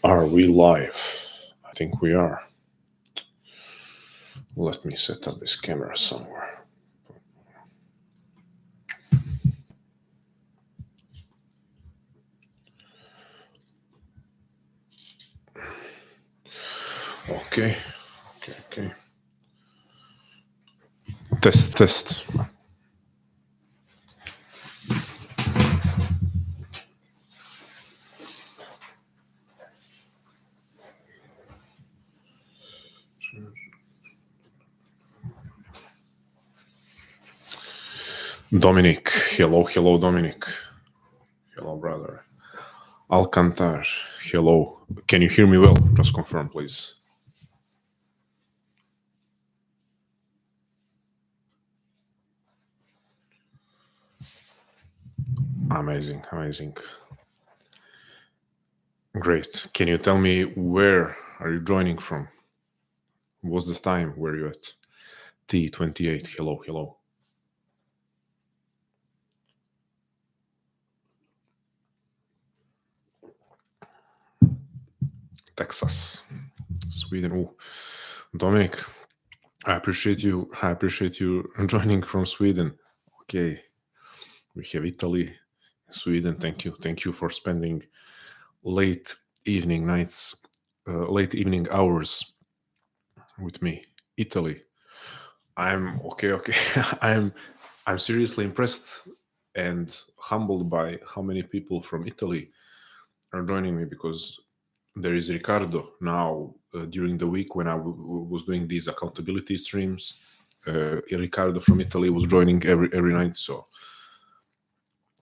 Are we live? I think we are. Let me set up this camera somewhere. Okay. Test. Dominic. Hello, Dominic. Hello, brother. Alcantar. Hello. Can you hear me well? Just confirm, please. Amazing. Great. Can you tell me where are you joining from? What's the time? Where are you at? T28. Hello. Texas. Sweden. Ooh. Dominic, I appreciate you joining from Sweden. Okay. We have Italy, Sweden. Thank you for spending late evening hours with me. Italy. I'm okay. I'm seriously impressed and humbled by how many people from Italy are joining me, because there is Ricardo now during the week when I was doing these accountability streams. Ricardo from Italy was joining every night. So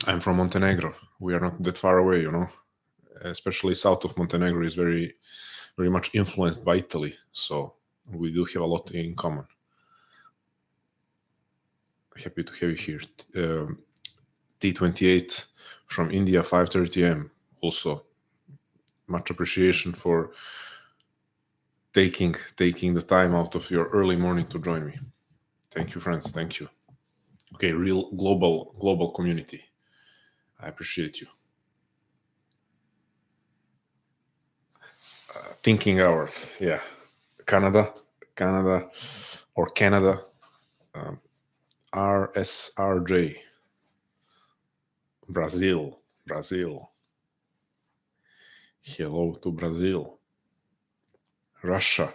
I'm from Montenegro. We are not that far away, especially south of Montenegro is very, very much influenced by Italy. So we do have a lot in common. Happy to have you here. T28 from India, 5:30 a.m. Also, much appreciation for taking the time out of your early morning to join me. Thank you, friends. Thank you. Okay, real global community. I appreciate you. Thinking hours. Yeah. Canada, or Canada. RSRJ. Brazil. Hello to Brazil. Russia.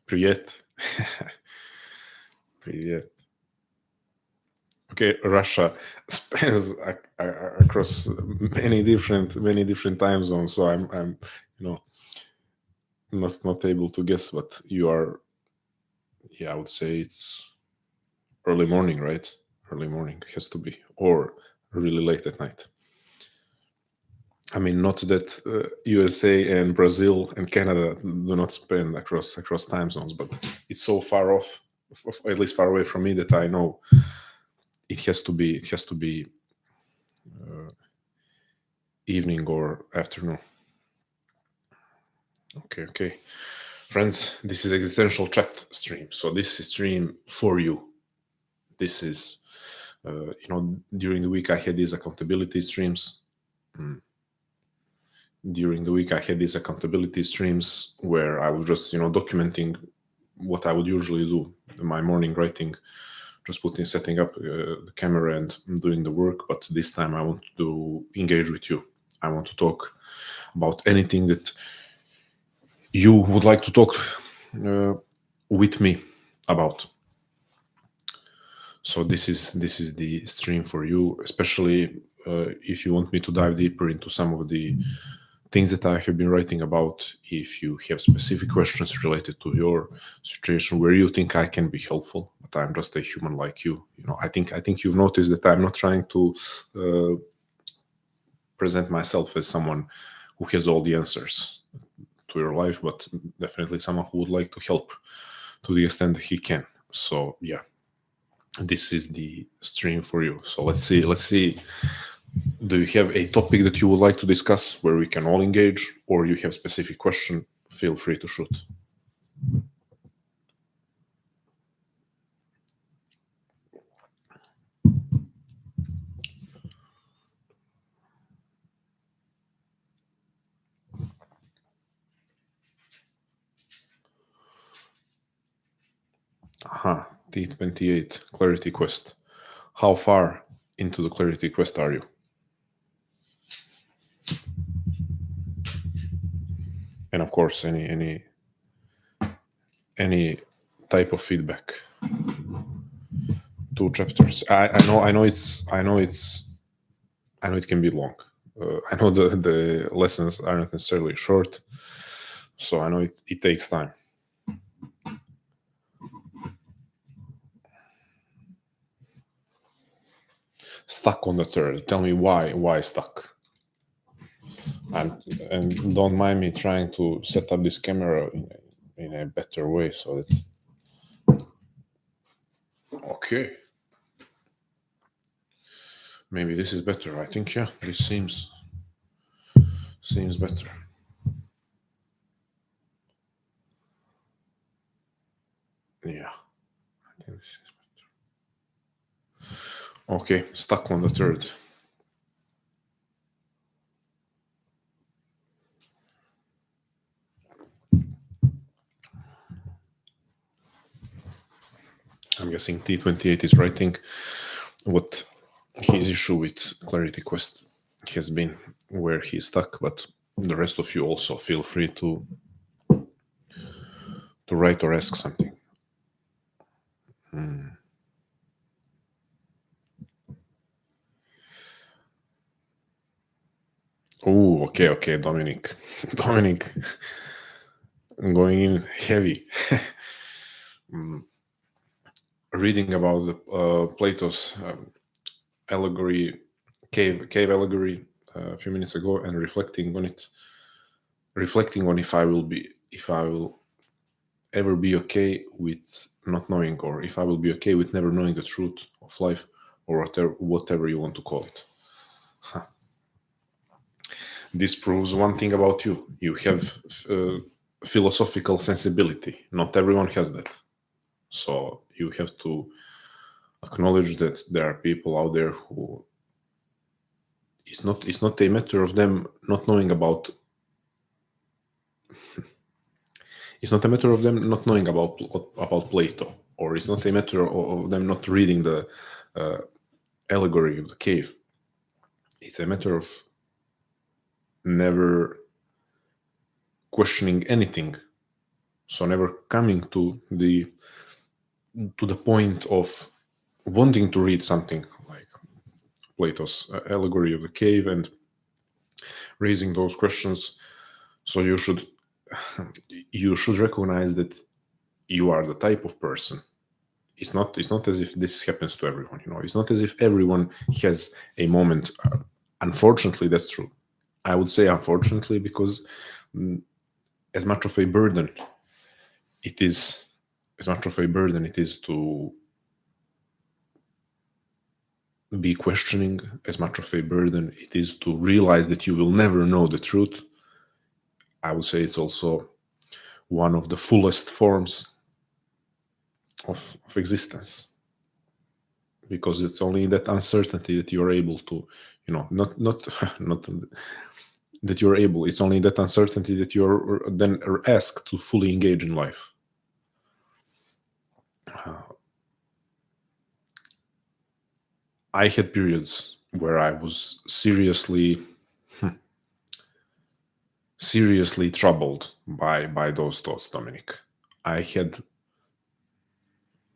Привет. Привет. Okay, Russia spans across many different time zones, so I'm not able to guess, but you are. Yeah, I would say it's early morning, right? Early morning has to be, or really late at night. I mean, not that USA and Brazil and Canada do not span across time zones, but it's so far off, at least far away from me, that I know it has to be evening or afternoon. Okay. Friends, this is Existential chat stream. So this is stream for you. This is, during the week I had these accountability streams. During the week I had these accountability streams where I was just, documenting what I would usually do in my morning writing, just setting up the camera and doing the work. But this time I want to engage with you. I want to talk about anything that you would like to talk with me about. So this is the stream for you, especially if you want me to dive deeper into some of the things that I have been writing about. If you have specific questions related to your situation where you think I can be helpful, but I'm just a human like you. I think you've noticed that I'm not trying to present myself as someone who has all the answers to your life, but definitely someone who would like to help to the extent that he can. So yeah, this is the stream for you. So let's see. Do you have a topic that you would like to discuss where we can all engage, or you have specific question? Feel free to shoot. T28, Clarity Quest. How far into the Clarity Quest are you? And of course, any type of feedback. 2 chapters. I know it can be long. I know the lessons aren't necessarily short, so I know it takes time. Stuck on the third. Tell me why stuck. And don't mind me trying to set up this camera in a better way so that. Okay. Maybe this is better. I think, yeah, this seems better. Yeah, I think this is better. Okay, stuck on the third. I'm guessing T28 is writing what his issue with Clarity Quest has been, where he's stuck, but the rest of you also feel free to write or ask something. Oh, okay, Dominic. Dominic, going in heavy. Reading about Plato's allegory, cave allegory a few minutes ago, and reflecting on if I will ever be okay with not knowing, or if I will be okay with never knowing the truth of life, or whatever you want to call it. This proves one thing about you. You have philosophical sensibility. Not everyone has that. So you have to acknowledge that there are people out there who it's not a matter of them not knowing about it's not a matter of them not knowing about Plato, or it's not a matter of them not reading the allegory of the cave. It's a matter of never questioning anything, so never coming to the point of wanting to read something like Plato's allegory of the cave and raising those questions. So you should recognize that you are the type of person. It's not as if this happens to everyone. It's not as if everyone has a moment. Unfortunately, that's true. I would say unfortunately, because as much of a burden it is to be questioning, as much of a burden it is to realize that you will never know the truth. I would say it's also one of the fullest forms of existence, because it's only that uncertainty that you're able to, not that you're able, it's only that uncertainty that you're then asked to fully engage in life. I had periods where I was seriously troubled by those thoughts, Dominic. I had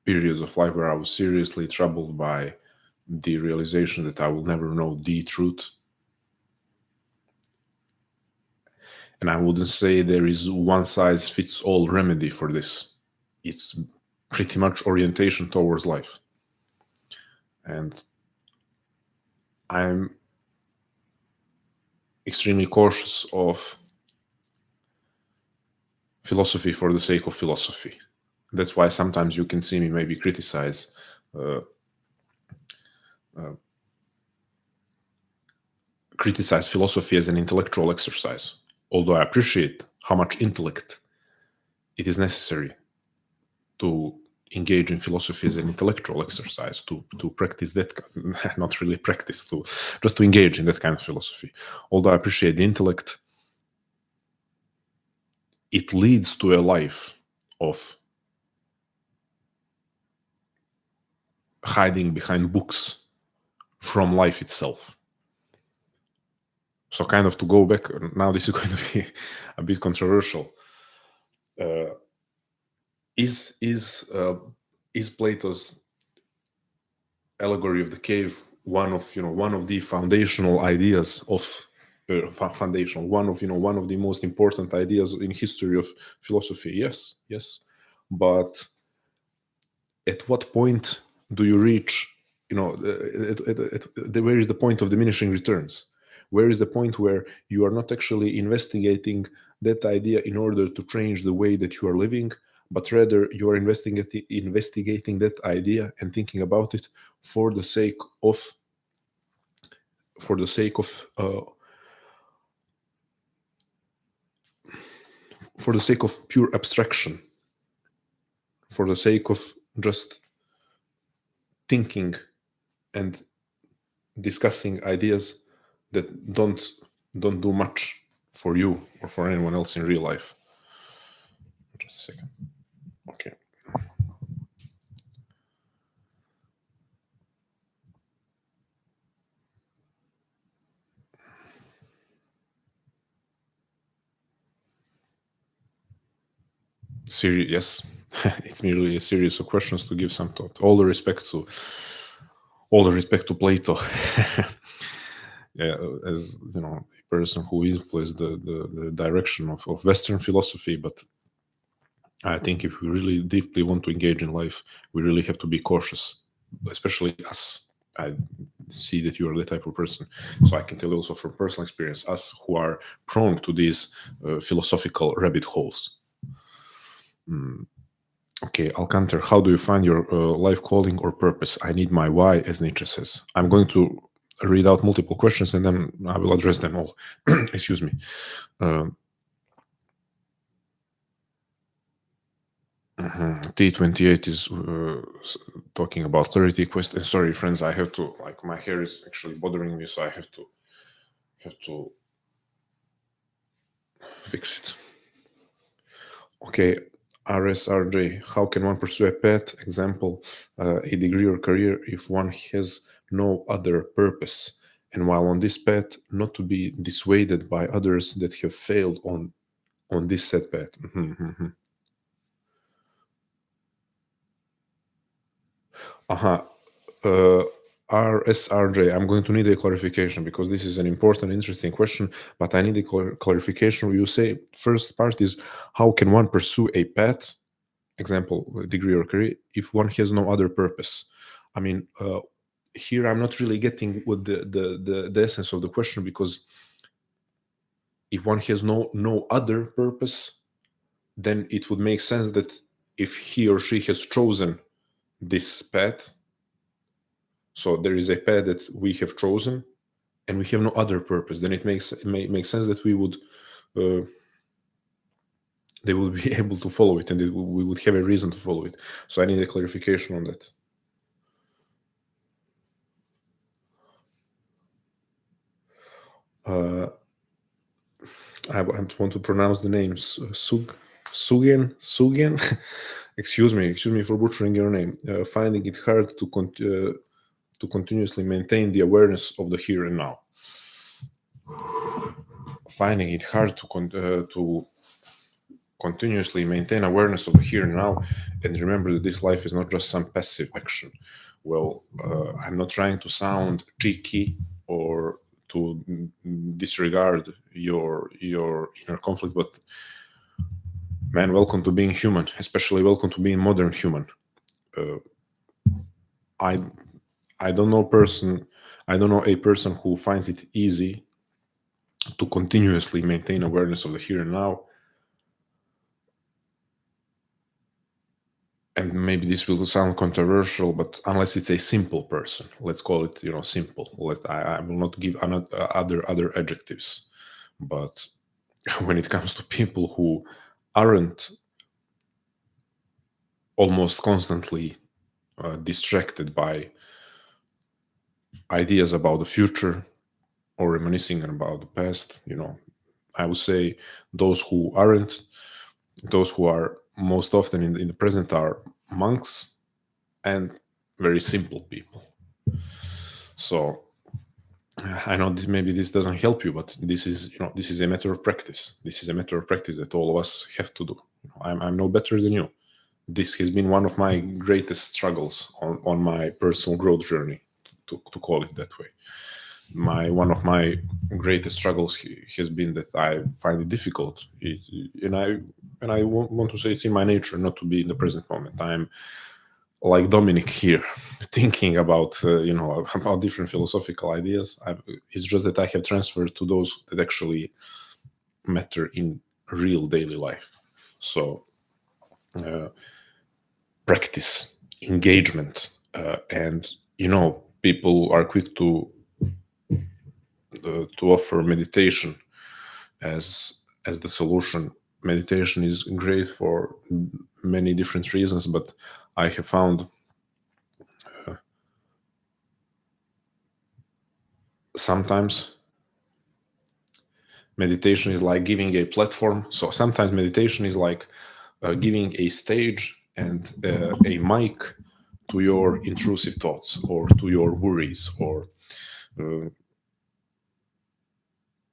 periods of life where I was seriously troubled by the realization that I will never know the truth. And I wouldn't say there is one size fits all remedy for this. It's pretty much orientation towards life. And I'm extremely cautious of philosophy for the sake of philosophy. That's why sometimes you can see me maybe criticize philosophy as an intellectual exercise, although I appreciate how much intellect it is necessary to engage in philosophy as an intellectual exercise, to practice that, not really practice, just to engage in that kind of philosophy. Although I appreciate the intellect, it leads to a life of hiding behind books from life itself. So kind of to go back, now this is going to be a bit controversial. Is Plato's allegory of the cave one of the foundational ideas of one of the most important ideas in history of philosophy? Yes, but at what point do you reach, where is the point of diminishing returns? Where is the point where you are not actually investigating that idea in order to change the way that you are living, but rather you are investigating that idea and thinking about it for the sake of for the sake of uh, for the sake of pure abstraction, for the sake of just thinking and discussing ideas that don't do much for you or for anyone else in real life. Just a second. Okay. Yes. It's merely a series of questions to give some thought. All the respect to Plato. Yeah, as you know, a person who influenced the direction of Western philosophy. But I think if we really deeply want to engage in life, we really have to be cautious, especially us. I see that you are the type of person, so I can tell you also from personal experience, us who are prone to these philosophical rabbit holes. Okay, Alcantar, how do you find your life calling or purpose? I need my why, as Nietzsche says. I'm going to read out multiple questions and then I will address them all. Excuse me. T28 is talking about clarity quest. Sorry, friends, I have to, like, my hair is actually bothering me, so I have to fix it. Okay, RSRJ, how can one pursue a path, example, a degree or career, if one has no other purpose? And while on this path, not to be dissuaded by others that have failed on this set path. RSRJ, I'm going to need a clarification because this is an important, interesting question, but I need a clarification. You say first part is how can one pursue a path, example, degree or career, if one has no other purpose? I mean, here I'm not really getting what the essence of the question, because if one has no other purpose, then it would make sense that if he or she has chosen this path, so there is a path that we have chosen and we have no other purpose, then it makes sense that we would they would be able to follow it, and we would have a reason to follow it. So I need a clarification on that. I want to pronounce the name Sugen. Excuse me for butchering your name. Finding it hard to continuously maintain the awareness of the here and now. Finding it hard to continuously maintain awareness of the here and now, and remember that this life is not just some passive action. Well, I'm not trying to sound cheeky or to disregard your inner conflict, but man, welcome to being human, especially welcome to being modern human. I don't know a person who finds it easy to continuously maintain awareness of the here and now. And maybe this will sound controversial, but unless it's a simple person, let's call it, simple. I will not give other adjectives. But when it comes to people who aren't almost constantly distracted by ideas about the future or reminiscing about the past, I would say those who are most often in the present are monks and very simple people. So I know this, maybe this doesn't help you, but this is, this is a matter of practice. This is a matter of practice that all of us have to do. I'm no better than you. This has been one of my greatest struggles on my personal growth journey, to call it that way. One of my greatest struggles has been that I find it difficult. And I want to say it's in my nature not to be in the present moment. I'm like Dominic here, thinking about about different philosophical ideas. It's just that I have transferred to those that actually matter in real daily life. So practice, engagement, and people are quick to offer meditation as the solution. Meditation is great for many different reasons, but I have found sometimes meditation is like giving a platform. So sometimes meditation is like giving a stage and a mic to your intrusive thoughts or to your worries or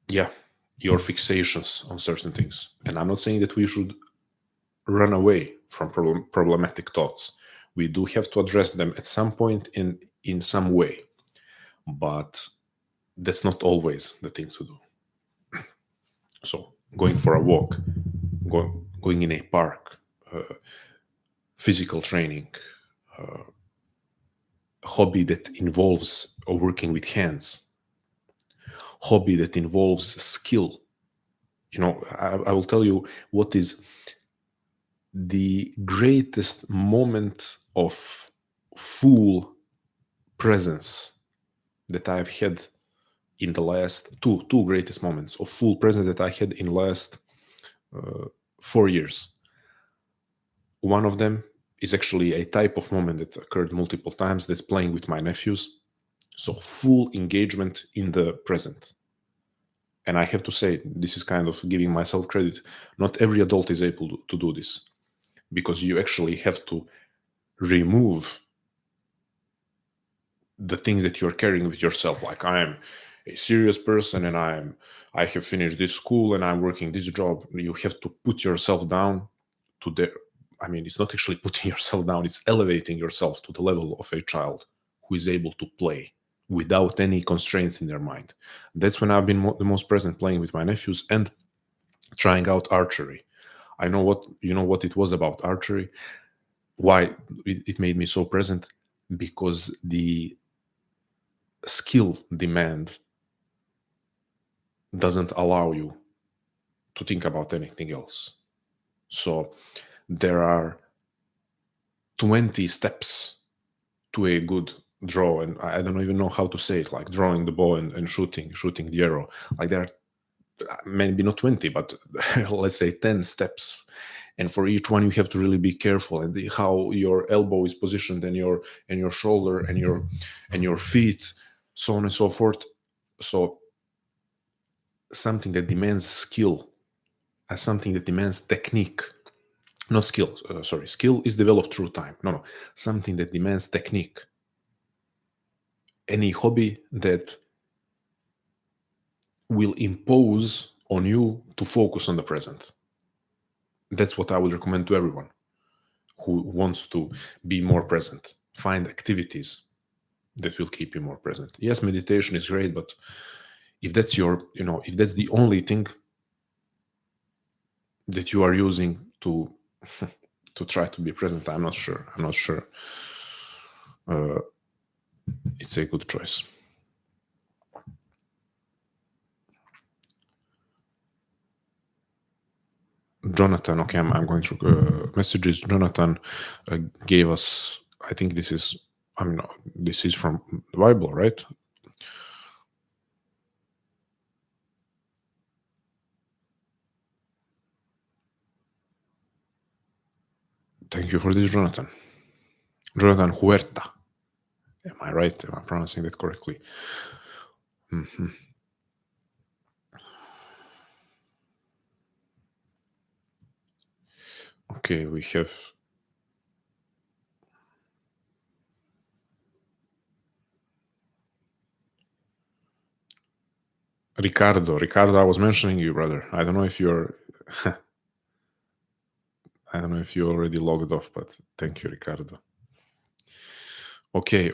yeah, your fixations on certain things. And I'm not saying that we should run away from problematic thoughts. We do have to address them at some point in some way, but that's not always the thing to do. So going for a walk, going in a park, physical training, hobby that involves working with hands, hobby that involves skill. I will tell you what is the greatest moment of full presence that I've had in the last two greatest moments of full presence that I had in the last 4 years. One of them is actually a type of moment that occurred multiple times. That's playing with my nephews. So full engagement in the present. And I have to say, this is kind of giving myself credit. Not every adult is able to do this, because you actually have to remove the things that you're carrying with yourself. Like, I am a serious person and I have finished this school and I'm working this job. You have to put yourself down to the, I mean, it's not actually putting yourself down, it's elevating yourself to the level of a child who is able to play without any constraints in their mind. That's when I've been the most present, playing with my nephews and trying out archery. I know what it was about archery, why it made me so present, because the skill demand doesn't allow you to think about anything else. So there are 20 steps to a good draw, and I don't even know how to say it, like drawing the bow and shooting the arrow. Like, there are maybe not 20, but let's say 10 steps, and for each one you have to really be careful, and how your elbow is positioned and your shoulder and your feet, so on and so forth. So something that demands skill, something that demands technique, not skill, sorry, skill is developed through time. No, something that demands technique. Any hobby that will impose on you to focus on the present. That's what I would recommend to everyone who wants to be more present. Find activities that will keep you more present. Yes, meditation is great, but if that's if that's the only thing that you are using to to try to be present, I'm not sure it's a good choice. Jonathan, okay, I'm going through messages. Jonathan gave us, I think this is from the Bible, right? Thank you for this, Jonathan. Jonathan Huerta. Am I right? Am I pronouncing that correctly? Mm-hmm. Okay, we have Ricardo, I was mentioning you, brother. I don't know if you're, I don't know if you already logged off, but thank you, Ricardo. Okay.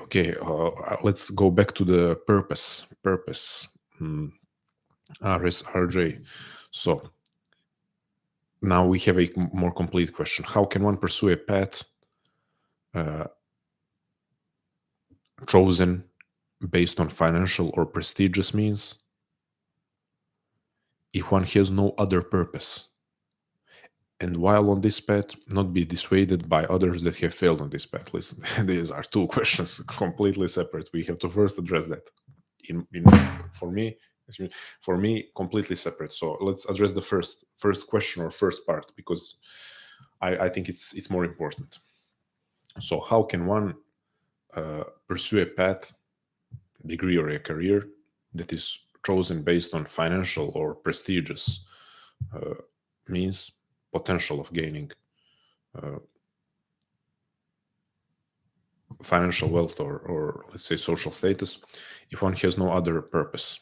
Let's go back to the purpose. RSRJ. So now we have a more complete question. How can one pursue a path chosen based on financial or prestigious means if one has no other purpose? And while on this path, not be dissuaded by others that have failed on this path. Listen, these are two questions completely separate. We have to first address that. For me, completely separate. So let's address the first question or first part, because I think it's more important. So how can one pursue a path, degree, or a career that is chosen based on financial or prestigious means, potential of gaining financial wealth, or let's say social status, if one has no other purpose?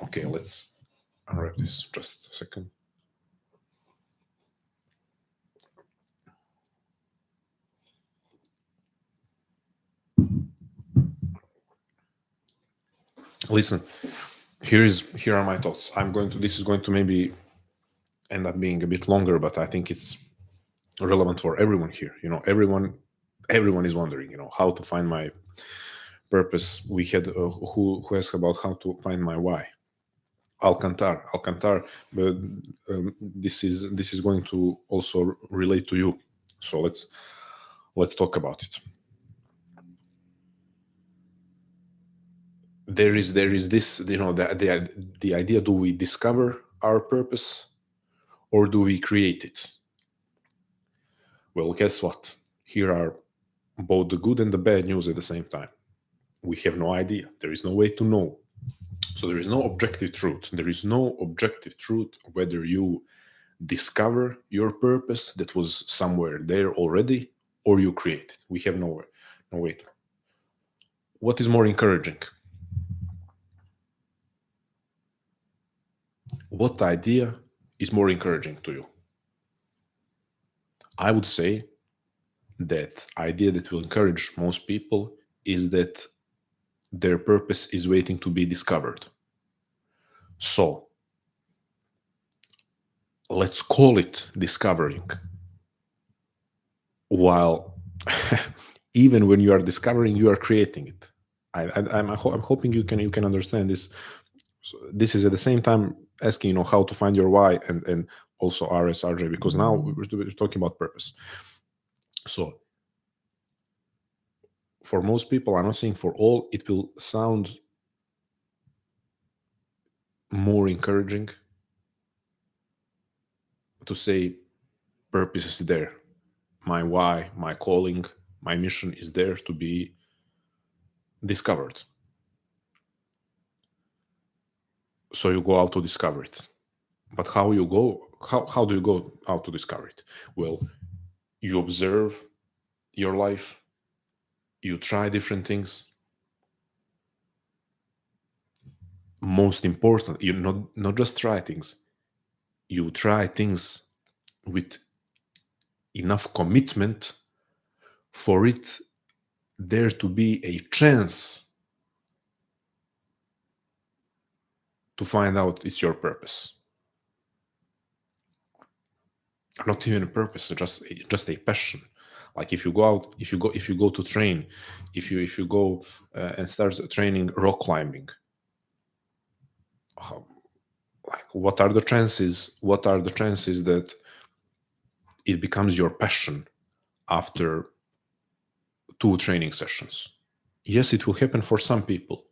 Okay, let's unwrap this just a second. Listen, here are my thoughts. This is going to maybe end up being a bit longer, but I think it's relevant for everyone here. Everyone is wondering, how to find my purpose. We had who asked about how to find my why. Alcantar, but this is going to also relate to you. So let's talk about it. There is this, the idea: do we discover our purpose or do we create it? Well, guess what? Here are both the good and the bad news at the same time. We have no idea. There is no way to know. So there is no objective truth. There is no objective truth whether you discover your purpose that was somewhere there already or you create it. We have no way. What is more encouraging? What idea is more encouraging to you? I would say that idea that will encourage most people is that their purpose is waiting to be discovered. So let's call it discovering. While even when you are discovering, you are creating it. I'm hoping you can understand this. So this is at the same time asking, how to find your why, and also RSRJ, because now we're talking about purpose. So for most people, I'm not saying for all, it will sound more encouraging to say purpose is there. My why, my calling, my mission is there to be discovered. So you go out to discover it. But how do you go out to discover it? Well, you observe your life, you try different things. Most important, you not just try things, you try things with enough commitment for it there to be a chance to find out it's your purpose. Not even a purpose, just a passion. Like if you go to train, if you go and start training rock climbing, like what are the chances that it becomes your passion after 2 training sessions? Yes, it will happen for some people,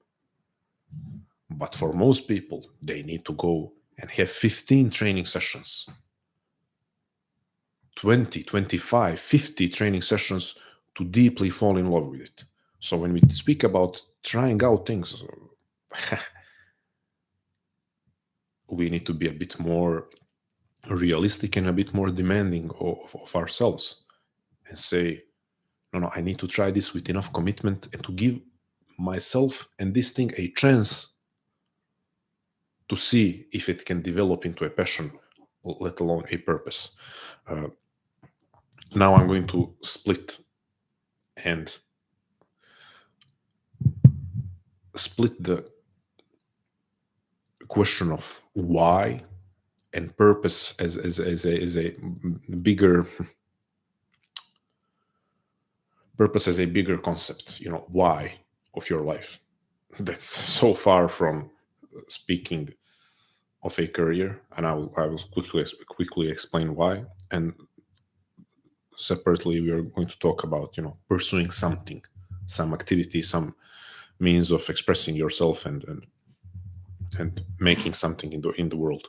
but for most people, they need to go and have 15 training sessions, 20, 25, 50 training sessions to deeply fall in love with it. So when we speak about trying out things, we need to be a bit more realistic and a bit more demanding of ourselves and say, no, I need to try this with enough commitment and to give myself and this thing a chance to see if it can develop into a passion, let alone a purpose. Now I'm going to split and split the question of why and purpose as a bigger purpose as a bigger concept. Why of your life. That's so far from speaking of a career, and I will quickly explain why. And separately, we are going to talk about pursuing something, some activity, some means of expressing yourself and making something in the world.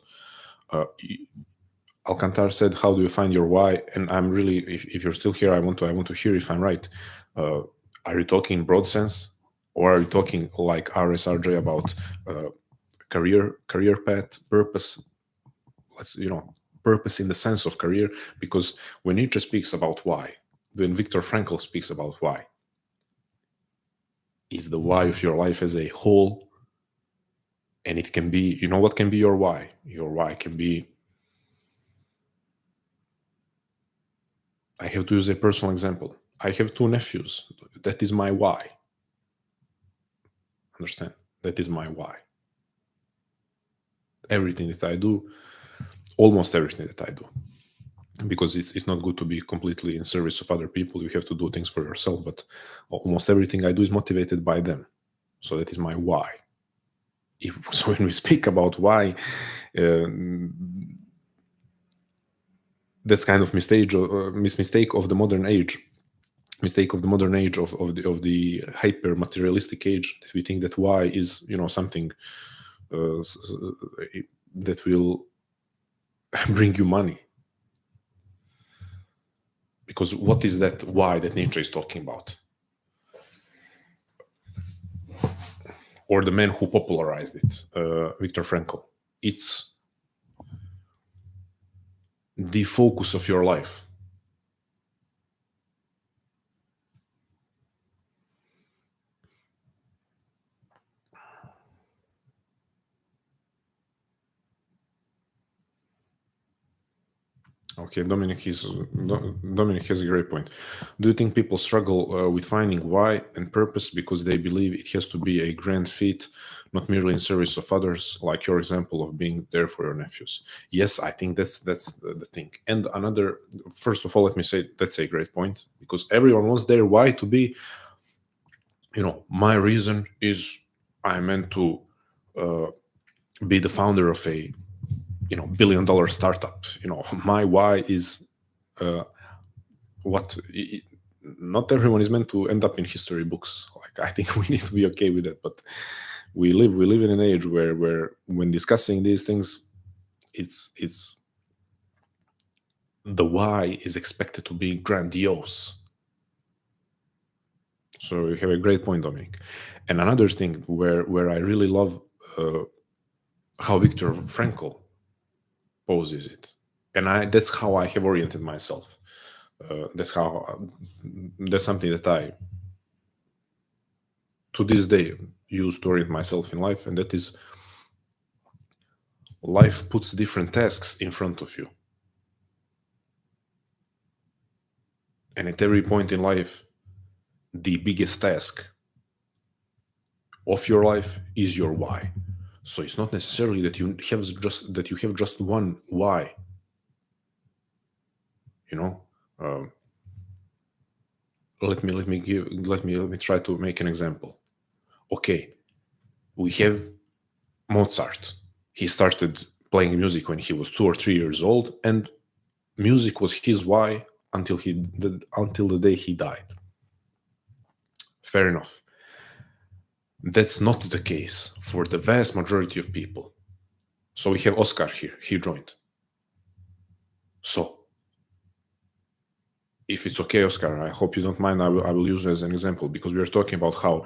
Alcantar said, "How do you find your why?" And I'm really, if you're still here, I want to hear if I'm right. Are you talking in broad sense, or are you talking like RSRJ about career path, purpose? Let's purpose in the sense of career, because when Nietzsche speaks about why, when Viktor Frankl speaks about why, is the why of your life as a whole, and it can be, what can be your why? Your why can be, I have to use a personal example. I have 2 nephews. That is my why. Understand? That is my why. Everything that I do, almost everything that I do, because it's not good to be completely in service of other people. You have to do things for yourself, but almost everything I do is motivated by them. So that is my why. So when we speak about why, that's kind of mistake of the modern age. Mistake of the modern age of the hyper materialistic age, that we think that why is something that will bring you money. Because what is that why that Nietzsche is talking about? Or the man who popularized it, Viktor Frankl. It's the focus of your life. Okay, Dominic has a great point. Do you think people struggle with finding why and purpose because they believe it has to be a grand feat, not merely in service of others, like your example of being there for your nephews? Yes, I think that's the thing. And first of all, let me say that's a great point, because everyone wants their why to be, my reason is I meant to be the founder of a billion-dollar startup. My why is what not everyone is meant to end up in history books. Like, I think we need to be okay with that. But we live in an age where when discussing these things, it's the why is expected to be grandiose. So you have a great point, Dominic. And another thing where I really love how Viktor Frankl poses it, and that's how I have oriented myself. That's something that I to this day use to orient myself in life, and that is, life puts different tasks in front of you, and at every point in life, the biggest task of your life is your why. So it's not necessarily that you have just one why. Let me try to make an example. Okay, we have Mozart. He started playing music when he was 2 or 3 years old, and music was his why until the day he died. Fair enough. That's not the case for the vast majority of people. So we have Oscar here. He joined. So, if it's okay, Oscar, I hope you don't mind. I will use it as an example, because we are talking about how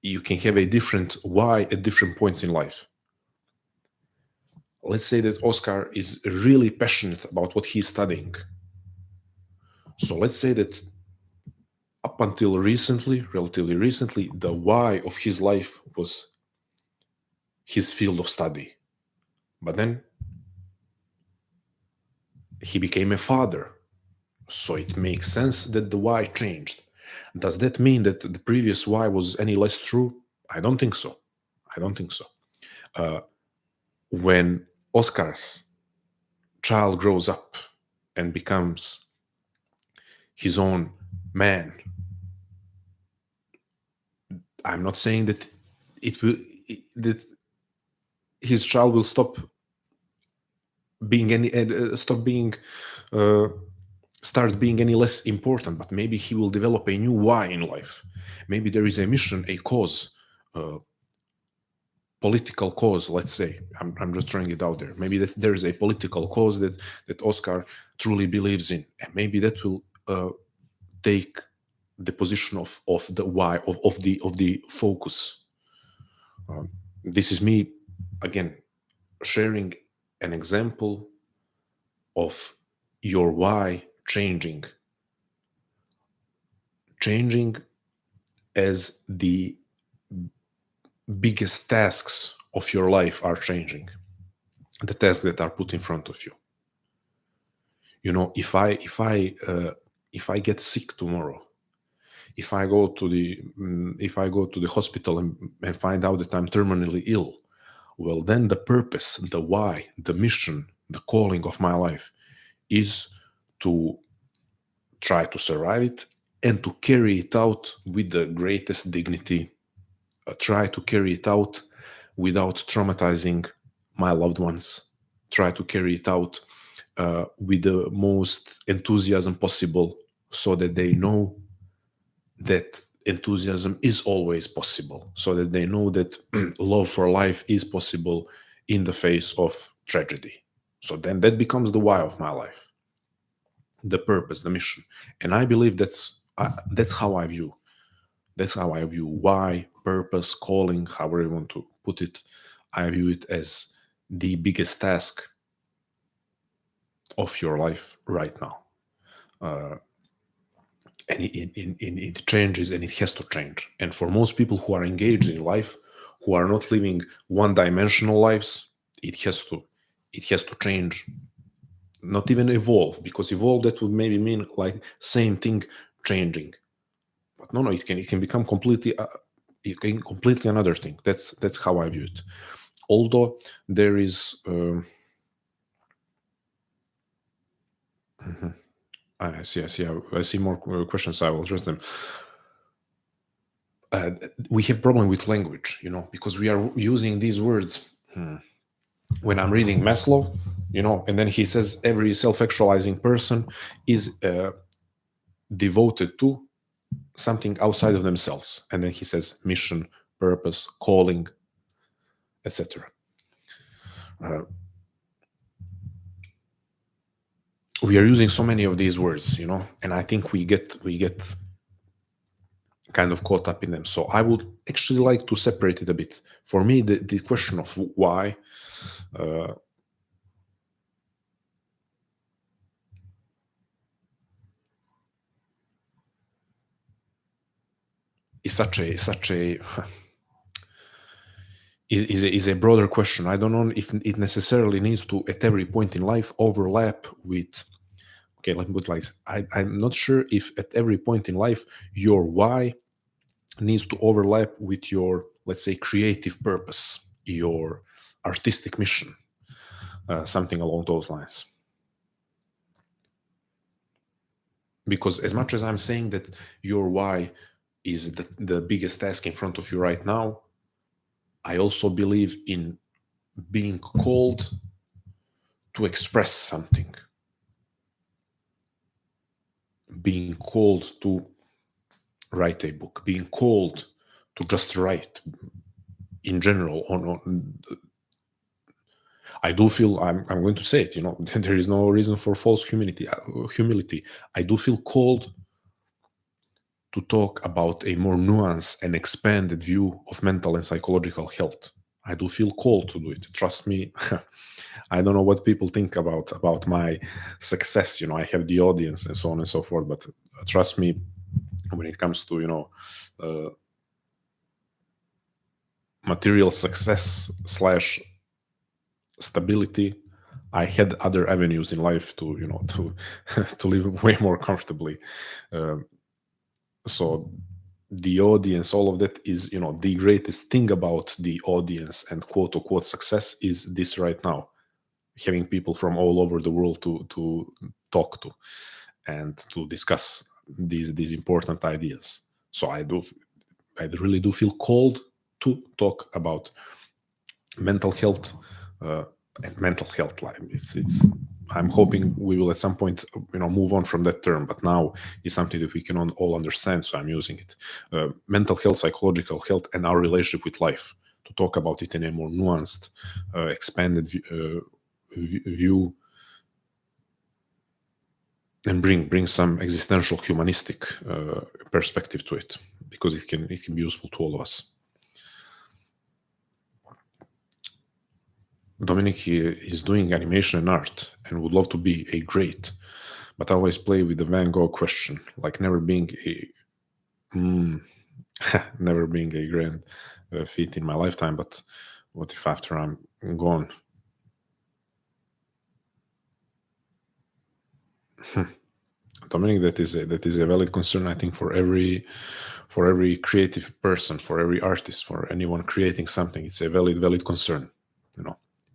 you can have a different why at different points in life. Let's say that Oscar is really passionate about what he's studying. So let's say that up until relatively recently, the why of his life was his field of study. But then he became a father. So it makes sense that the why changed. Does that mean that the previous why was any less true? I don't think so. I don't think so. When Oscar's child grows up and becomes his own man, I'm not saying that that his child will stop being uh, start being any less important, but maybe he will develop a new why in life. Maybe there is a mission, a cause, political cause, let's say. I'm just throwing it out there. Maybe that there is a political cause that Oscar truly believes in, and maybe that will take the position of the why, of the focus. This is me again sharing an example of your why changing as the biggest tasks of your life are changing, the tasks that are put in front of you. You know, if I get sick tomorrow, if I go to the hospital and find out that I'm terminally ill, well, then the purpose, the why, the mission, the calling of my life is to try to survive it and to carry it out with the greatest dignity. Try to carry it out without traumatizing my loved ones. Try to carry it out with the most enthusiasm possible, so that they know that enthusiasm is always possible, so that they know that love for life is possible in the face of tragedy. So then that becomes the why of my life, the purpose, the mission. And I believe that's how I view. That's how I view why, purpose, calling, however you want to put it. I view it as the biggest task of your life right now. And it changes, and it has to change. And for most people who are engaged in life, who are not living one-dimensional lives, it has to change. Not even evolve, because evolve, that would maybe mean like same thing changing. But no, it can become completely another thing. That's how I view it. Although there is I see. I see more questions. I will address them. We have problem with language, because we are using these words. When I'm reading Maslow, and then he says every self-actualizing person is devoted to something outside of themselves, and then he says mission, purpose, calling, etc. We are using so many of these words, and I think we get kind of caught up in them. So I would actually like to separate it a bit. For me, the question of why is such a is a broader question. I don't know if it necessarily needs to, at every point in life, overlap with. Okay, let me put it like this. I'm not sure if at every point in life your why needs to overlap with your, let's say, creative purpose, your artistic mission, something along those lines. Because as much as I'm saying that your why is the biggest task in front of you right now, I also believe in being called to express something, being called to write a book, being called to just write in general. I do feel, I'm going to say it, there is no reason for false humility. I do feel called to talk about a more nuanced and expanded view of mental and psychological health. I do feel called to do it. Trust me. I don't know what people think about my success. I have the audience and so on and so forth. But trust me, when it comes to material success / stability. I had other avenues in life to, to to live way more comfortably. Um, so the audience, all of that is, the greatest thing about the audience and quote unquote success is this right now, having people from all over the world to talk to and to discuss these important ideas. So I really do feel called to talk about mental health, uh, and mental health. Like it's. I'm hoping we will at some point, move on from that term. But now it's something that we can all understand. So I'm using it. Mental health, psychological health, and our relationship with life, to talk about it in a more nuanced, expanded view, and bring some existential humanistic perspective to it, because it can be useful to all of us. Dominic, he is doing animation and art and would love to be a great, but I always play with the Van Gogh question, like never being a never being a grand feat in my lifetime. But what if after I'm gone? Dominic, that is a valid concern. I think for every creative person, for every artist, for anyone creating something, it's a valid concern.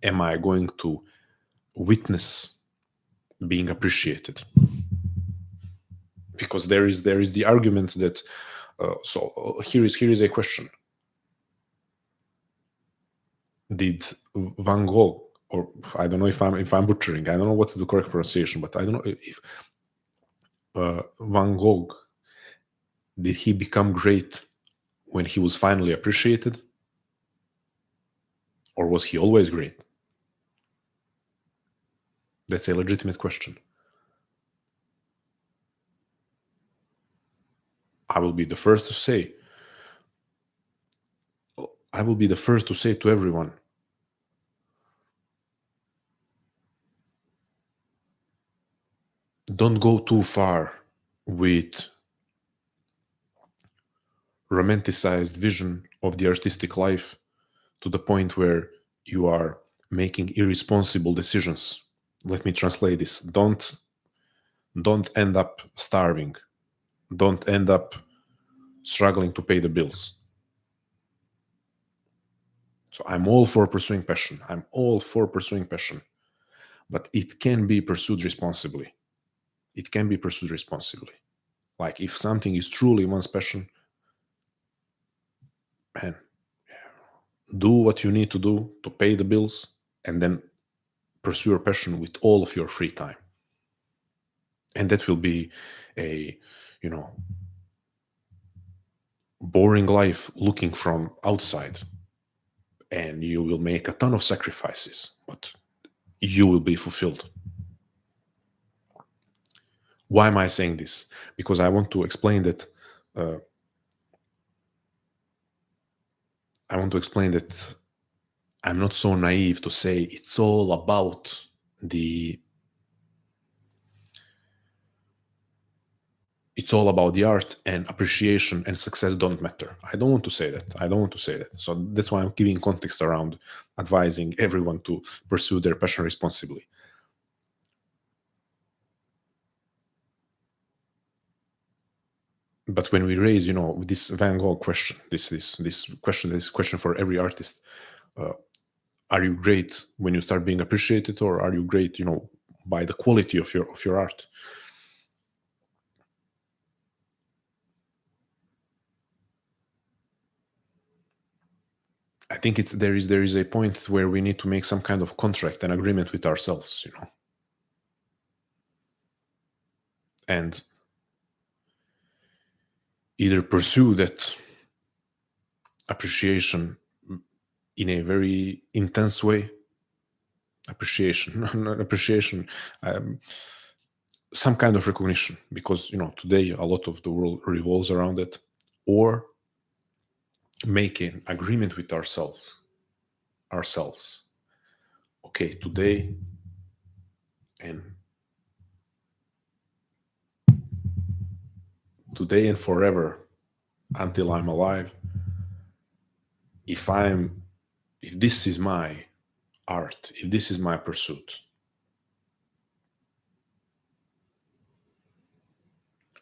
Am I going to witness being appreciated? Because there is the argument that here is a question: did Van Gogh, or I don't know if I'm butchering, I don't know what's the correct pronunciation, but I don't know if Van Gogh, did he become great when he was finally appreciated, or was he always great? That's a legitimate question. I will be the first to say to everyone, don't go too far with romanticized vision of the artistic life, to the point where you are making irresponsible decisions. Let me translate this. Don't end up starving. Don't end up struggling to pay the bills. So I'm all for pursuing passion. I'm all for pursuing passion. But it can be pursued responsibly. It can be pursued responsibly. Like, if something is truly one's passion, man, do what you need to do to pay the bills, and then pursue your passion with all of your free time. And that will be a, boring life looking from outside. And you will make a ton of sacrifices, but you will be fulfilled. Why am I saying this? Because I want to explain that I'm not so naive to say it's all about the art, and appreciation and success don't matter. I don't want to say that. So that's why I'm giving context around advising everyone to pursue their passion responsibly. But when we raise, this Van Gogh question, this question for every artist: are you great when you start being appreciated, or are you great, by the quality of your art? I think there is a point where we need to make some kind of contract and agreement with ourselves, and either pursue that appreciation in a very intense way. Not appreciation, some kind of recognition, because today a lot of the world revolves around it. Or make an agreement with ourselves. Okay, today and forever, until I'm alive, if this is my art, if this is my pursuit,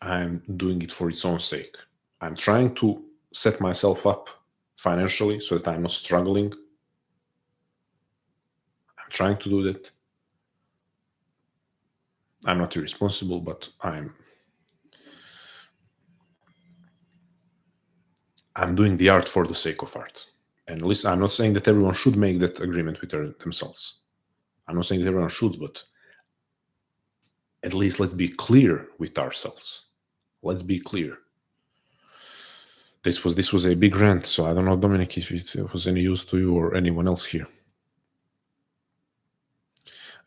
I'm doing it for its own sake. I'm trying to set myself up financially so that I'm not struggling. I'm trying to do that. I'm not irresponsible, but I'm doing the art for the sake of art. And at least I'm not saying that everyone should make that agreement with themselves. I'm not saying that everyone should, but at least let's be clear with ourselves. Let's be clear. This was a big rant, so I don't know, Dominic, if it was any use to you or anyone else here.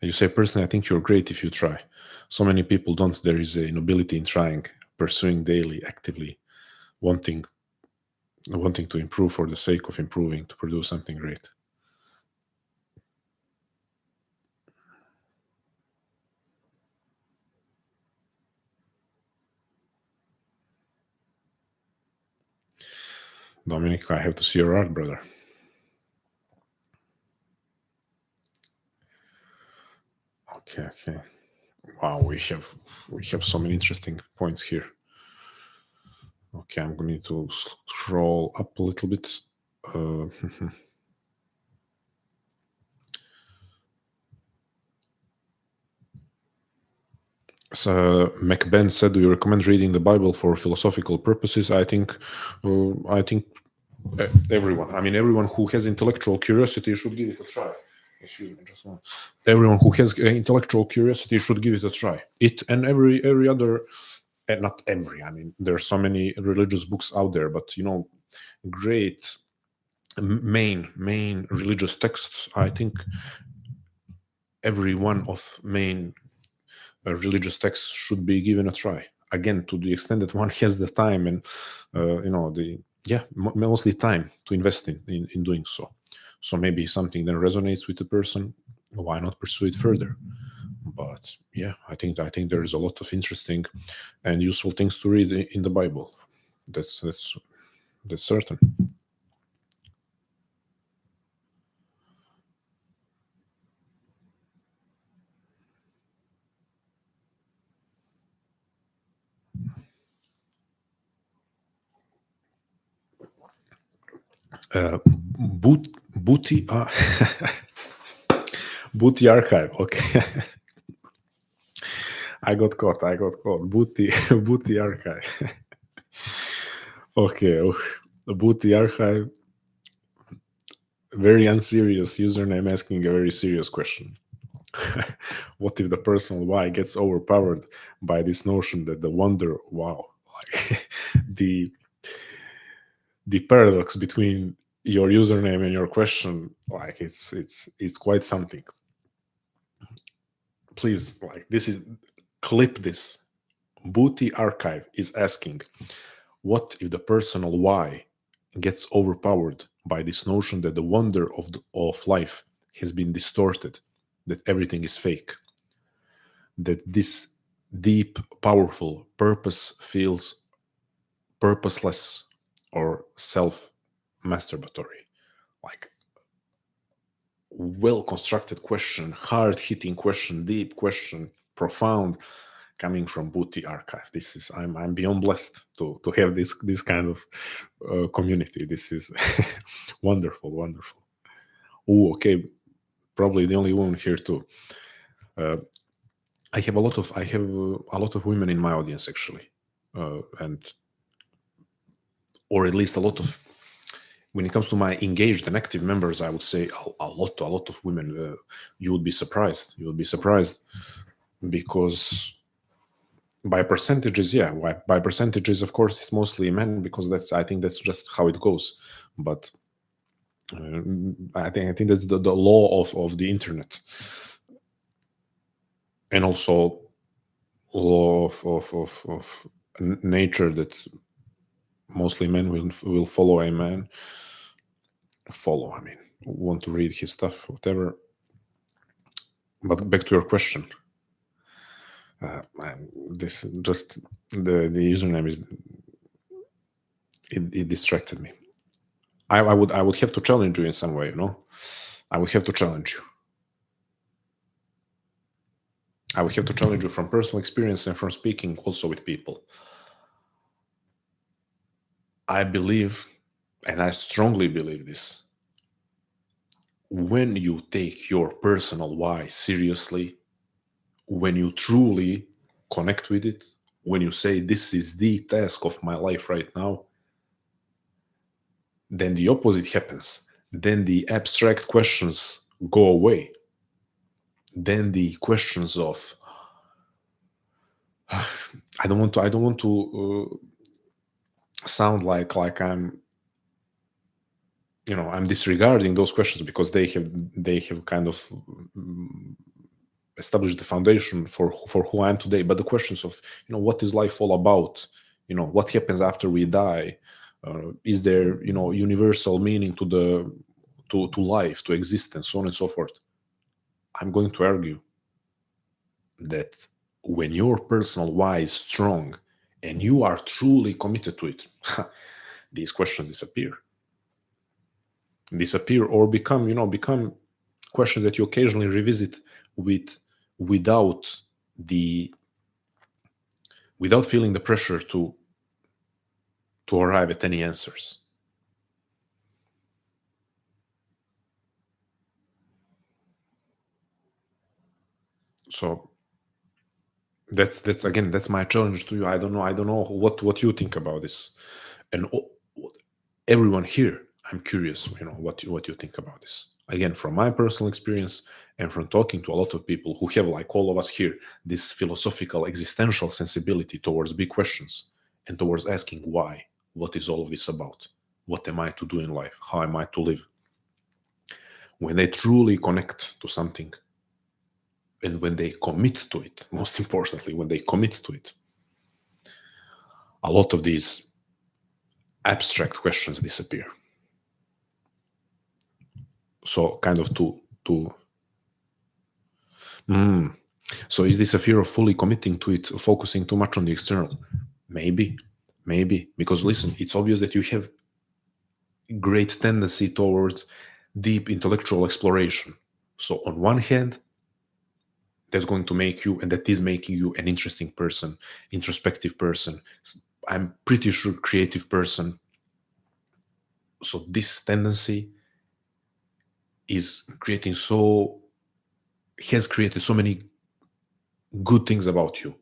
You say, personally, I think you're great if you try. So many people don't. There is a nobility in trying, pursuing daily, actively, wanting to improve for the sake of improving, to produce something great. Dominic, I have to see your art, brother. Okay. Wow, we have so many interesting points here. Okay, I'm going to scroll up a little bit. So McBen said, "Do you recommend reading the Bible for philosophical purposes?" I think everyone. I mean, everyone who has intellectual curiosity should give it a try. Excuse me, just one. Everyone who has intellectual curiosity should give it a try. It and every other, and not every. I mean, there are so many religious books out there, but great main religious texts. I think every one of main religious texts should be given a try. Again, to the extent that one has the time and mostly time to invest in doing so. So maybe something that resonates with the person, why not pursue it further? But yeah, I think there is a lot of interesting and useful things to read in the Bible. That's certain. Booty Booty archive. Okay. I got caught. Booty Booty archive. Okay. The Booty archive. Very unserious username asking a very serious question. What if the personal why gets overpowered by this notion that the wonder, wow, like the paradox between your username and your question, like it's quite something. Please, like, this is, clip this. Booty archive is asking, what if the personal why gets overpowered by this notion that the wonder of life has been distorted, that everything is fake, that this deep, powerful purpose feels purposeless or self-masturbatory? Like, well-constructed question, hard-hitting question, deep question, profound, coming from Booty archive. This is, I'm beyond blessed to have this kind of community. This is wonderful. Oh, okay. Probably the only one here too. I have a lot of women in my audience, actually, and or at least a lot of, when it comes to my engaged and active members, I would say a lot of women. You would be surprised. Because by percentages, by percentages, of course, it's mostly men, because I think that's just how it goes. But I think that's the law of the internet, and also law of nature, that mostly men will follow a man. Follow, I mean, want to read his stuff, whatever. But back to your question. This just the username is, it distracted me. I would have to challenge you in some way. I would have to challenge you. I will have to challenge you from personal experience and from speaking also with people. I believe, and I strongly believe this, when you take your personal why seriously, when you truly connect with it, when you say, this is the task of my life right now, then the opposite happens. Then the abstract questions go away. Then the questions of, I don't want to sound like I'm disregarding those questions, because they have kind of established the foundation for who I am today. But the questions of, what is life all about? What happens after we die? Is there, universal meaning to life, to existence, so on and so forth? I'm going to argue that when your personal why is strong and you are truly committed to it, these questions disappear or become questions that you occasionally revisit with without the without feeling the pressure to arrive at any answers. So that's my challenge to you. I don't know what you think about this, and everyone here, I'm curious, what you think about this. Again, from my personal experience and from talking to a lot of people who have, like all of us here, this philosophical existential sensibility towards big questions and towards asking why. What is all of this about? What am I to do in life? How am I to live? When they truly connect to something, and when they commit to it, most importantly, when they commit to it, a lot of these abstract questions disappear. So kind of to so is this a fear of fully committing to it, focusing too much on the external? Maybe, because listen, it's obvious that you have great tendency towards deep intellectual exploration. So on one hand, that's going to make you, and that is making you, an interesting person, introspective person. I'm pretty sure creative person. So this tendency is has created so many good things about you.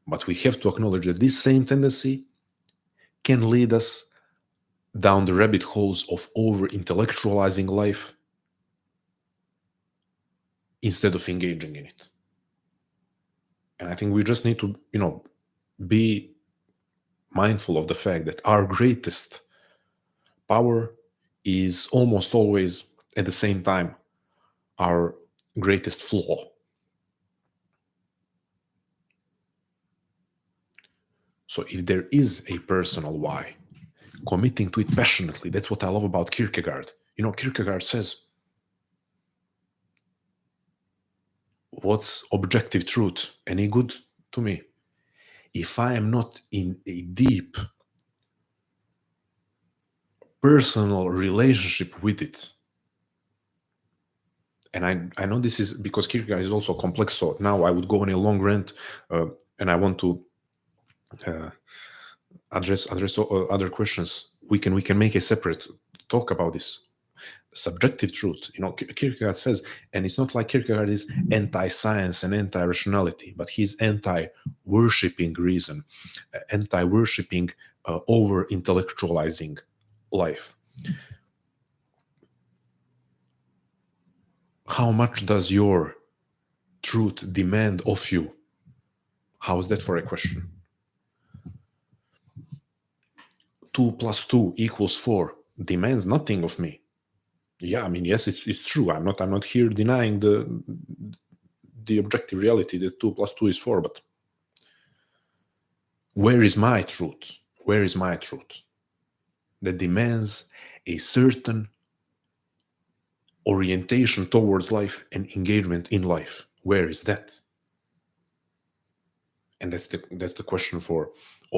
But we have to acknowledge that this same tendency can lead us down the rabbit holes of over intellectualizing life instead of engaging in it. And I think we just need to, be mindful of the fact that our greatest power is almost always at the same time our greatest flaw. So if there is a personal why, committing to it passionately, that's what I love about Kierkegaard. Kierkegaard says, what's objective truth? Any good to me? If I am not in a deep personal relationship with it, and I know this is because Kierkegaard is also complex, so now I would go on a long rant, and I want to address other questions. We can make a separate talk about this. Subjective truth, Kierkegaard says, and it's not like Kierkegaard is anti-science and anti-rationality, but he's anti-worshipping reason, anti-worshipping over-intellectualizing life. How much does your truth demand of you? How is that for a question? 2 + 2 = 4 demands nothing of me. Yeah, I mean, yes, it's true. I'm not here denying the objective reality that 2 + 2 is 4, but where is my truth? Where is my truth? That demands a certain orientation towards life and engagement in life. Where is that? And that's the question for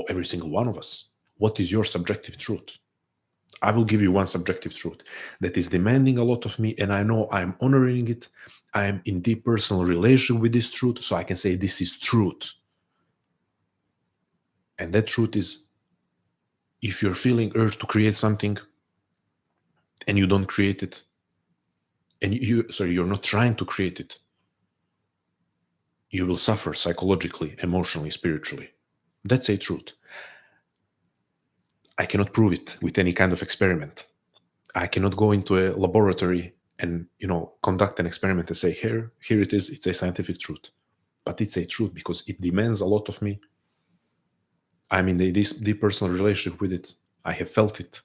every single one of us. What is your subjective truth? I will give you one subjective truth that is demanding a lot of me, and I know I'm honoring it. I'm in deep personal relation with this truth, so I can say this is truth. And that truth is, if you're feeling urge to create something and you don't create it, and you're not trying to create it, you will suffer psychologically, emotionally, spiritually. That's a truth. I cannot prove it with any kind of experiment. I cannot go into a laboratory and conduct an experiment and say, here it is, it's a scientific truth. But it's a truth because it demands a lot of me. I'm in this deep personal relationship with it. I have felt it.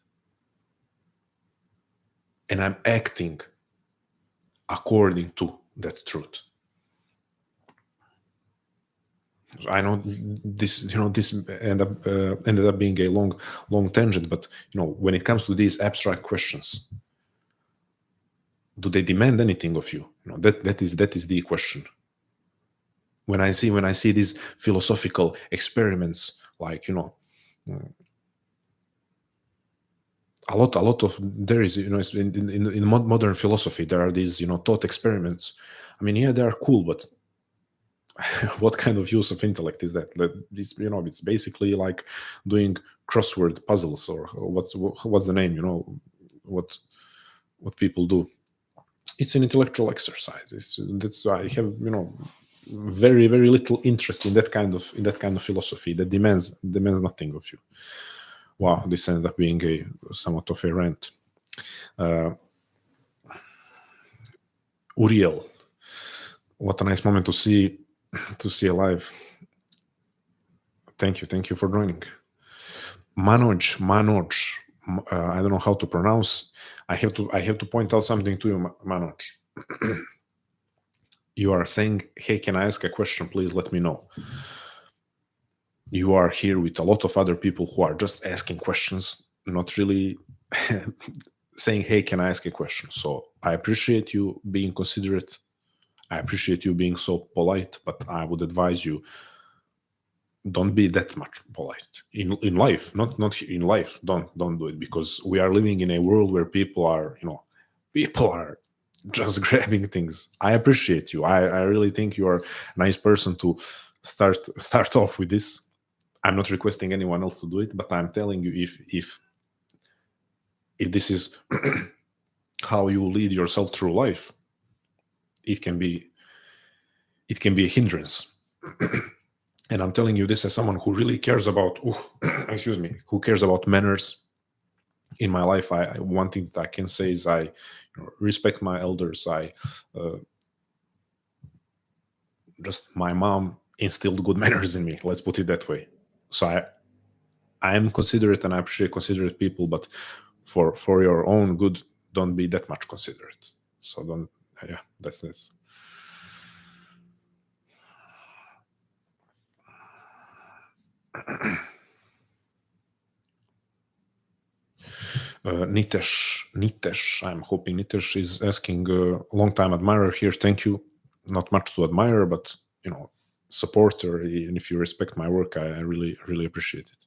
And I'm acting according to that truth. I know this ended up being a long tangent, but when it comes to these abstract questions, do they demand anything of you? That is the question. When I see these philosophical experiments, like a lot of there is in modern philosophy there are these thought experiments. I mean, yeah, they are cool, but what kind of use of intellect is that? It's basically like doing crossword puzzles, or what's the name? What people do. It's an intellectual exercise. That's I have very little interest in that kind of philosophy that demands nothing of you. Wow, this ended up being somewhat of a rant. Uriel, what a nice moment to see alive. Thank you for joining. Manoj, I don't know how to pronounce. I have to point out something to you, Manoj. You are saying, hey, can I ask a question? Please let me know. You are here with a lot of other people who are just asking questions, not really saying, hey, can I ask a question? So I appreciate you being considerate. I appreciate you being so polite, but I would advise you, don't be that much polite in life. Not in life. Don't do it, because we are living in a world where people are just grabbing things. I appreciate you. I really think you are a nice person to start off with this. I'm not requesting anyone else to do it, but I'm telling you, if this is how you lead yourself through life, it can be a hindrance. And I'm telling you this as someone who really cares about who cares about manners in my life. One thing that I can say is I respect my elders. Just my mom instilled good manners in me, let's put it that way. So I am considerate, and I appreciate considerate people, but for your own good, don't be that much considerate. So don't. Yeah, that's this. Nitesh, I'm hoping Nitesh is asking, long time admirer here. Thank you. Not much to admire, but supporter. And if you respect my work, I really appreciate it.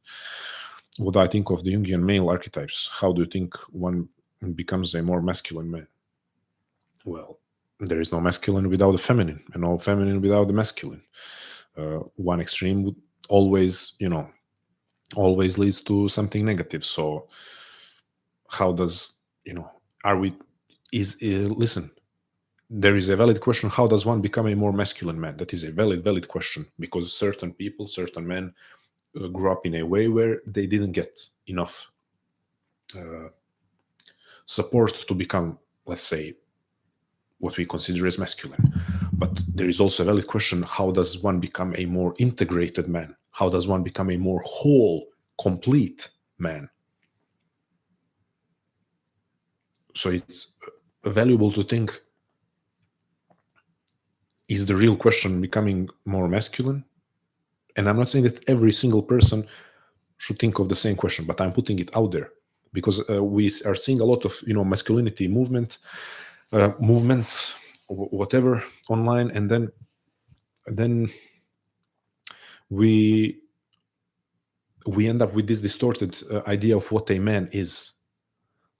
What I think of the Jungian male archetypes? How do you think one becomes a more masculine man? Well, there is no masculine without the feminine, and no feminine without the masculine. One extreme would always leads to something negative. So how does are we listen, there is a valid question: how does one become a more masculine man? That is a valid question, because certain people, certain men grew up in a way where they didn't get enough support to become, let's say, what we consider as masculine. But there is also a valid question: how does one become a more integrated man? How does one become a more whole, complete man? So it's valuable to think, is the real question becoming more masculine? And I'm not saying that every single person should think of the same question, but I'm putting it out there, because we are seeing a lot of masculinity movements, whatever, online, and then we end up with this distorted idea of what a man is.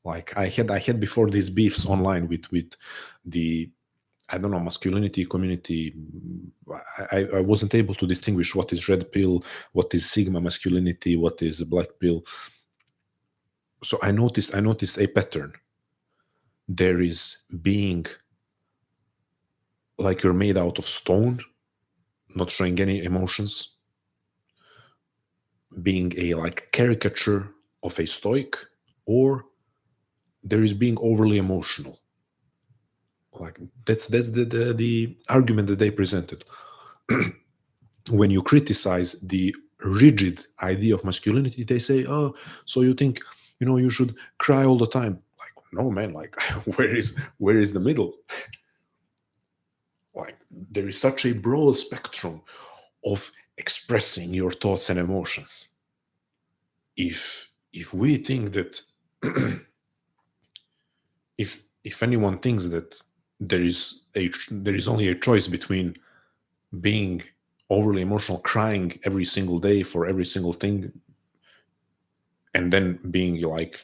Like I had before these beefs online with the, I don't know, masculinity community. I wasn't able to distinguish what is red pill, what is sigma masculinity, what is black pill. So I noticed a pattern. There is being like you're made out of stone, not showing any emotions, being a like caricature of a stoic, or there is being overly emotional. Like that's the argument that they presented. When you criticize the rigid idea of masculinity, they say, "Oh, so you think you should cry all the time?" Like, no, man. Like, where is the middle? Like, there is such a broad spectrum of expressing your thoughts and emotions. If we think that if anyone thinks that there is only a choice between being overly emotional, crying every single day for every single thing, and then being like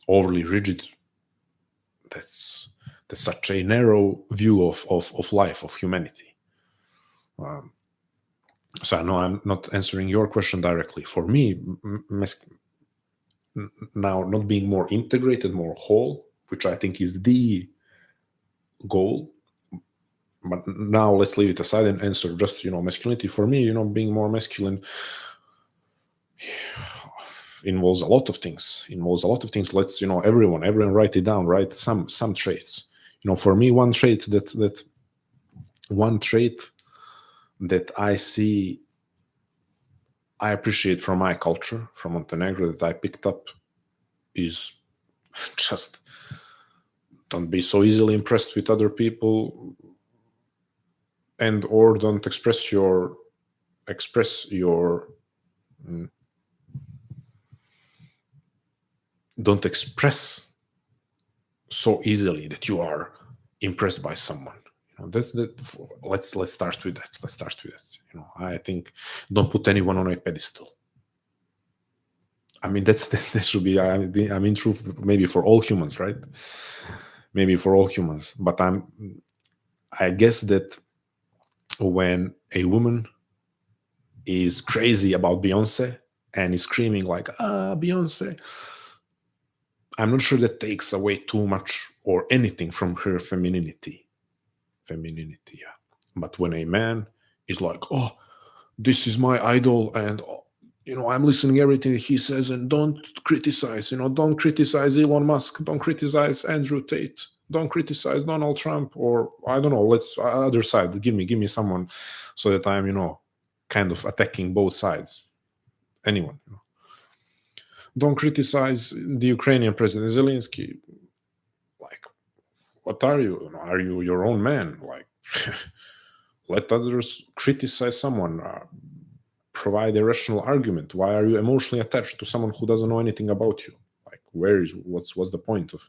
overly rigid, that's such a narrow view of life, of humanity. So I know I'm not answering your question directly. For me, now not being more integrated, more whole, which I think is the goal. But now let's leave it aside and answer just masculinity. For me, being more masculine involves a lot of things. Let's everyone write it down. Write some traits. For me, one trait that I see, I appreciate from my culture, from Montenegro, that I picked up is just don't be so easily impressed with other people, and or don't express your don't express so easily that you are impressed by someone. That's that. Let's start with that. I think don't put anyone on a pedestal. I mean, that should be. I mean, true maybe for all humans, right? Maybe for all humans, but I guess that when a woman is crazy about Beyonce and is screaming like Beyonce, I'm not sure that takes away too much or anything from her femininity. Yeah. But when a man is like, oh, this is my idol, and I'm listening everything he says, and don't criticize, don't criticize Elon Musk, don't criticize Andrew Tate, don't criticize Donald Trump, or I don't know, let's other side, give me someone, so that I'm kind of attacking both sides. Anyone, don't criticize the Ukrainian president Zelensky. Like, what are you? Are you your own man? Like, let others criticize someone. Provide a rational argument. Why are you emotionally attached to someone who doesn't know anything about you? Like, what's the point of,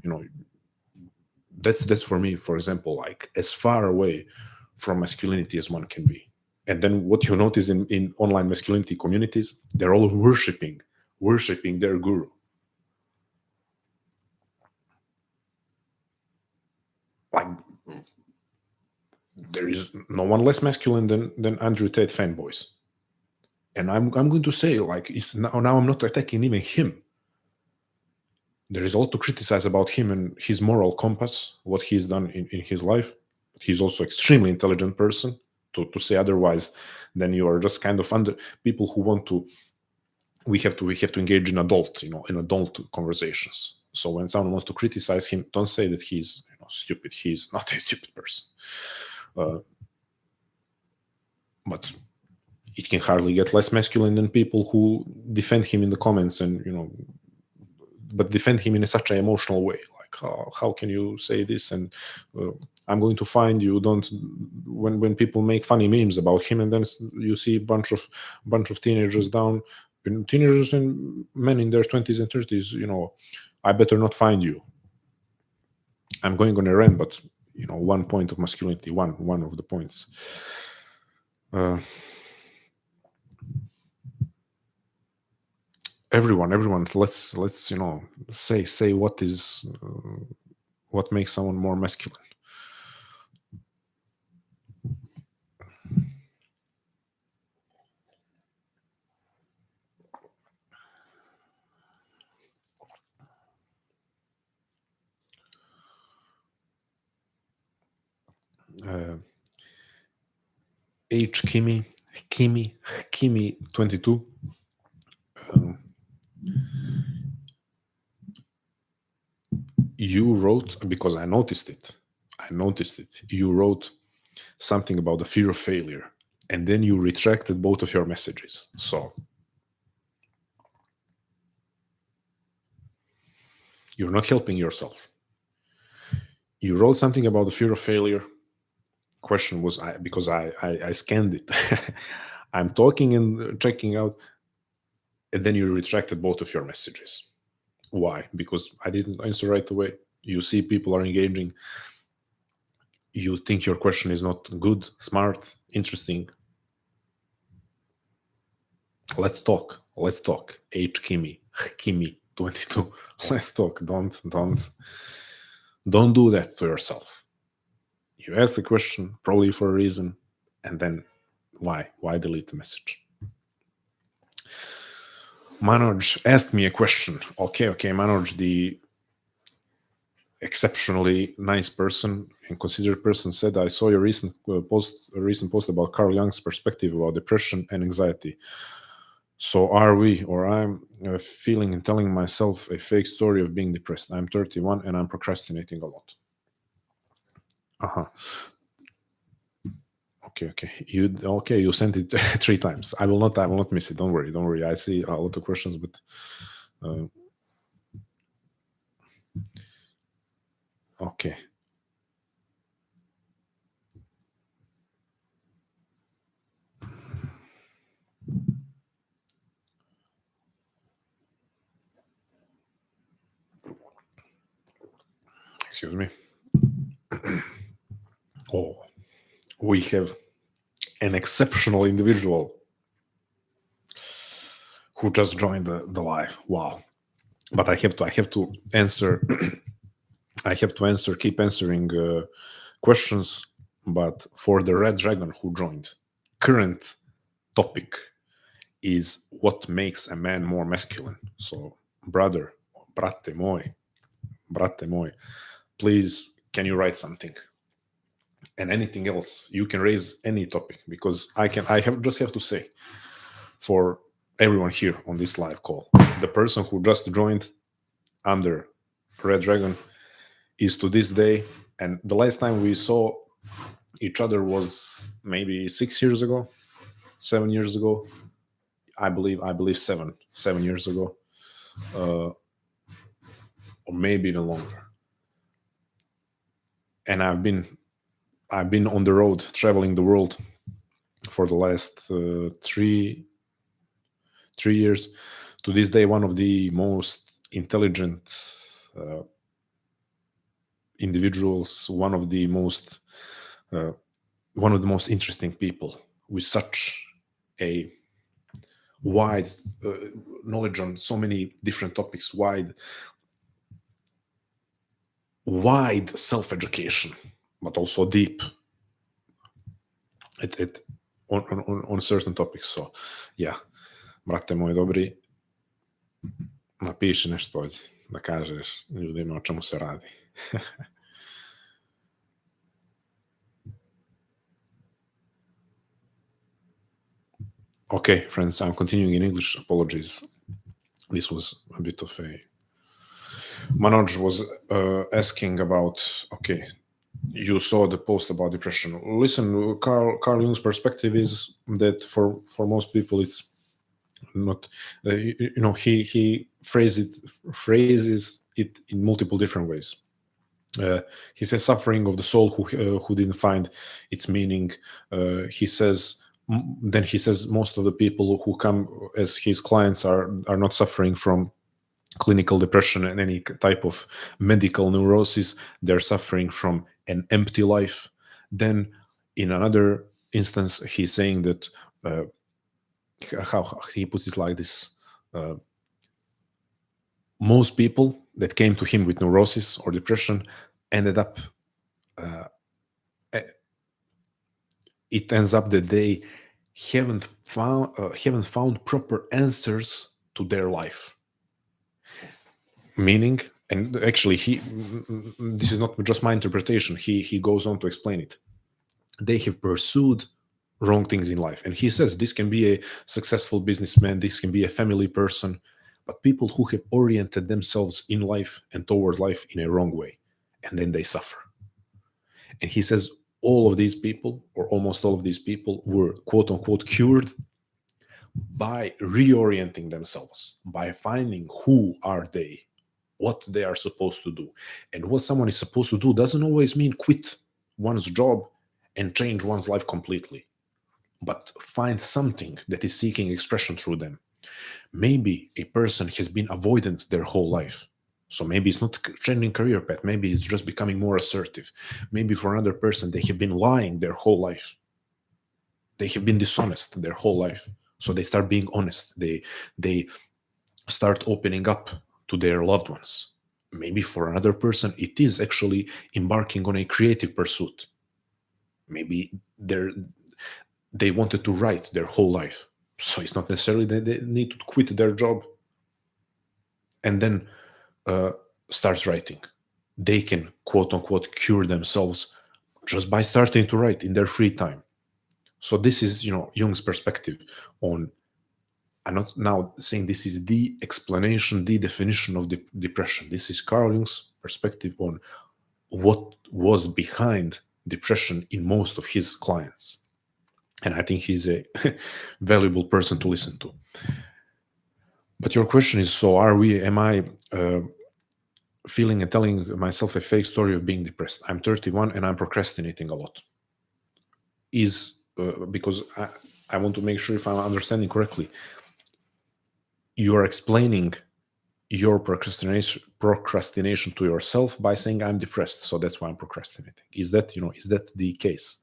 you know? That's for me, for example, like as far away from masculinity as one can be. And then what you notice in online masculinity communities, they're all worshiping their guru. Like, there is no one less masculine than Andrew Tate fanboys. And I'm going to say, like, it's now I'm not attacking even him. There is a lot to criticize about him and his moral compass, what he's done in his life. But he's also extremely intelligent person. To say otherwise, then you are just kind of under people who want to. We have to engage in adult conversations. So when someone wants to criticize him, don't say that he's stupid. He's not a stupid person. But it can hardly get less masculine than people who defend him in the comments and but defend him in such an emotional way, like, oh, how can you say this, and I'm going to find you. Don't when people make funny memes about him, and then you see a bunch of teenagers teenagers and men in their 20s and 30s, I better not find you. I'm going on a rant, but one point of masculinity, one of the points. everyone, let's say what makes someone more masculine. H Kimi 22. You wrote, because I noticed it. You wrote something about the fear of failure, and then you retracted both of your messages. So you're not helping yourself. You wrote something about the fear of failure. Question was, because I scanned it. I'm talking and checking out, and then you retracted both of your messages. Why? Because I didn't answer right away. You see people are engaging. You think your question is not good, smart, interesting. Let's talk. H Kimi 22. Let's talk. Don't do that to yourself. You asked the question probably for a reason, and then why delete the message? Manoj asked me a question. Okay, Manoj, the exceptionally nice person and considerate person, said, I saw your recent post about Carl Jung's perspective about depression and anxiety. So are we, or I'm feeling and telling myself a fake story of being depressed. I'm 31 and I'm procrastinating a lot. Okay. You sent it 3 times. I will not miss it. Don't worry. I see a lot of questions, but okay. Excuse me. Oh, we have an exceptional individual who just joined the live. Wow. But I have to answer. Keep answering questions. But for the red dragon who joined, current topic is what makes a man more masculine. So, brother, brate moj, please, can you write something? And anything else, you can raise any topic, because I just have to say, for everyone here on this live call, the person who just joined under Red Dragon is to this day, and the last time we saw each other was maybe 6 years ago, 7 years ago. I believe 7 years ago, or maybe even longer. And I've been on the road, traveling the world for the last 3 years. To this day, one of the most intelligent individuals, one of the most interesting people, with such a wide knowledge on so many different topics, wide self-education, but also deep on certain topics. So, yeah, brate moj dobri, napiši nešto ovdje, da kažeš ljudima o čemu se radi. Okay, friends, I'm continuing in English. Apologies. This was a bit of a... Manoj was asking about, okay, you saw the post about depression. Listen, Carl Jung's perspective is that for most people it's not, he phrases it in multiple different ways. He says suffering of the soul who didn't find its meaning. He says most of the people who come as his clients are not suffering from clinical depression and any type of medical neurosis. They're suffering from an empty life. Then in another instance, he's saying that how he puts it like this: Most people that came to him with neurosis or depression ended up, it ends up that they haven't found proper answers to their life. Meaning, and actually, this is not just my interpretation. He goes on to explain it. They have pursued wrong things in life, and he says this can be a successful businessman, this can be a family person, but people who have oriented themselves in life and towards life in a wrong way, and then they suffer. And he says all of these people, or almost all of these people, were quote unquote cured by reorienting themselves, by finding who are they, what they are supposed to do. And what someone is supposed to do doesn't always mean quit one's job and change one's life completely, but find something that is seeking expression through them. Maybe a person has been avoidant their whole life. So maybe it's not changing career path, maybe it's just becoming more assertive. Maybe for another person, they have been lying their whole life. They have been dishonest their whole life. So they start being honest. They start opening up to their loved ones. Maybe for another person, it is actually embarking on a creative pursuit. Maybe they wanted to write their whole life. So it's not necessarily that they need to quit their job and then start writing. They can, quote unquote, cure themselves just by starting to write in their free time. So this is, Jung's perspective on. I'm not now saying this is the explanation, the definition of the depression. This is Carl Jung's perspective on what was behind depression in most of his clients. And I think he's a valuable person to listen to. But your question is, so am I feeling and telling myself a fake story of being depressed? I'm 31 and I'm procrastinating a lot. Because I want to make sure if I'm understanding correctly, you are explaining your procrastination to yourself by saying I'm depressed, so that's why I'm procrastinating. Is that the case?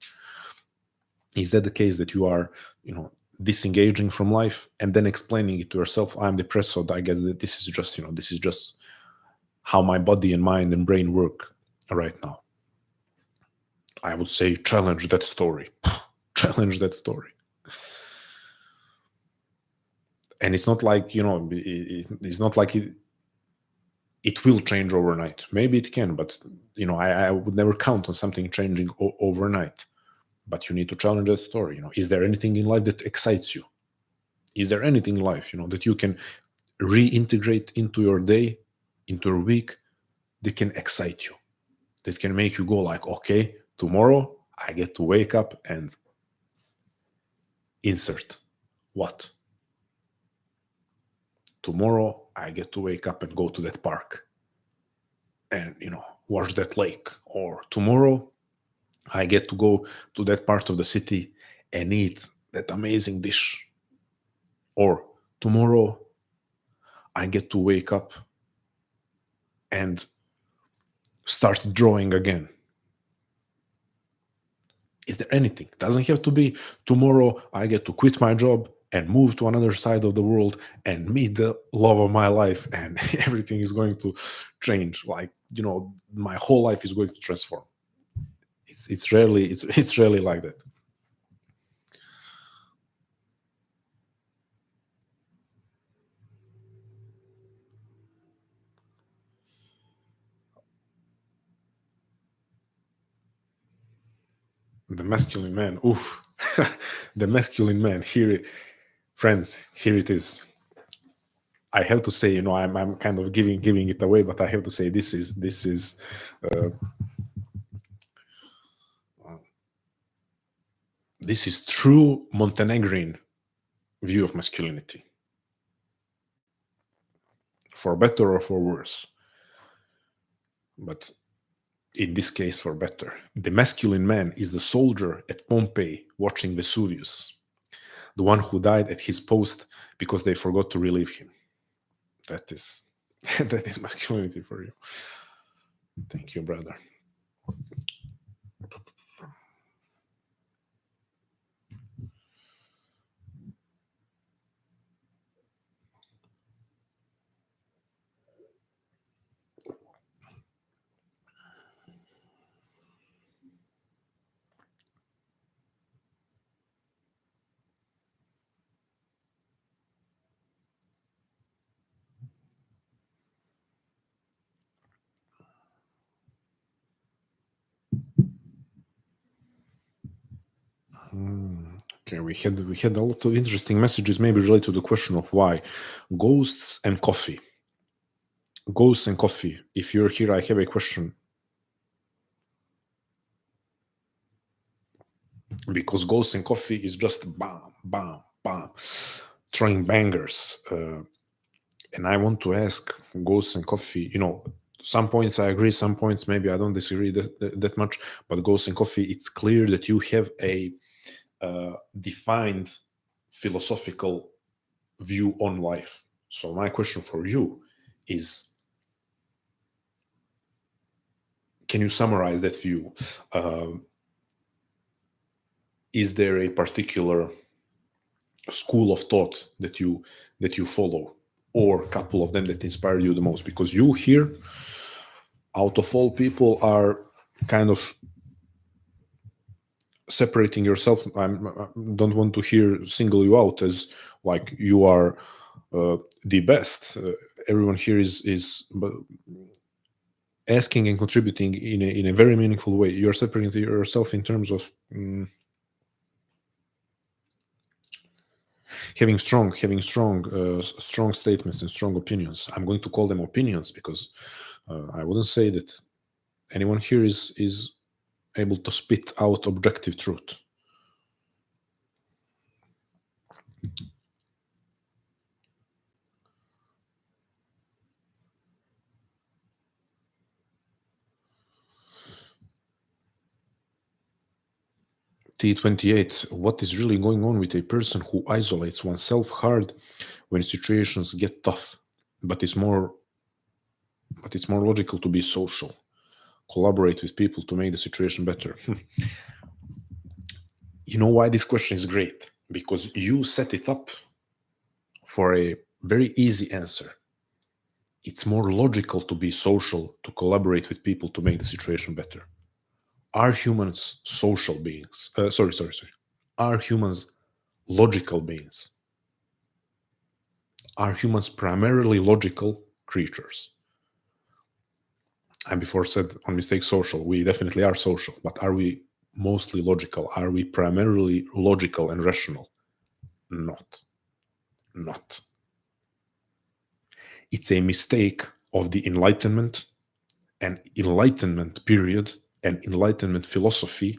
Is that the case that you are disengaging from life and then explaining it to yourself? I'm depressed, so I guess that this is just how my body and mind and brain work right now. I would say challenge that story. Challenge that story. And it's not like it's not like it will change overnight. Maybe it can, but I would never count on something changing overnight. But you need to challenge that story. Is there anything in life that excites you? Is there anything in life that you can reintegrate into your day, into your week, that can excite you, that can make you go like, okay, tomorrow I get to wake up and insert what? Tomorrow I get to wake up and go to that park and watch that lake. Or tomorrow I get to go to that part of the city and eat that amazing dish. Or tomorrow I get to wake up and start drawing again. Is there anything? It doesn't have to be tomorrow I get to quit my job and move to another side of the world and meet the love of my life and everything is going to change. Like, my whole life is going to transform. It's rarely like that. The masculine man, oof. The masculine man, here, friends, here it is. I have to say, I'm kind of giving it away, but I have to say this is uh, this is true Montenegrin view of masculinity, for better or for worse. But in this case, for better. The masculine man is the soldier at Pompeii watching Vesuvius, the one who died at his post because they forgot to relieve him. That is that is masculinity for you. Thank you, brother. Okay, we had a lot of interesting messages, maybe related to the question of why. Ghosts and coffee. Ghosts and coffee. If you're here, I have a question. Because ghosts and coffee is just bam, bam, bam, throwing bangers. And I want to ask ghosts and coffee, some points I agree, some points maybe I don't disagree that much, but ghosts and coffee, it's clear that you have a defined philosophical view on life. So my question for you is, can you summarize that view? Is there a particular school of thought that you follow, or a couple of them that inspire you the most? Because you here, out of all people, are kind of separating yourself. I don't want to single you out as like you are the best. Everyone here is asking and contributing in a very meaningful way. You're separating yourself in terms of having strong statements and strong opinions. I'm going to call them opinions because I wouldn't say that anyone here is able to spit out objective truth. T28, what is really going on with a person who isolates oneself hard when situations get tough, but it's more logical to be social, collaborate with people to make the situation better. You know why this question is great? Because you set it up for a very easy answer. It's more logical to be social, to collaborate with people to make the situation better. Are humans social beings? Sorry. Are humans logical beings? Are humans primarily logical creatures? I before said on mistake social. We definitely are social, but are we mostly logical? Are we primarily logical and rational? Not. It's a mistake of the Enlightenment and Enlightenment period and Enlightenment philosophy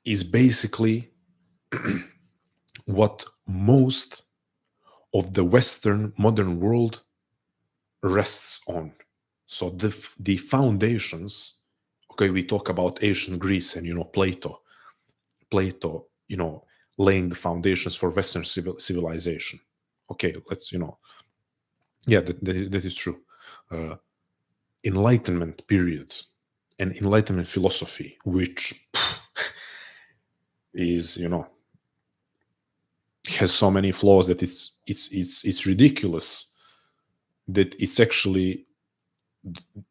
is basically what most of the Western modern world rests on. So the foundations, okay, we talk about ancient Greece and, Plato, laying the foundations for Western civilization. Okay, let's, yeah, that is true. Enlightenment period and Enlightenment philosophy, which is, has so many flaws that it's ridiculous that it's actually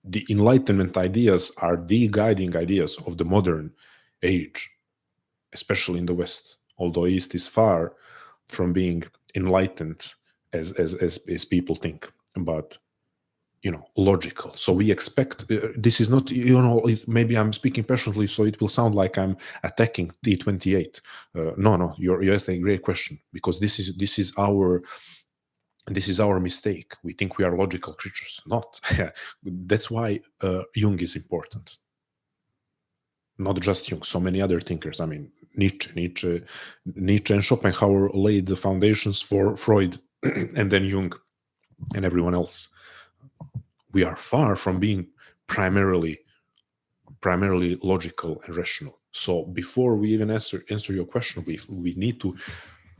the Enlightenment ideas are the guiding ideas of the modern age, especially in the West. Although East is far from being enlightened as people think, but logical. So we expect this is not, maybe I'm speaking passionately, so it will sound like I'm attacking T28. No, you're asking a great question, because this is our mistake. We think we are logical creatures. Not. That's why Jung is important. Not just Jung, so many other thinkers. I mean, Nietzsche and Schopenhauer laid the foundations for Freud, and then Jung and everyone else. We are far from being primarily logical and rational. So before we even answer your question, we need to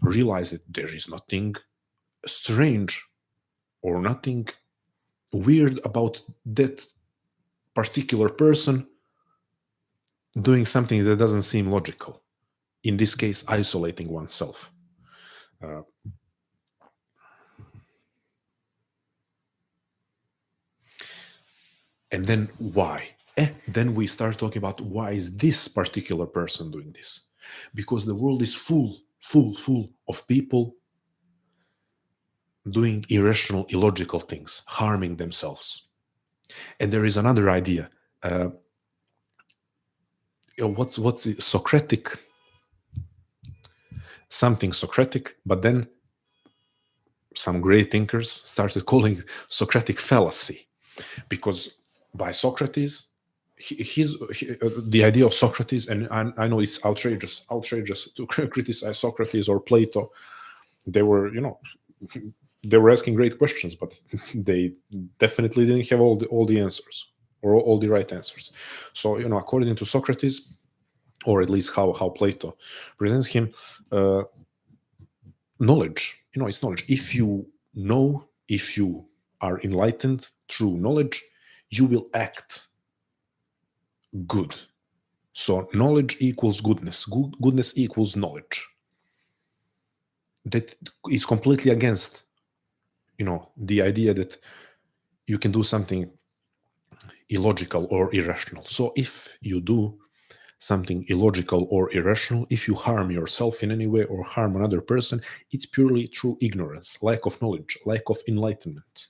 realize that there is nothing strange or nothing weird about that particular person doing something that doesn't seem logical. In this case, isolating oneself. And then why? Then we start talking about why is this particular person doing this? Because the world is full of people doing irrational, illogical things, harming themselves. And there is another idea. what's it? Socratic, something Socratic, but then some great thinkers started calling it Socratic fallacy, because by Socrates, the idea of Socrates, and I know it's outrageous to criticize Socrates or Plato. They were, they were asking great questions, but they definitely didn't have all the answers, or all the right answers. So, according to Socrates, or at least how Plato presents him, knowledge, it's knowledge. If you know, if you are enlightened through knowledge, you will act good. So knowledge equals goodness. Goodness equals knowledge. That is completely against, the idea that you can do something illogical or irrational. So if you do something illogical or irrational, if you harm yourself in any way or harm another person, it's purely through ignorance, lack of knowledge, lack of enlightenment.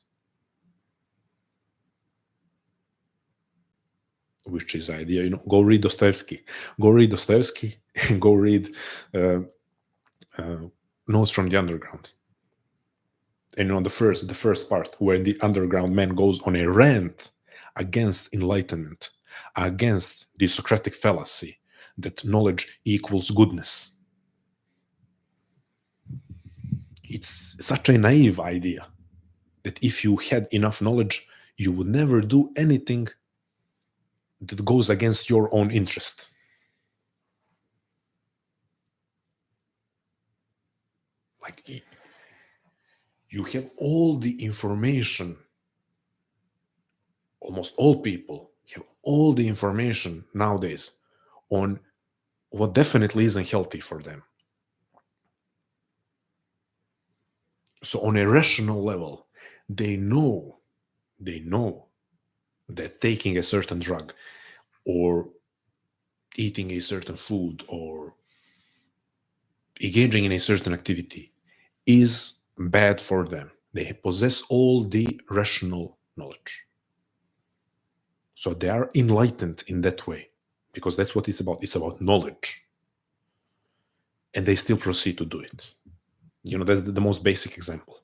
Which is idea, go read Dostoevsky. Go read Dostoevsky and go read Notes from the Underground. And the first part, where the underground man goes on a rant against enlightenment, against the Socratic fallacy that knowledge equals goodness. It's such a naive idea that if you had enough knowledge, you would never do anything that goes against your own interest. Like, you have all the information. Almost all people have all the information nowadays on what definitely isn't healthy for them. So on a rational level, they know that taking a certain drug, or eating a certain food, or engaging in a certain activity is bad for them. They possess all the rational knowledge. So they are enlightened in that way, because that's what it's about. It's about knowledge. And they still proceed to do it. That's the most basic example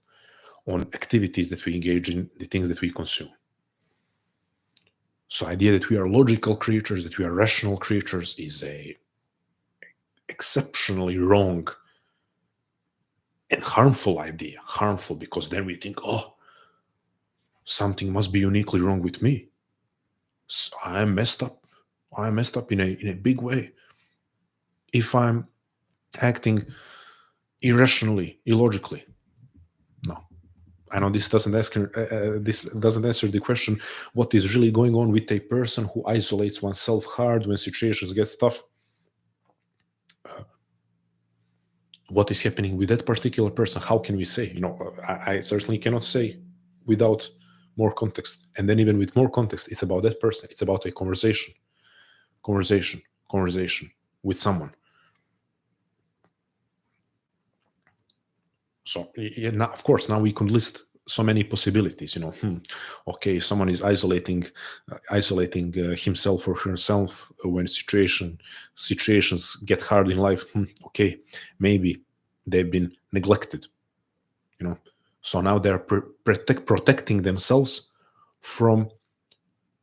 on activities that we engage in, the things that we consume. So idea that we are logical creatures, that we are rational creatures, is a exceptionally wrong and harmful idea. Harmful because then we think, oh, something must be uniquely wrong with me. So I'm messed up. I'm messed up in a big way if I'm acting irrationally, illogically. No, I know this doesn't answer the question: what is really going on with a person who isolates oneself hard when situations get tough? What is happening with that particular person? How can we say? I certainly cannot say without more context. And then even with more context, it's about that person. It's about a conversation with someone. So, yeah, now, of course, now we can list so many possibilities. Okay, if someone is isolating himself or herself when situations get hard in life. Okay, maybe they've been neglected. So now they're protecting themselves from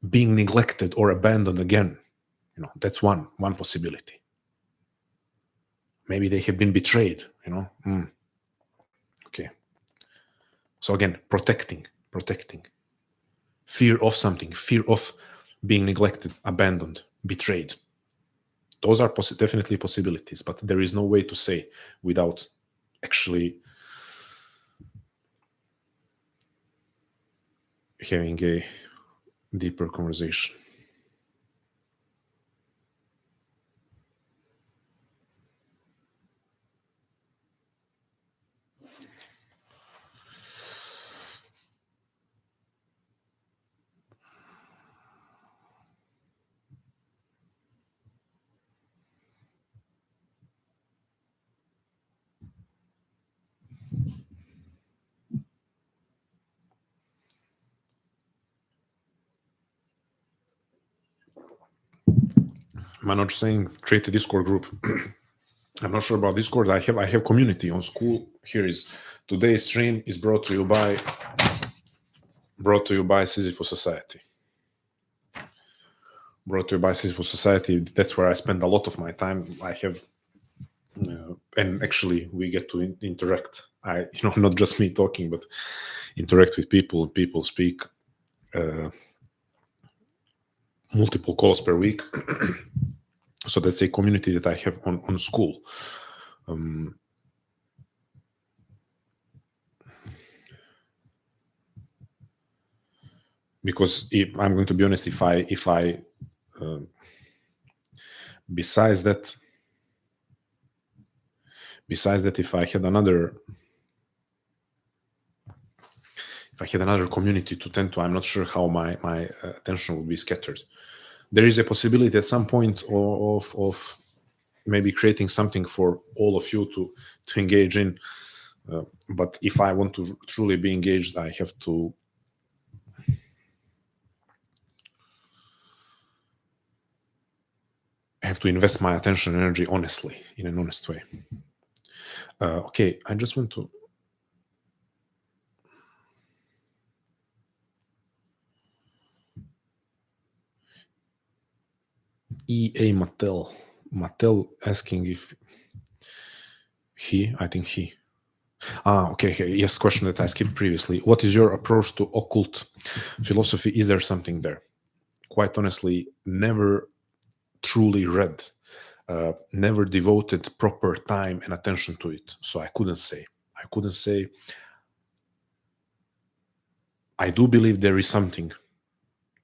being neglected or abandoned again. That's one possibility. Maybe they have been betrayed. Okay. So again, protecting, fear of something, fear of being neglected, abandoned, betrayed. Those are definitely possibilities, but there is no way to say without actually having a deeper conversation. Manoj saying create a Discord group. I'm not sure about Discord. I have community on school. Here is today's stream is brought to you by Sisyphus Society. Brought to you by Sisyphus Society. That's where I spend a lot of my time. I have, and actually we get to interact. Not just me talking, but interact with people. People speak multiple calls per week. So that's a community that I have on school. Because I'm going to be honest, if I besides that, if I had another community to tend to, I'm not sure how my attention will be scattered. There is a possibility at some point of maybe creating something for all of you to engage in. But if I want to truly be engaged, I have to invest my attention and energy honestly, in an honest way. Okay, I just want to. E.A. Mattel asking if I think he. Okay. Yes, question that I skipped previously. What is your approach to occult philosophy? Is there something there? Quite honestly, never truly read, never devoted proper time and attention to it. So I couldn't say. I do believe there is something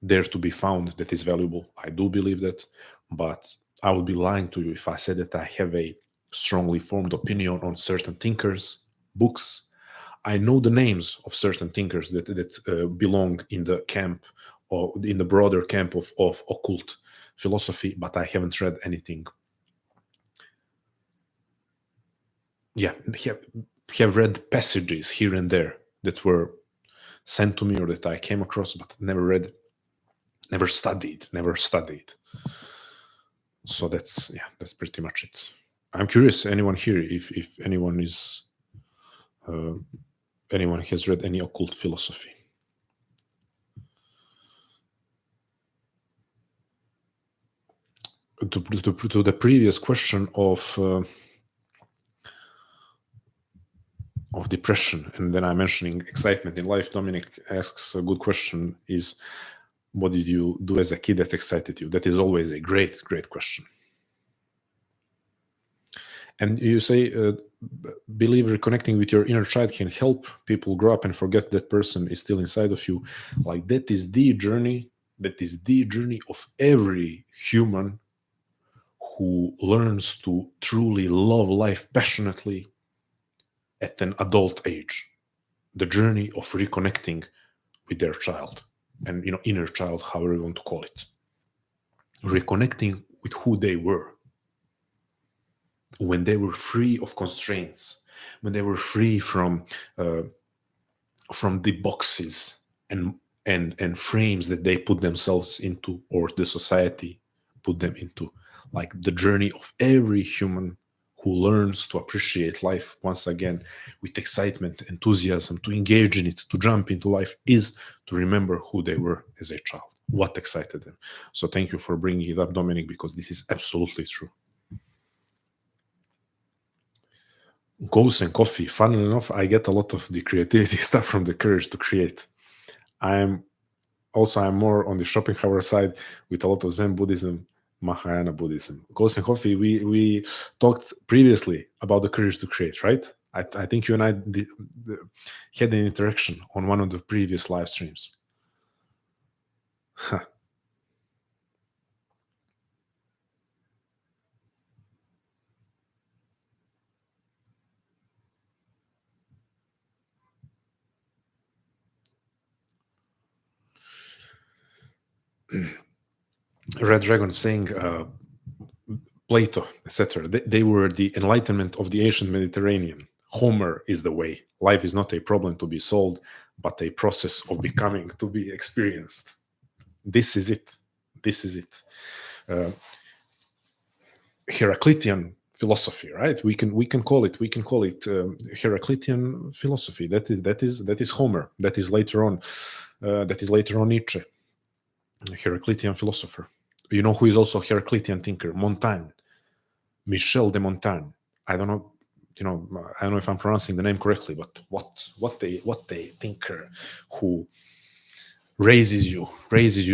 there to be found that is valuable. I do believe that, but I would be lying to you if I said that I have a strongly formed opinion on certain thinkers, books. I know the names of certain thinkers that belong in the camp or in the broader camp of occult philosophy, but I haven't read anything. Yeah, have read passages here and there that were sent to me or that I came across, but never read, never studied. So that's pretty much it. I'm curious, anyone here, if anyone is anyone has read any occult philosophy. To the previous question of depression, and then I'm mentioning excitement in life, Dominic asks a good question, is what did you do as a kid that excited you? That is always a great question. And you say, believe reconnecting with your inner child can help people grow up and forget that person is still inside of you. Like, that is the journey of every human who learns to truly love life passionately at an adult age. The journey of reconnecting with their child, and inner child, however you want to call it. Reconnecting with who they were when they were free of constraints, when they were free from the boxes and frames that they put themselves into, or the society put them into. Like, the journey of every human who learns to appreciate life once again with excitement, enthusiasm, to engage in it, to jump into life, is to remember who they were as a child, what excited them. So thank you for bringing it up, Dominic, because this is absolutely true. Goals and coffee. Funnily enough, I get a lot of the creativity stuff from the courage to create. I'm more on the Schopenhauer side with a lot of Zen Buddhism, Mahayana Buddhism. Goals and coffee, we talked previously about the courage to create, right? I think you and I had an interaction on one of the previous live streams. Red Dragon saying Plato, etc. They were the enlightenment of the ancient Mediterranean. Homer is the way. Life is not a problem to be solved, but a process of becoming to be experienced. This is it. Heraclitean philosophy, right? We can call it Heraclitean philosophy. That is Homer. That is later on Nietzsche, Heraclitean philosopher. You know who is also Heraclitean thinker? Montaigne, Michel de Montaigne. I don't know, I don't know if I'm pronouncing the name correctly, but what a thinker who raises you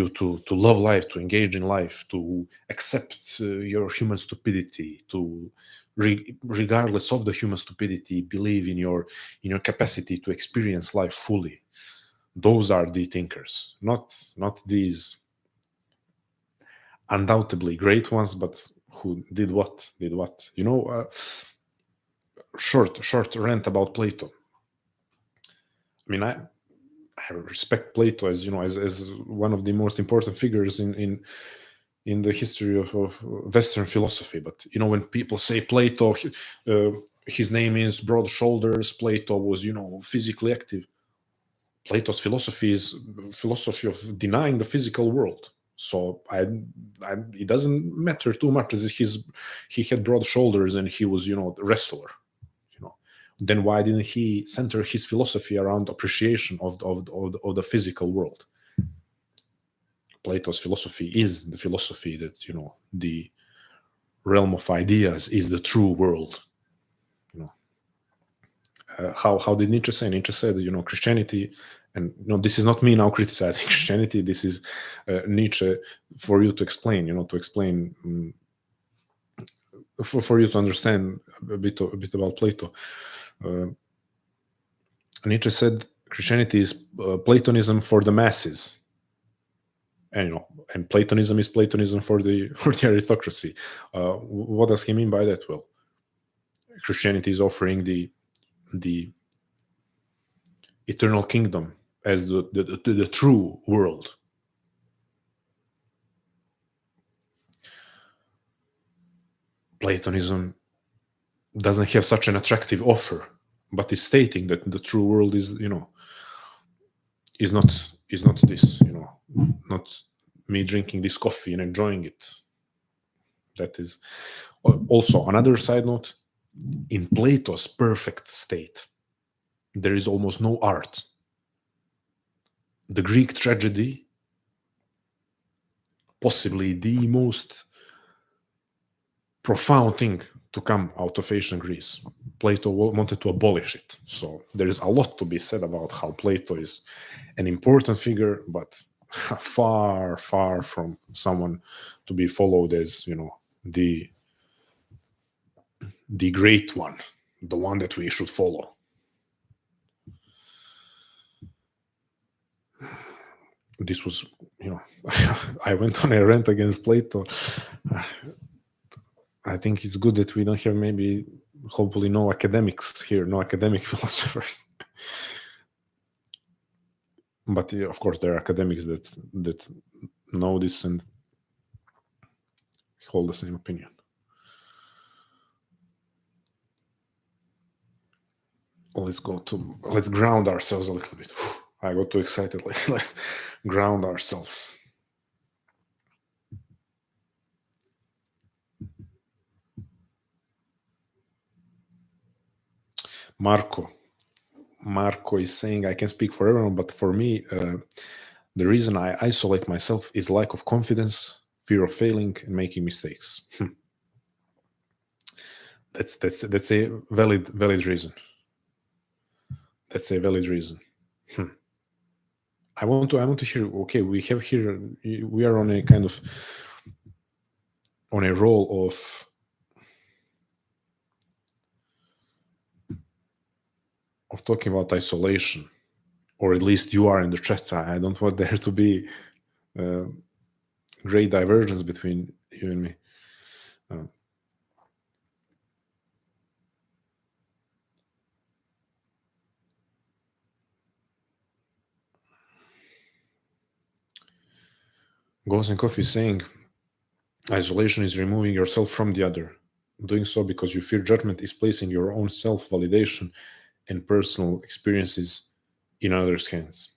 to love life, to engage in life, to accept your human stupidity, to regardless of the human stupidity, believe in your capacity to experience life fully. Those are the thinkers, not these undoubtedly great ones, but who did what? Short rant about Plato. I mean, I respect Plato as one of the most important figures in the history of Western philosophy. But when people say Plato, his name is broad shoulders. Plato was physically active. Plato's philosophy is philosophy of denying the physical world. So it doesn't matter too much that he had broad shoulders and he was a wrestler. Then why didn't he center his philosophy around appreciation of the physical world? Plato's philosophy is the philosophy that the realm of ideas is the true world. How did Nietzsche say? Nietzsche said, Christianity, and this is not me now criticizing Christianity. This is Nietzsche for you to explain. For you to understand a bit about Plato. Nietzsche said Christianity is Platonism for the masses, and Platonism is Platonism for the aristocracy. What does he mean by that? Well, Christianity is offering the eternal kingdom as the true world. Platonism doesn't have such an attractive offer, but is stating that the true world is not this, not me drinking this coffee and enjoying it. That is also another side note. In Plato's perfect state, there is almost no art. The Greek tragedy, possibly the most profound thing to come out of ancient Greece. Plato wanted to abolish it. So there is a lot to be said about how Plato is an important figure, but far, far from someone to be followed as, the great one, the one that we should follow. This was, I went on a rant against Plato. I think it's good that we don't have hopefully no academics here, no academic philosophers. But of course, there are academics that know this and hold the same opinion. Let's ground ourselves a little bit. I got too excited. Let's ground ourselves. Marco is saying, I can speak for everyone, but for me, the reason I isolate myself is lack of confidence, fear of failing, and making mistakes. That's a valid reason. That's a valid reason. I want to hear. Okay, we are on a kind of on a role of talking about isolation, or at least you are in the chat. I don't want there to be great divergence between you and me. Ghost and Coffee is saying, isolation is removing yourself from the other. Doing so because you fear judgment is placing your own self-validation and personal experiences in others' hands.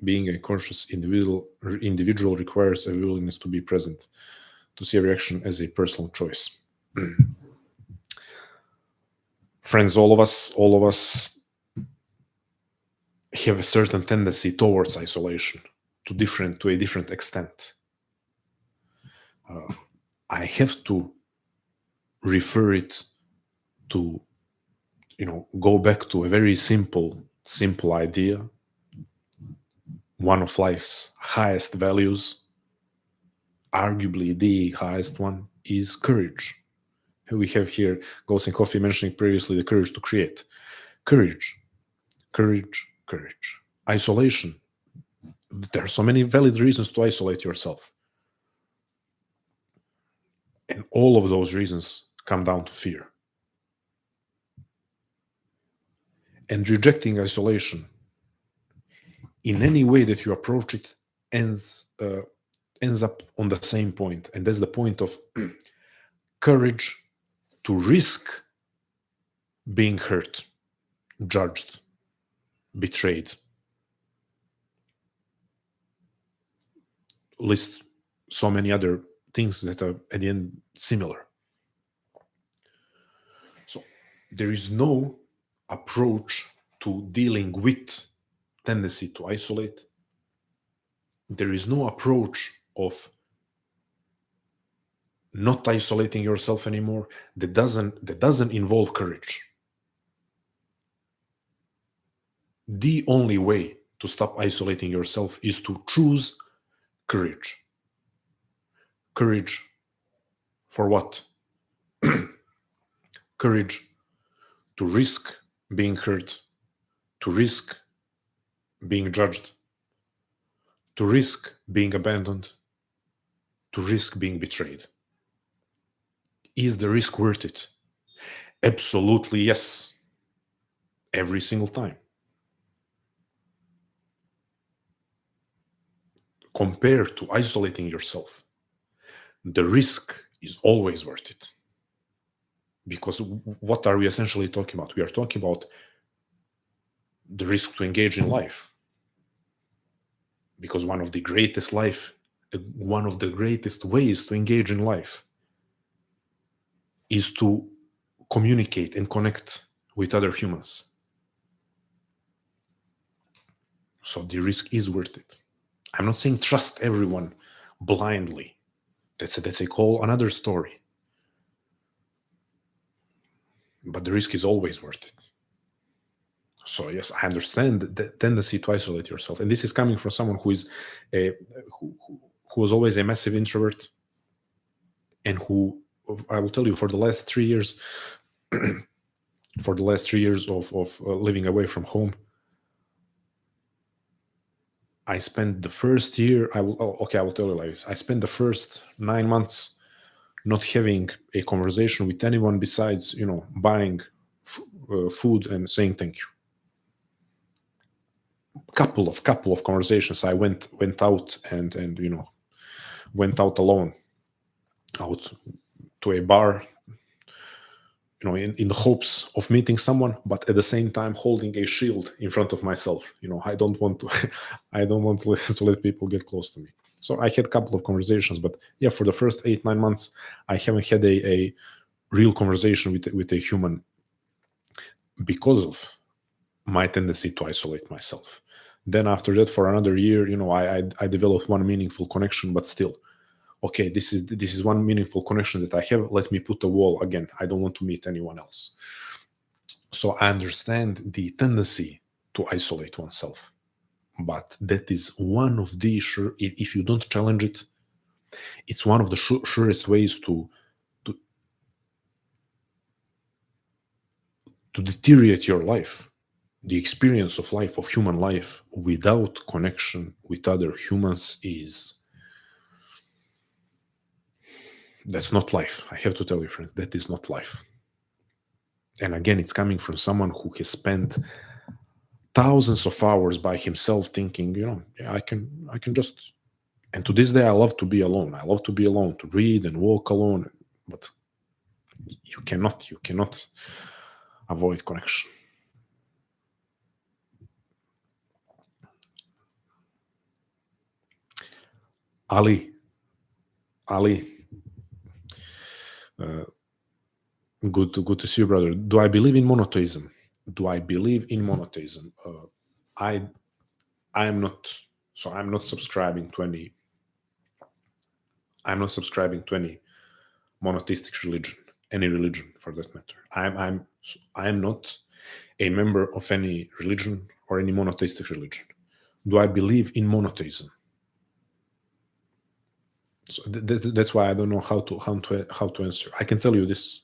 Being a conscious individual requires a willingness to be present. to see every action as a personal choice. Friends, all of us have a certain tendency towards isolation to a different extent. I have to refer it to, go back to a very simple idea. One of life's highest values, arguably the highest one, is courage. We have here Ghost and Coffee mentioning previously the courage to create. Courage, courage, courage. Isolation. There are so many valid reasons to isolate yourself. And all of those reasons come down to fear. And rejecting isolation in any way that you approach it ends up on the same point. And that's the point of courage to risk being hurt, judged, betrayed. List so many other things that are at the end similar. So there is no approach to dealing with tendency to isolate. There is no approach of not isolating yourself anymore that doesn't involve courage. The only way to stop isolating yourself is to choose courage. Courage for what? Courage to risk being hurt, to risk being judged, to risk being abandoned, to risk being betrayed. Is the risk worth it? Absolutely yes. Every single time. Compared to isolating yourself, the risk is always worth it. Because what are we essentially talking about? We are talking about the risk to engage in life. Because one of the greatest ways to engage in life is to communicate and connect with other humans. So the risk is worth it. I'm not saying trust everyone blindly. That's a whole another story. But the risk is always worth it. So yes, I understand the tendency to isolate yourself, and this is coming from someone who is who was always a massive introvert, and who, I will tell you, for the last 3 years, of living away from home, I spent the first year. I will tell you like this. I spent the first 9 months not having a conversation with anyone besides, buying food and saying thank you. Couple of conversations. I went out and went out alone, out to a bar, in the hopes of meeting someone, but at the same time holding a shield in front of myself. I don't want to I don't want to let people get close to me. So I had a couple of conversations, but yeah, for the first 8-9 months I haven't had a real conversation with a human, because of my tendency to isolate myself. Then after that, for another year, I developed one meaningful connection, but still, okay, this is one meaningful connection that I have. Let me put a wall again. I don't want to meet anyone else. So I understand the tendency to isolate oneself, but that is one of the if you don't challenge it, it's one of the surest ways to deteriorate your life, the experience of life, of human life, without connection with other humans. That's not life. I have to tell you, friends, that is not life. And again, it's coming from someone who has spent thousands of hours by himself thinking, yeah, I can just, and to this day, I love to be alone. I love to be alone, to read and walk alone. But you cannot avoid connection. Ali, Good to see you, brother. Do I believe in monotheism? Do I believe in monotheism? I am not. So I'm not subscribing to any. I'm not subscribing to any monotheistic religion, any religion for that matter. I'm not a member of any religion or any monotheistic religion. Do I believe in monotheism? So that's why I don't know how to answer. I can tell you this.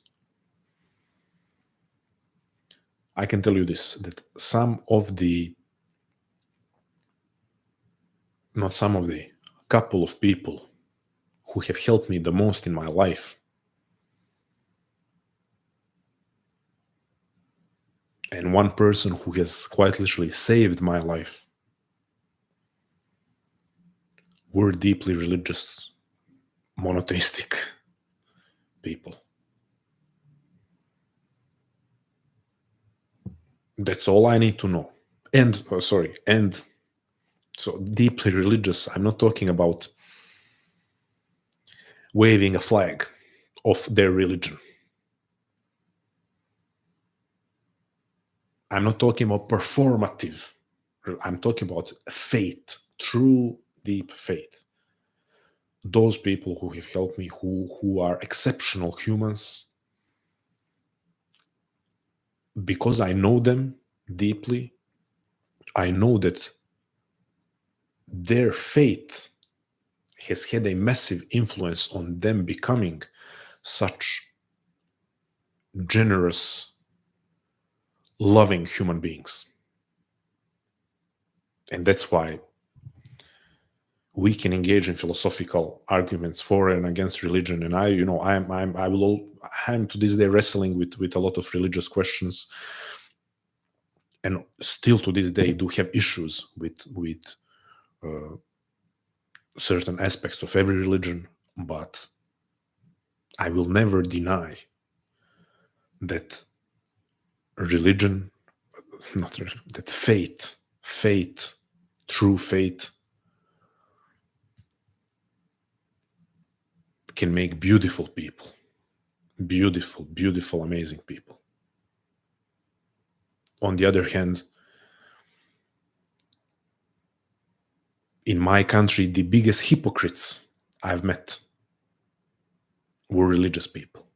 I can tell you this, that not some of the, couple of people who have helped me the most in my life, and one person who has quite literally saved my life, were deeply religious, monotheistic people. That's all I need to know. And so deeply religious, I'm not talking about waving a flag of their religion. I'm not talking about performative. I'm talking about faith, true deep faith. Those people who have helped me, who are exceptional humans, because I know them deeply, I know that their faith has had a massive influence on them becoming such generous, loving human beings. And that's why we can engage in philosophical arguments for and against religion. And I'm to this day wrestling with a lot of religious questions, and still to this day do have issues with certain aspects of every religion. But I will never deny that religion, that faith, true faith, can make beautiful people, beautiful, amazing people. On the other hand, in my country, the biggest hypocrites I've met were religious people.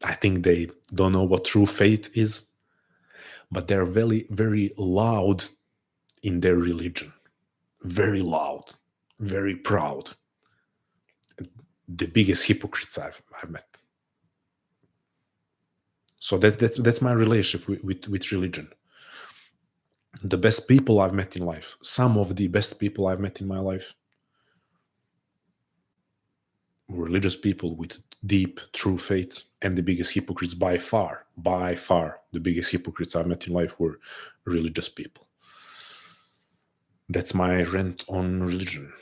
I think they don't know what true faith is, but they're very, very loud in their religion. Very loud, very proud. The biggest hypocrites I've met. So that's my relationship with religion. The best people I've met in life, some of the best people I've met in my life, were religious people with deep, true faith. And the biggest hypocrites by far, the biggest hypocrites I've met in life were religious people. That's my rant on religion.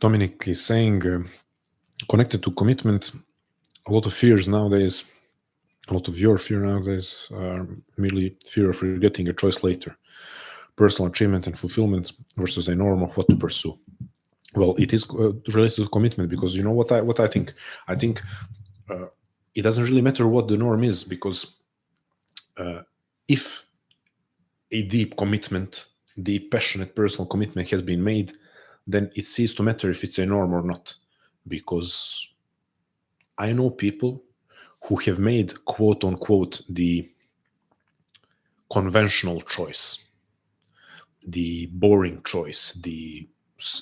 Dominic is saying, connected to commitment, a lot of fears nowadays, a lot of your fear nowadays are merely fear of regretting a choice later. Personal achievement and fulfillment versus a norm of what to pursue. Well, it is related to commitment, because you know what I think? I think it doesn't really matter what the norm is, because if a deep commitment, deep, passionate personal commitment has been made, then it ceases to matter if it's a norm or not. Because I know people who have made, quote unquote, the conventional choice, the boring choice,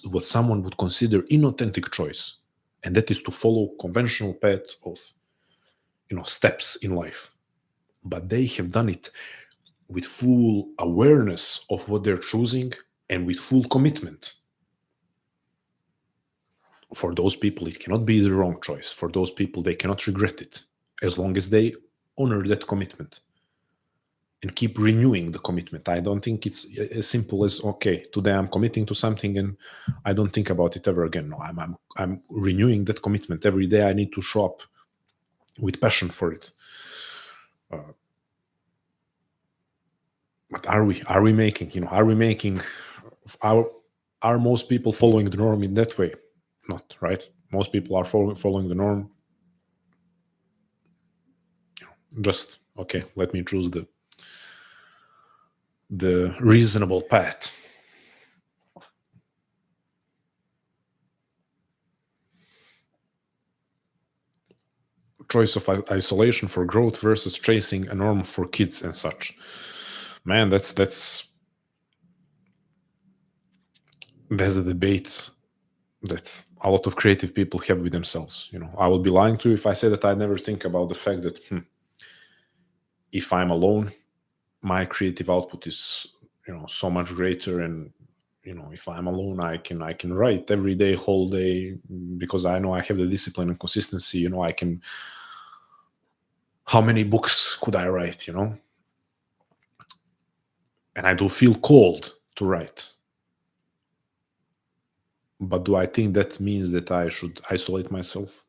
what someone would consider inauthentic choice, and that is to follow conventional path of steps in life. But they have done it with full awareness of what they're choosing and with full commitment. For those people, it cannot be the wrong choice. For those people, they cannot regret it as long as they honor that commitment and keep renewing the commitment. I don't think it's as simple as, okay, today I'm committing to something and I don't think about it ever again. No, I'm renewing that commitment every day. I need to show up with passion for it. But are we making, are most people following the norm in that way? Not, right? Most people are following the norm. Just, okay, let me choose the reasonable path. Choice of isolation for growth versus chasing a norm for kids and such. Man, that's a debate that a lot of creative people have with themselves. I would be lying to you if I say that I never think about the fact that if I'm alone, my creative output is so much greater, and if I'm alone, I can write every day, whole day, because I know I have the discipline and consistency. I can. How many books could I write? And I do feel called to write. But do I think that means that I should isolate myself?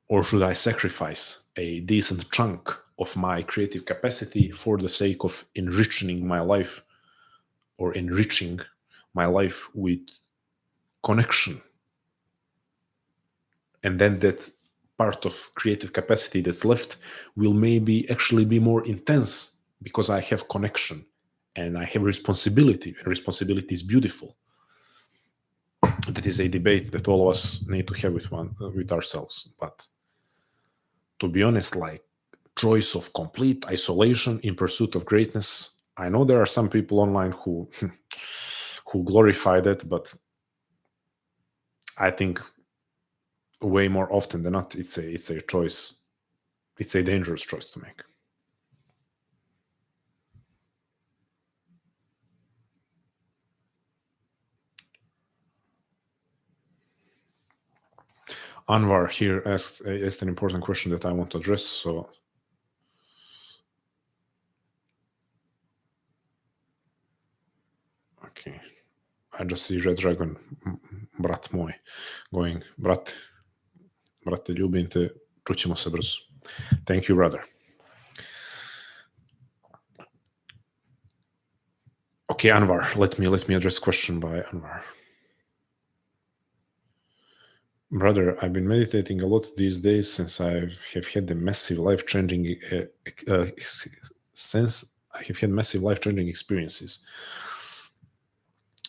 Or should I sacrifice a decent chunk of my creative capacity for the sake of enriching my life with connection? And then that part of creative capacity that's left will maybe actually be more intense because I have connection and I have responsibility. And responsibility is beautiful. That is a debate that all of us need to have with ourselves. But to be honest, like, choice of complete isolation in pursuit of greatness, I know there are some people online who who glorify that, but I think way more often than not, it's a choice. It's a dangerous choice to make. Anwar here asked an important question that I want to address. So, okay, I just see Red Dragon, brat moj, going, brate, ljubim te, čućemo se brzo. Thank you, brother. Okay, Anwar, let me address question by Anwar. Brother, I've been meditating a lot these days since I have had the massive life-changing experiences.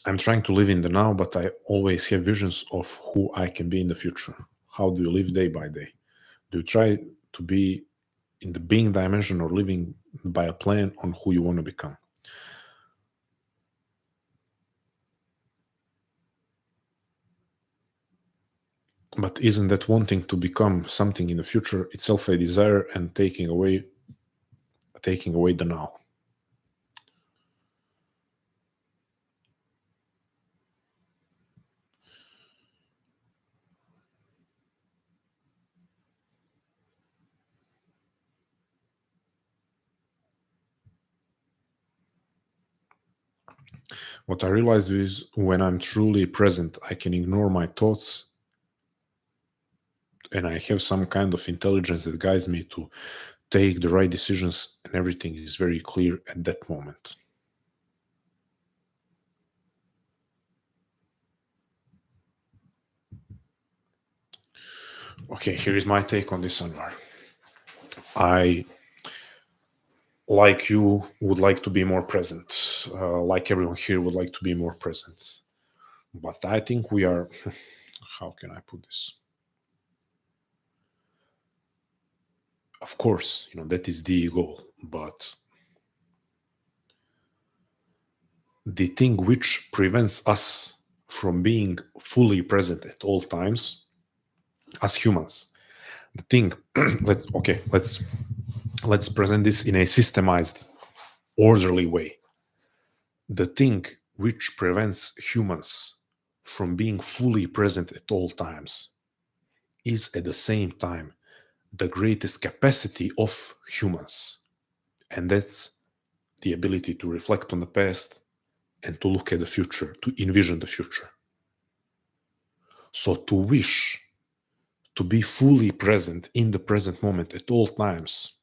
I'm trying to live in the now, but I always have visions of who I can be in the future. How do you live day by day? Do you try to be in the being dimension or living by a plan on who you want to become? But isn't that wanting to become something in the future itself a desire and taking away the now? What I realized is when I'm truly present, I can ignore my thoughts and I have some kind of intelligence that guides me to take the right decisions, and everything is very clear at that moment. Okay, here is my take on this, Anwar. I, like you, would like to be more present. Like everyone here would like to be more present. But I think we are, how can I put this? Of course, that is the goal. But the thing which prevents us from being fully present at all times as humans, the thing, let's present this in a systemized, orderly way. The thing which prevents humans from being fully present at all times is at the same time the greatest capacity of humans. And that's the ability to reflect on the past and to look at the future, to envision the future. So to wish to be fully present in the present moment at all times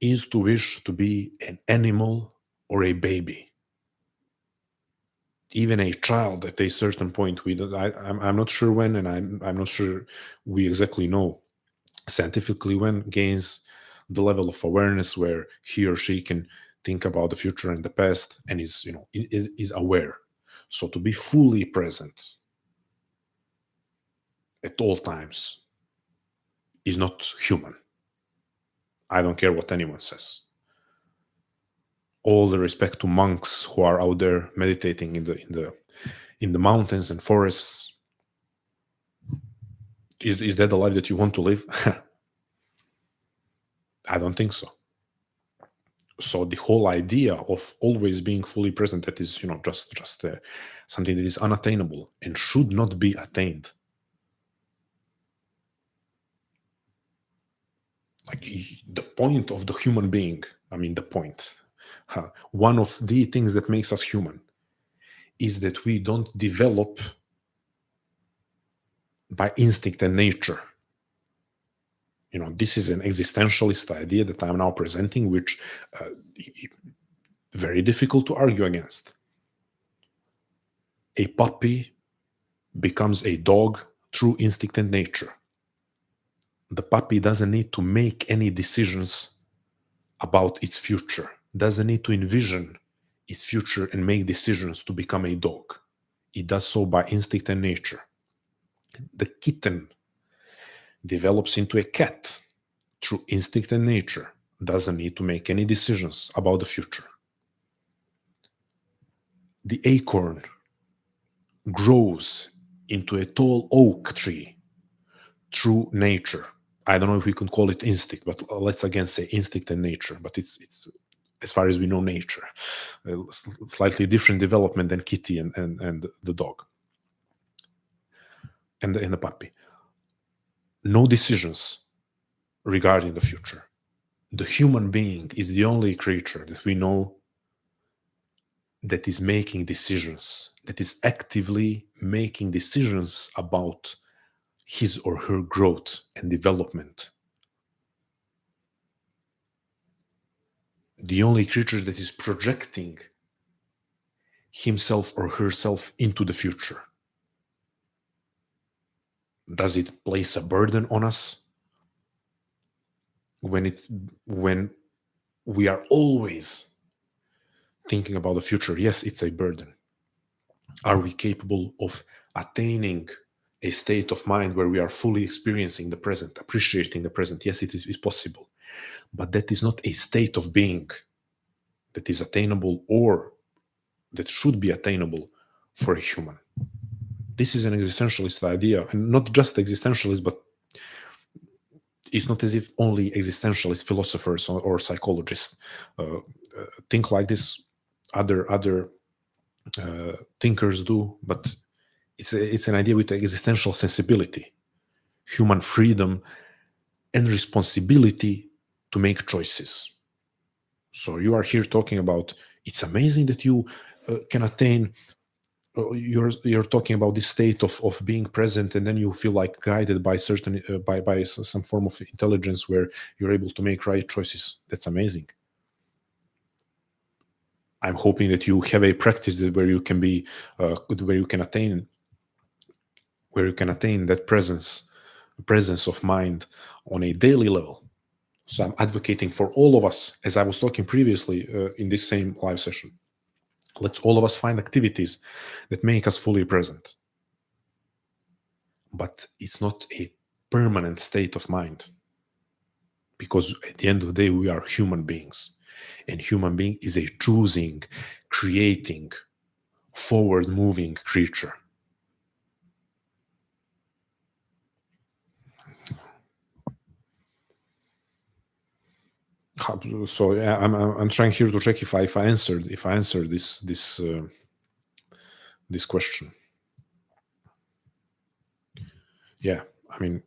is to wish to be an animal or a baby. Even a child at a certain point, I'm not sure when, and I'm not sure we exactly know scientifically when, gains the level of awareness where he or she can think about the future and the past and is aware. So to be fully present at all times is not human. I don't care what anyone says. All the respect to monks who are out there meditating in the mountains and forests. Is that the life that you want to live? I don't think so. So the whole idea of always being fully present, that is, just something that is unattainable and should not be attained. Like the point of the human being, one of the things that makes us human is that we don't develop by instinct and nature. This is an existentialist idea that I'm now presenting, which very difficult to argue against. A puppy becomes a dog through instinct and nature. The puppy doesn't need to make any decisions about its future, doesn't need to envision its future and make decisions to become a dog. It does so by instinct and nature. The kitten develops into a cat through instinct and nature, doesn't need to make any decisions about the future. The acorn grows into a tall oak tree through nature. I don't know if we can call it instinct, but let's again say instinct and nature. But it's as far as we know, nature. Slightly different development than kitty and the dog and the puppy. No decisions regarding the future. The human being is the only creature that we know that is making decisions, that is actively making decisions about his or her growth and development. The only creature that is projecting himself or herself into the future. Does it place a burden on us when we are always thinking about the future? Yes, it's a burden. Are we capable of attaining a state of mind where we are fully experiencing the present, appreciating the present? Yes, it is possible. But that is not a state of being that is attainable or that should be attainable for a human. This is an existentialist idea, and not just existentialist, but it's not as if only existentialist philosophers or psychologists think like this. Other thinkers do, but it's an idea with existential sensibility, human freedom, and responsibility to make choices. So you are here talking about it's amazing that you can attain. You're talking about this state of being present, and then you feel like guided by certain by some form of intelligence where you're able to make right choices. That's amazing. I'm hoping that you have a practice where you can be where you can attain that presence of mind on a daily level. So I'm advocating for all of us, as I was talking previously in this same live session. Let's all of us find activities that make us fully present. But it's not a permanent state of mind. Because at the end of the day, we are human beings. And human being is a choosing, creating, forward-moving creature. So I'm trying here to check if I answered this this question. Yeah, I mean,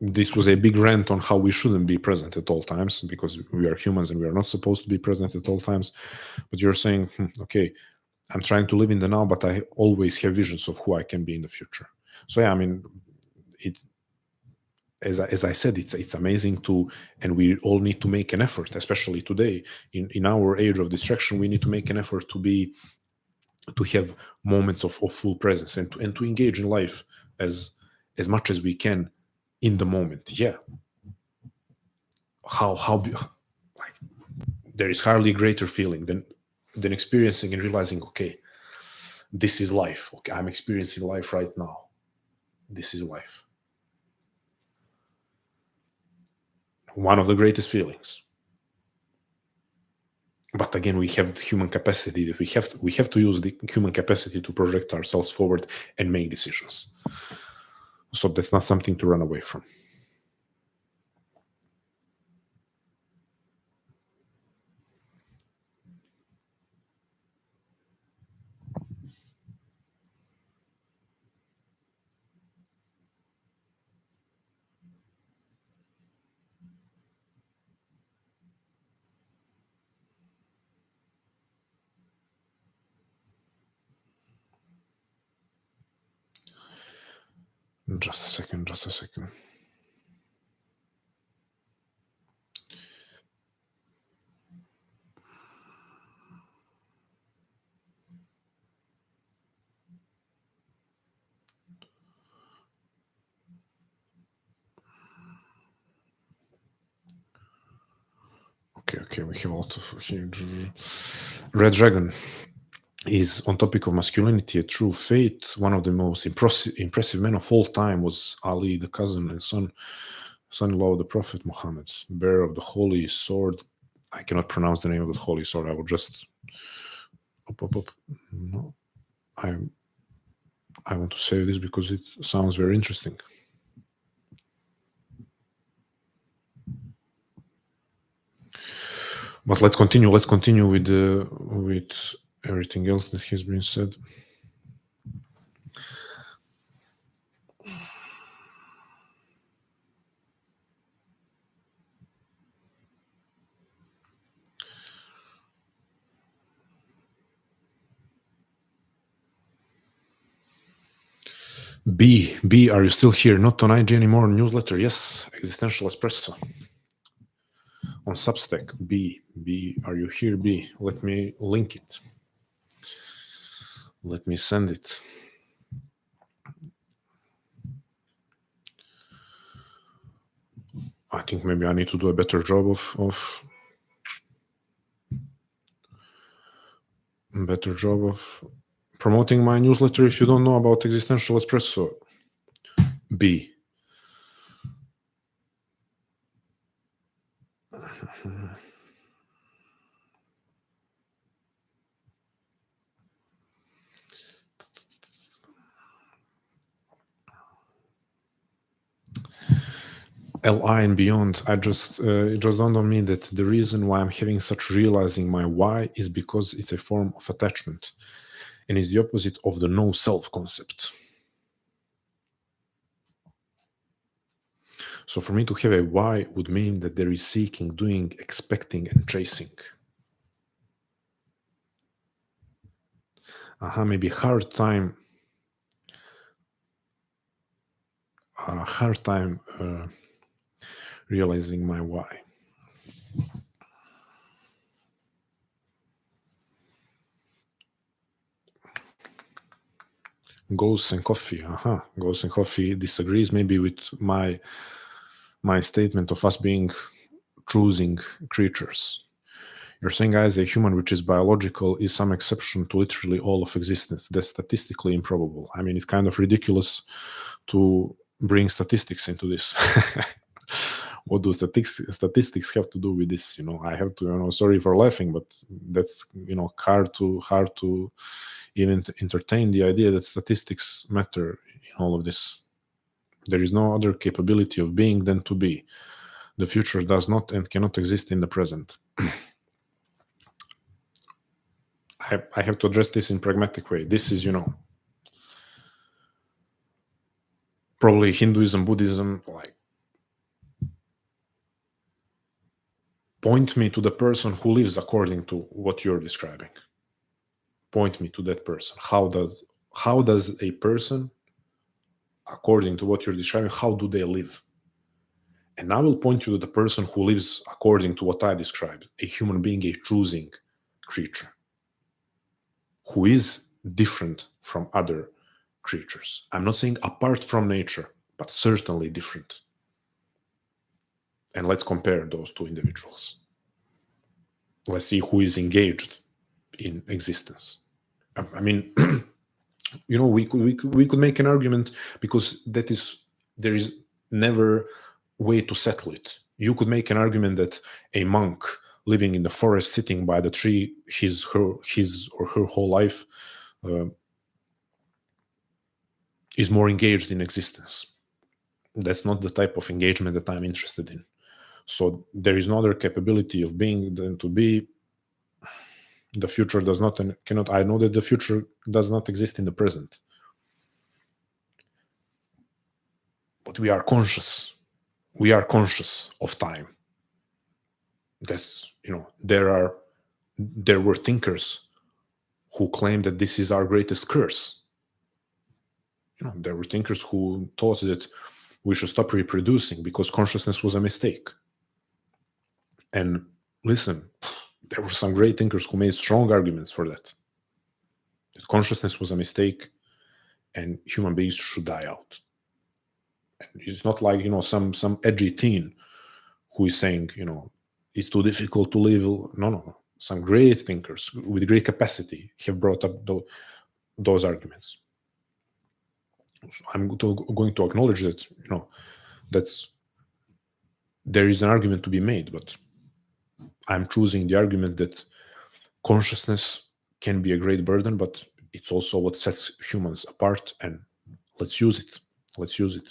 this was a big rant on how we shouldn't be present at all times because we are humans and we are not supposed to be present at all times. But you're saying, okay, I'm trying to live in the now, but I always have visions of who I can be in the future. So yeah, I mean, it, as I said, it's amazing to, and we all need to make an effort, especially today in our age of distraction. We need to make an effort to have moments of full presence and to engage in life as much as we can in the moment. Yeah, like there is hardly a greater feeling than experiencing and realizing, okay, this is life. Okay, I'm experiencing life right now. This is life. One of the greatest feelings. But again, we have the human capacity that we have to use the human capacity to project ourselves forward and make decisions. So that's not something to run away from. Just a second. Okay, we have a lot of huge. Red Dragon is on topic of masculinity, a true fate. One of the most impressive men of all time was Ali, the cousin and son-in-law of the Prophet Muhammad, bearer of the holy sword. I cannot pronounce the name of the holy sword. I will just up. No, I want to say this because it sounds very interesting. But let's continue. Let's continue with everything else that has been said. B, are you still here? Not on IG anymore. Newsletter, yes. Existential Espresso. On Substack, B, are you here? B, let me link it. Let me send it. I think maybe I need to do a better job of promoting my newsletter. If you don't know about Existential Espresso, B. LI and beyond, it just dawned on me that the reason why I'm having such realizing my why is because it's a form of attachment and is the opposite of the no self concept. So for me to have a why would mean that there is seeking, doing, expecting, and chasing. Maybe hard time realizing my why. Ghosts and coffee. Ghosts and coffee disagrees maybe with my statement of us being choosing creatures. You're saying I, as a human which is biological, is some exception to literally all of existence. That's statistically improbable. I mean, it's kind of ridiculous to bring statistics into this. What do statistics have to do with this? I have to, sorry for laughing, but that's, hard to even entertain the idea that statistics matter in all of this. There is no other capability of being than to be. The future does not and cannot exist in the present. I have to address this in pragmatic way. This is, probably Hinduism, Buddhism, like point me to the person who lives according to what you're describing. Point me to that person. How does a person, according to what you're describing, how do they live? And I will point you to the person who lives according to what I described, a human being, a choosing creature, who is different from other creatures. I'm not saying apart from nature, but certainly different. And let's compare those two individuals. Let's see who is engaged in existence. I mean, we could make an argument, because there is never way to settle it. You could make an argument that a monk living in the forest, sitting by the tree, his or her whole life, is more engaged in existence. That's not the type of engagement that I'm interested in. So there is no other capability of being than to be. The future does not and cannot. I know that the future does not exist in the present, but we are conscious. We are conscious of time. That's there were thinkers who claimed that this is our greatest curse. There were thinkers who thought that we should stop reproducing because consciousness was a mistake. And listen, there were some great thinkers who made strong arguments for that. That consciousness was a mistake and human beings should die out. And it's not like, some edgy teen who is saying, it's too difficult to live. No. Some great thinkers with great capacity have brought up those arguments. So I'm going to acknowledge that, there is an argument to be made, but I'm choosing the argument that consciousness can be a great burden, but it's also what sets humans apart, and let's use it. Let's use it.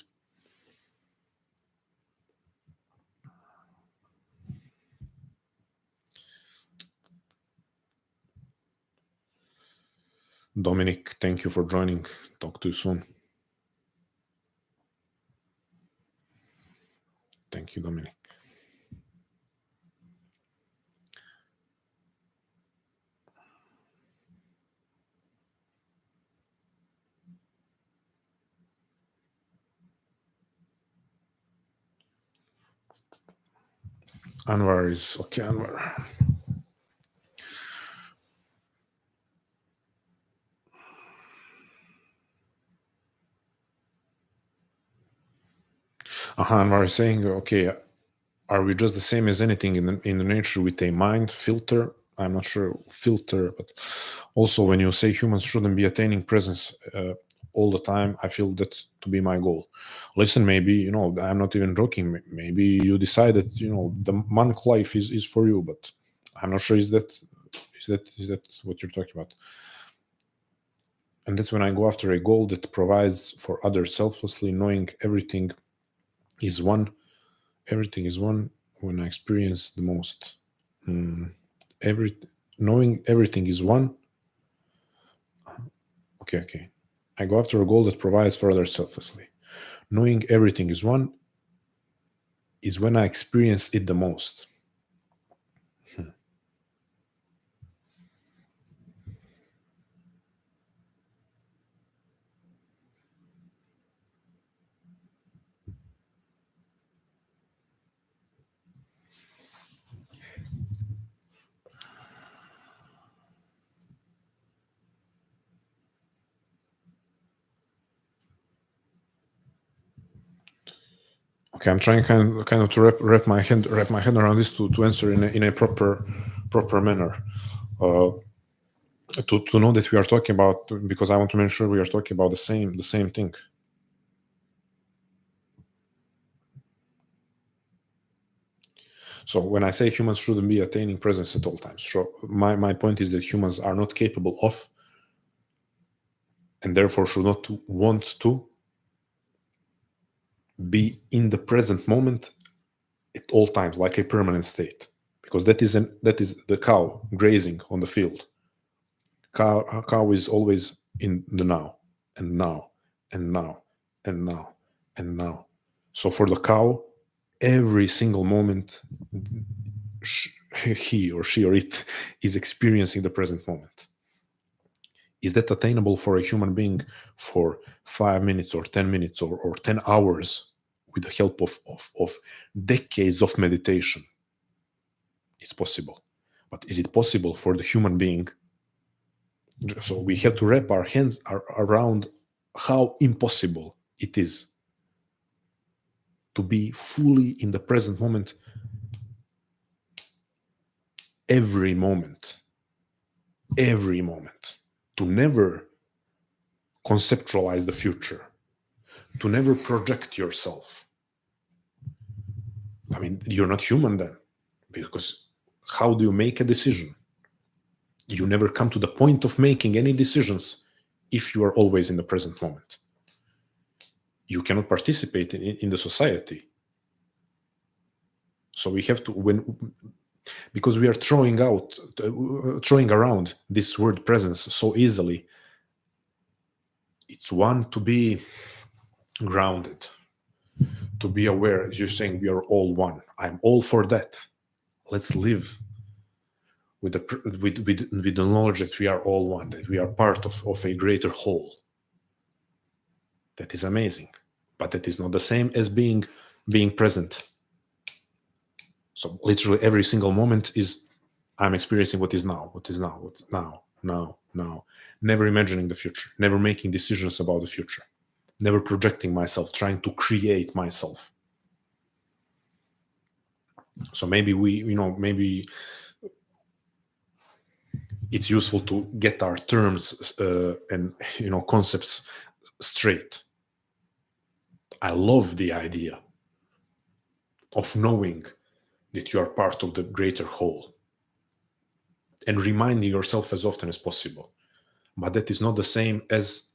Dominic, thank you for joining. Talk to you soon. Thank you, Dominic. Anwar is okay. Anwar. Anwar is saying, okay, are we just the same as anything in the nature with a mind filter? I'm not sure filter, but also when you say humans shouldn't be attaining presence all the time, I feel that to be my goal. Listen, maybe, I'm not even joking. Maybe you decided, the monk life is for you, but I'm not sure is that what you're talking about. And that's when I go after a goal that provides for others selflessly, knowing everything is one. Everything is one when I experience the most. Knowing everything is one. Okay. I go after a goal that provides for others selflessly. Knowing everything is one is when I experience it the most. Okay, I'm trying kind of to wrap my head around this to answer in a proper manner. To know that we are talking about, because I want to make sure we are talking about the same thing. So when I say humans shouldn't be attaining presence at all times, so my point is that humans are not capable of, and therefore should not want to, be in the present moment at all times, like a permanent state, because that is the cow grazing on the field. Cow is always in the now and now and now and now. and now. So for the cow, every single moment, he or she or it is experiencing the present moment. Is that attainable for a human being for 5 minutes or 10 minutes or 10 hours with the help of decades of meditation? It's possible. But is it possible for the human being? So we have to wrap our hands around how impossible it is to be fully in the present moment every moment, to never conceptualize the future, to never project yourself. I mean, you're not human then, because how do you make a decision? You never come to the point of making any decisions if you are always in the present moment. You cannot participate in the society. So we have to, because we are throwing around this word presence so easily, it's one to be grounded, to be aware, as you're saying, we are all one. I'm all for that. Let's live with the knowledge that we are all one, that we are part of a greater whole. That is amazing, but that is not the same as being present. So literally every single moment is I'm experiencing what is now, now. Never imagining the future, never making decisions about the future, never projecting myself, trying to create myself. So maybe maybe it's useful to get our terms and concepts straight. I love the idea of knowing that you are part of the greater whole and reminding yourself as often as possible. But that is not the same as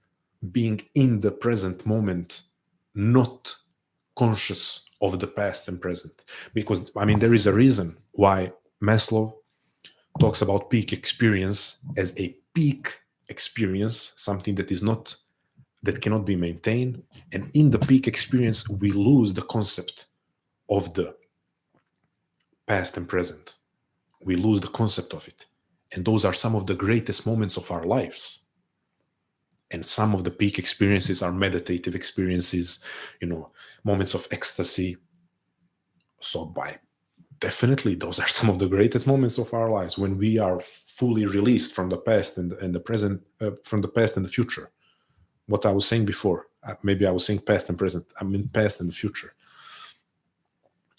being in the present moment, not conscious of the past and present. Because, I mean, there is a reason why Maslow talks about peak experience as a peak experience, something that cannot be maintained. And in the peak experience, we lose the concept of the past and present. We lose the concept of it. And those are some of the greatest moments of our lives. And some of the peak experiences are meditative experiences, moments of ecstasy. So definitely those are some of the greatest moments of our lives, when we are fully released from the past and the present, from the past and the future. What I was saying before, maybe I was saying past and present. I mean past and the future.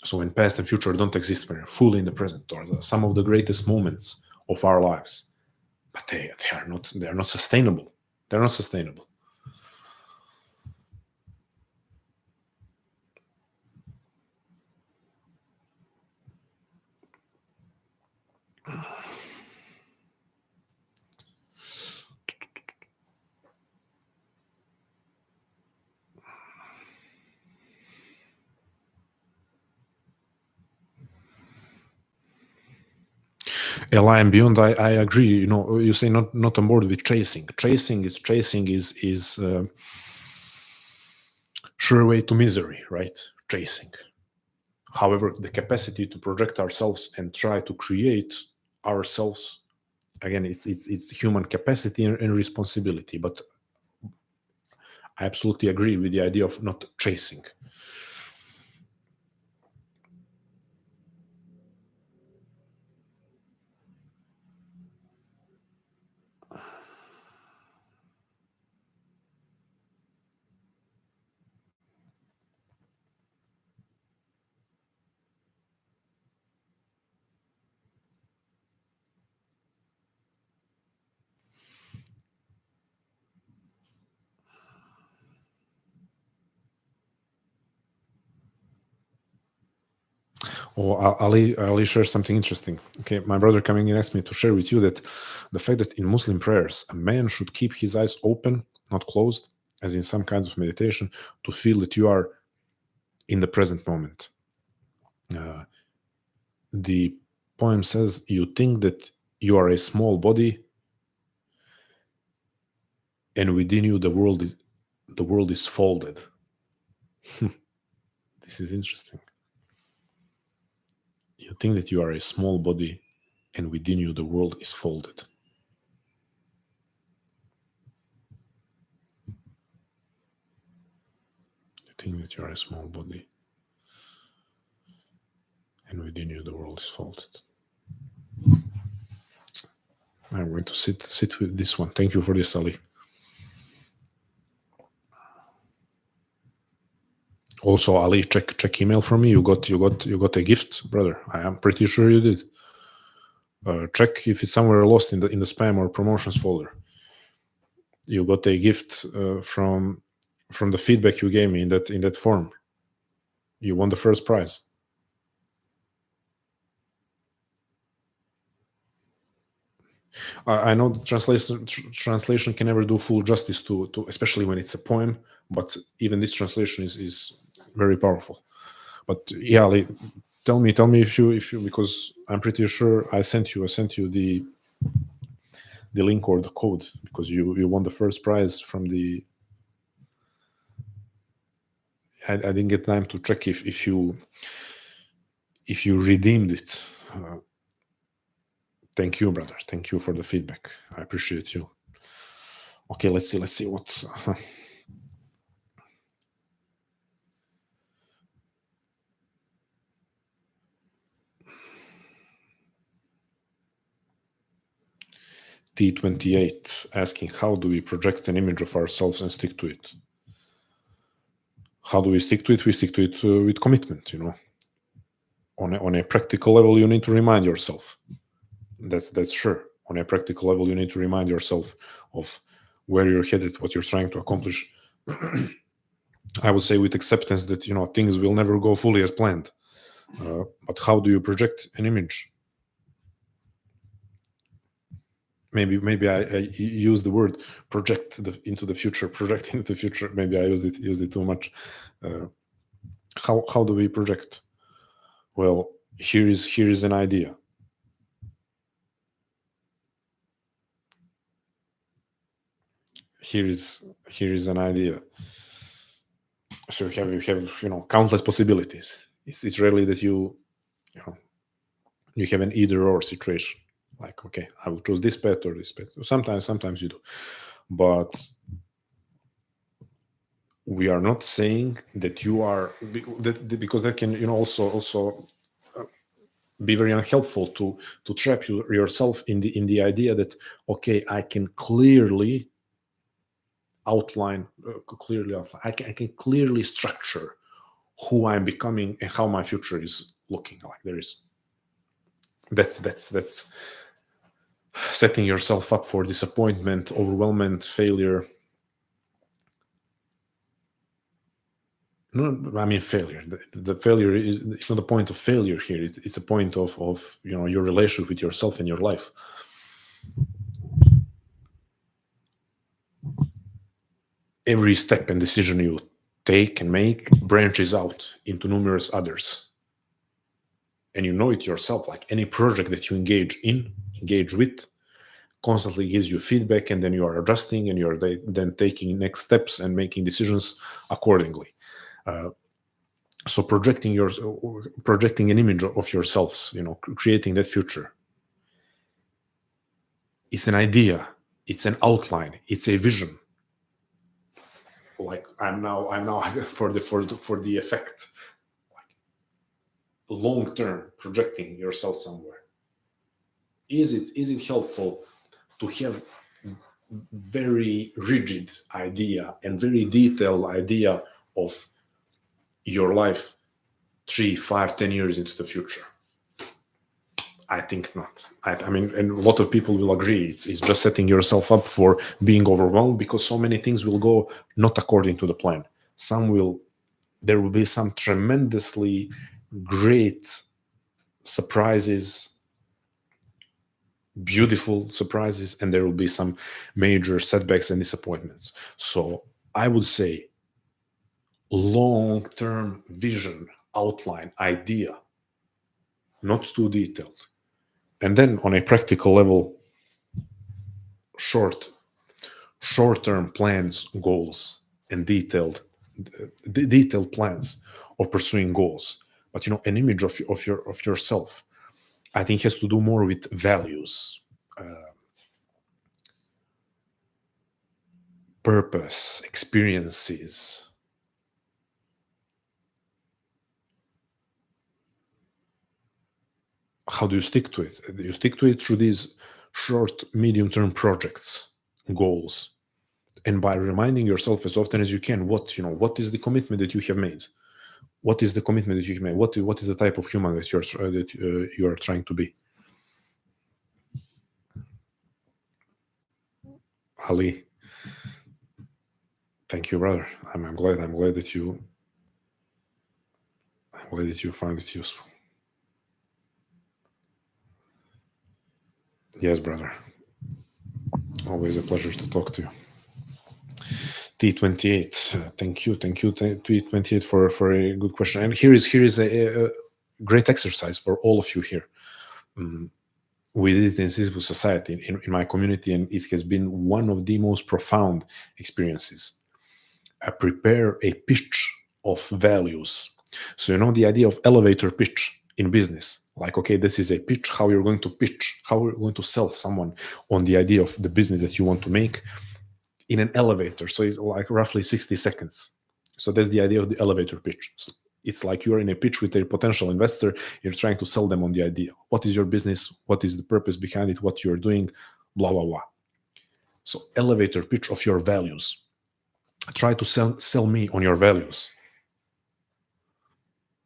So when past and future don't exist, when you're fully in the present, or some of the greatest moments of our lives, but they are not sustainable. They're not sustainable. A line beyond, I agree. You say not on board with chasing. Chasing is sure way to misery, right? Chasing. However, the capacity to project ourselves and try to create ourselves, again, it's human capacity and responsibility. But I absolutely agree with the idea of not chasing. Oh, Ali share something interesting. Okay, my brother coming in asked me to share with you that the fact that in Muslim prayers, a man should keep his eyes open, not closed, as in some kinds of meditation, to feel that you are in the present moment. The poem says, you think that you are a small body, and within you the world is folded. This is interesting. You think that you are a small body, and within you the world is folded. You think that you are a small body, and within you the world is folded. I'm going to sit with this one. Thank you for this, Ali. Also, Ali, check email from me. You got a gift, brother. I am pretty sure you did. Check if it's somewhere lost in the spam or promotions folder. You got a gift from the feedback you gave me in that form. You won the first prize. I know the translation can never do full justice to especially when it's a poem, but even this translation is very powerful. But yeah, tell me if you because I'm pretty sure I sent you the link or the code because you won the first prize from the. I didn't get time to check if you redeemed it. Thank you, brother. Thank you for the feedback. I appreciate you. Okay, let's see what. T28 asking, how do we project an image of ourselves and stick to it? How do we stick to it? We stick to it with commitment, On a practical level, you need to remind yourself. That's sure. On a practical level, you need to remind yourself of where you're headed, what you're trying to accomplish. I would say with acceptance that, things will never go fully as planned. But how do you project an image? Maybe I use the word project into the future. Project into the future. Maybe I used it too much. How do we project? Well, here is an idea. Here is an idea. So you have countless possibilities. It's rarely that you have an either or situation. Like, okay, I will choose this path or this path. Sometimes you do, but we are not saying that you are because that can also be very unhelpful to trap yourself in the idea that, okay, I can clearly outline I can clearly structure who I'm becoming and how my future is looking like. That's setting yourself up for disappointment, overwhelmment, failure. No, I mean failure. The failure it's not a point of failure here. It's a point of your relationship with yourself and your life. Every step and decision you take and make branches out into numerous others. And you know it yourself, like any project that you engage with, constantly gives you feedback, and then you are adjusting and you're then taking next steps and making decisions accordingly. So projecting an image of yourselves, creating that future. It's an idea, it's an outline, it's a vision. Like I'm now for the effect, like long term projecting yourself somewhere. Is it helpful to have very rigid idea and very detailed idea of your life 3, 5, 10 years into the future? I think not. I mean, and a lot of people will agree. It's just setting yourself up for being overwhelmed because so many things will go not according to the plan. There will be some tremendously great surprises, beautiful surprises, and there will be some major setbacks and disappointments. So I would say long-term vision, outline, idea, not too detailed. And then on a practical level, short-term plans, goals, and detailed detailed plans of pursuing goals, but an image of yourself. I think has to do more with values, purpose, experiences. How do you stick to it? You stick to it through these short, medium-term projects, goals, and by reminding yourself as often as you can what is the commitment that you have made. What is the commitment that you have made? What is the type of human that you are trying to be? Ali, thank you, brother. I'm glad. I'm glad that you found it useful. Yes, brother. Always a pleasure to talk to you. T28, thank you, T28 for a good question. And here is a great exercise for all of you here. We did it in civil society in my community, and it has been one of the most profound experiences. I prepare a pitch of values. So the idea of elevator pitch in business, like, okay, this is a pitch, how you're going to pitch, how you're going to sell someone on the idea of the business that you want to make in an elevator. So it's like roughly 60 seconds. So that's the idea of the elevator pitch. It's like you're in a pitch with a potential investor. You're trying to sell them on the idea. What is your business? What is the purpose behind it? What you're doing? Blah, blah, blah. So elevator pitch of your values. Try to sell me on your values.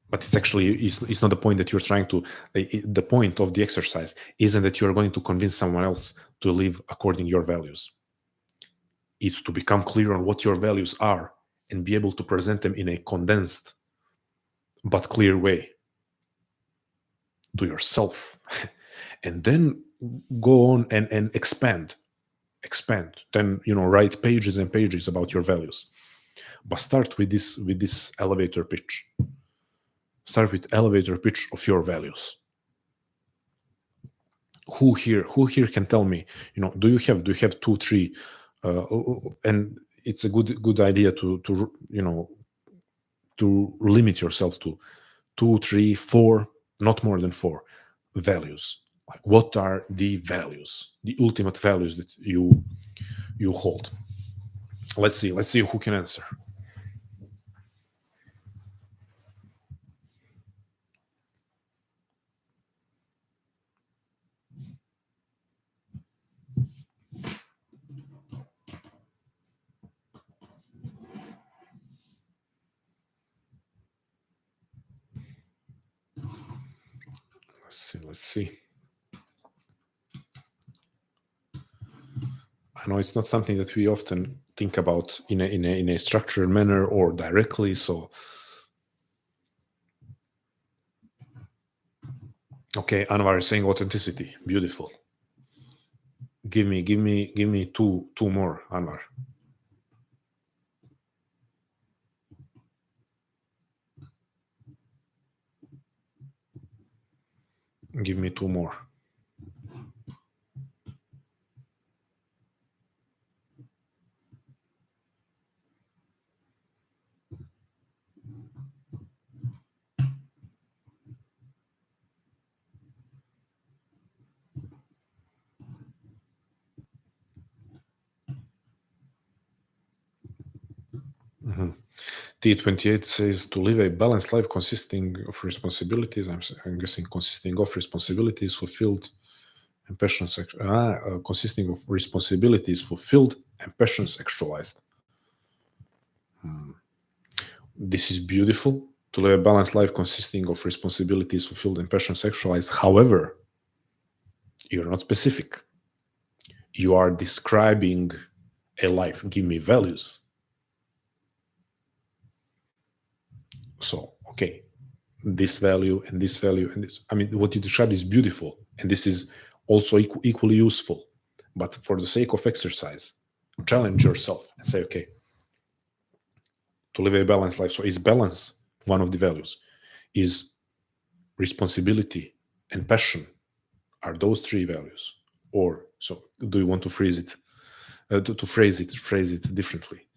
But it's not the point that you're trying to. The point of the exercise isn't that you're going to convince someone else to live according to your values. It's to become clear on what your values are and be able to present them in a condensed but clear way to yourself. And then go on and expand. Then write pages and pages about your values. But start with this elevator pitch. Start with elevator pitch of your values. Who here can tell me, do you have 2, 3, and it's a good idea to limit yourself to 2, 3, 4, not more than 4 values. Like, what are the values, the ultimate values that you hold? Let's see who can answer. Let's see. I know it's not something that we often think about in a structured manner or directly. So, okay, Anwar is saying authenticity. Beautiful. Give me two more, Anwar. Give me 2 more. T28 says to live a balanced life consisting of responsibilities. I'm guessing consisting of responsibilities fulfilled and passions. Consisting of responsibilities fulfilled and passions actualized. This is beautiful. To live a balanced life consisting of responsibilities fulfilled and passions actualized. However, you're not specific. You are describing a life. Give me values. So, okay, this value and this value and this. I mean, what you described is beautiful, and this is also equally useful. But for the sake of exercise, challenge yourself and say, okay, to live a balanced life. So is balance one of the values? Is responsibility and passion, are those 3 values? Or so do you want to phrase it? To phrase it differently?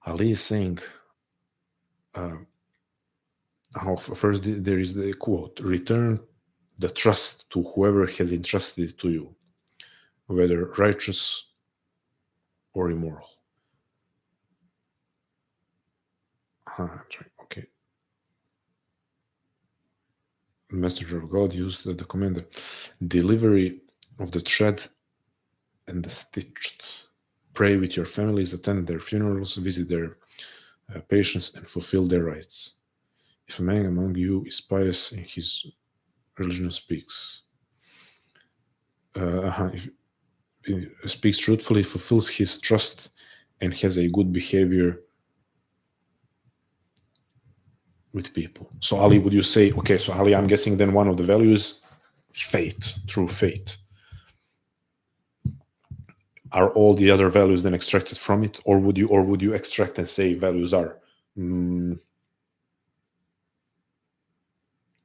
Ali is saying, first there is the quote, return the trust to whoever has entrusted it to you, whether righteous or immoral. Okay. Messenger of God used the commander. Delivery of the thread and the stitched. Pray with your families, attend their funerals, visit their patients, and fulfill their rights. If a man among you is pious in his religion speaks, if he speaks truthfully, fulfills his trust, and has a good behavior with people. So Ali, would you say, okay, so Ali, I'm guessing then one of the values, faith, true faith. Are all the other values then extracted from it, or would you extract and say values are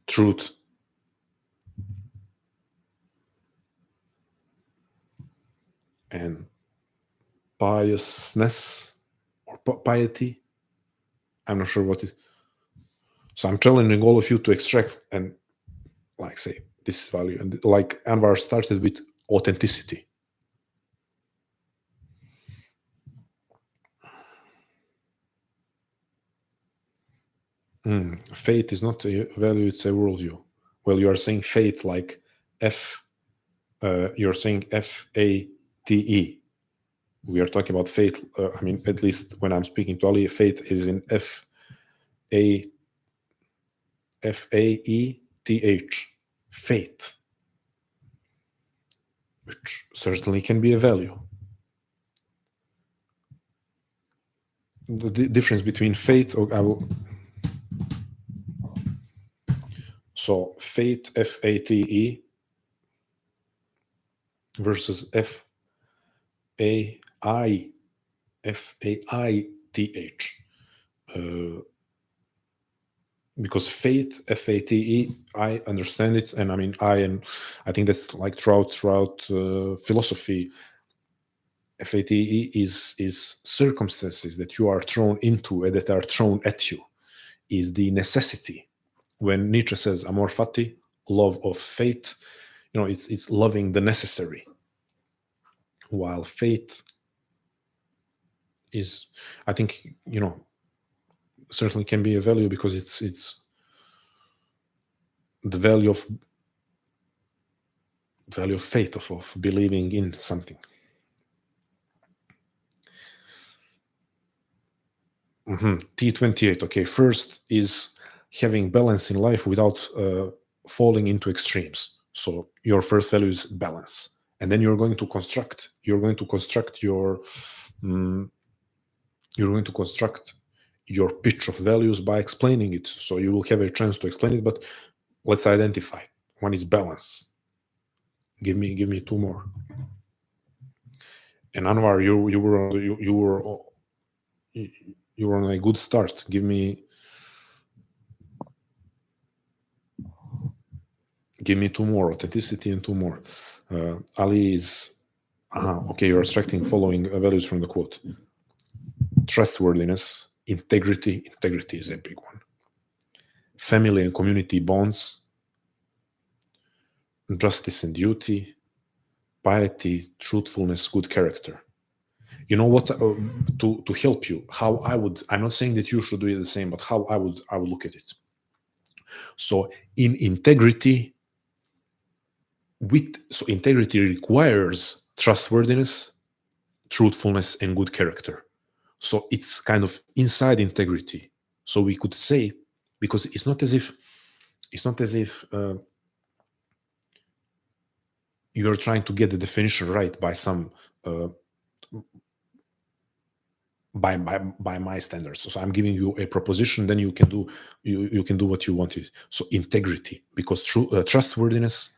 truth, and piousness, or piety? I'm not sure what it. So I'm challenging all of you to extract and like say this value, and like Anwar started with authenticity. Faith is not a value, it's a worldview. Well, you are saying faith like you're saying F-A-T-E. We are talking about faith. I mean, at least when I'm speaking to Ali, faith is in F-A-E-T-H. Faith. Which certainly can be a value. The difference between faith, so faith, F-A-T-E, versus F-A-I-T-H. Because faith, F-A-T-E, I understand it, and I mean, I think that's like throughout philosophy, F-A-T-E is circumstances that you are thrown into and that are thrown at you, is the necessity. When Nietzsche says amor fati, love of fate, it's loving the necessary. While faith is, I think, certainly can be a value because it's the value of faith, of believing in something. T28. Okay, first is having balance in life without falling into extremes. So your first value is balance, and then you're going to construct your pitch of values by explaining it. So you will have a chance to explain it, but let's identify. One is balance. Give me two more. And Anwar, you were on a good start. Give me two more, authenticity and two more. Ali is okay. You're extracting following values from the quote: trustworthiness, integrity. Integrity is a big one. Family and community bonds, justice and duty, piety, truthfulness, good character. You know what? To help you, how I would. I'm not saying that you should do the same, but how I would look at it. So in integrity, integrity requires trustworthiness, truthfulness, and good character. So it's kind of inside integrity. So we could say, because it's not as if you're trying to get the definition right by some by my standards. So I'm giving you a proposition, then you can do what you wanted. So integrity, because trustworthiness,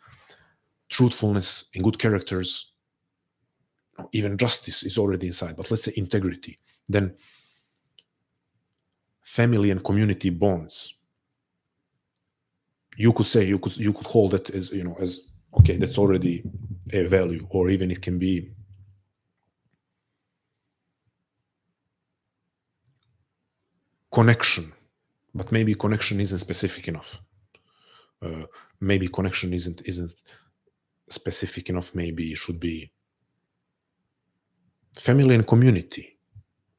truthfulness, and good characters, even justice is already inside. But let's say integrity, then family and community bonds. You could say you could hold it as as okay, that's already a value, or even it can be connection, but maybe connection isn't specific enough. Maybe connection isn't specific enough. Maybe it should be family and community,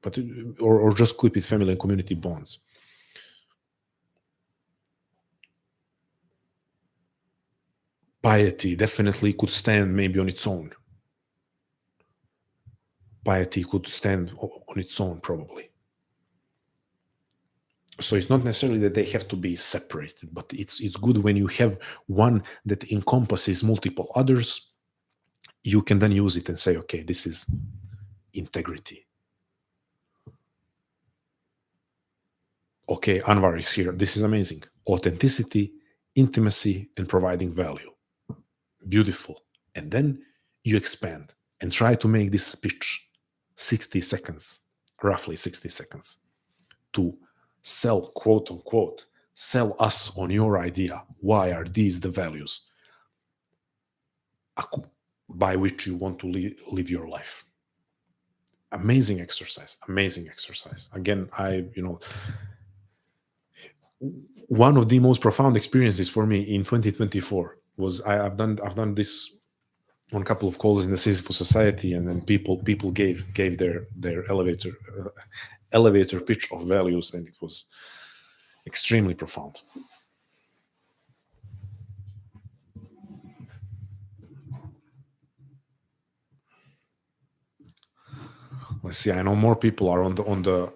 but or just keep it family and community bonds. Piety definitely could stand maybe on its own. Piety could stand on its own, probably. So it's not necessarily that they have to be separated, but it's good when you have one that encompasses multiple others. You can then use it and say, okay, this is integrity. Okay, Anwar is here. This is amazing. Authenticity, intimacy, and providing value. Beautiful. And then you expand and try to make this speech 60 seconds, roughly 60 seconds, to sell, quote unquote, sell us on your idea. Why are these the values by which you want to live your life? Amazing exercise. Amazing exercise. Again, one of the most profound experiences for me in 2024 was I've done this on a couple of calls in the Sisyphus Society, and then people gave their elevator pitch of values, and it was extremely profound. Let's see. I know more people are on the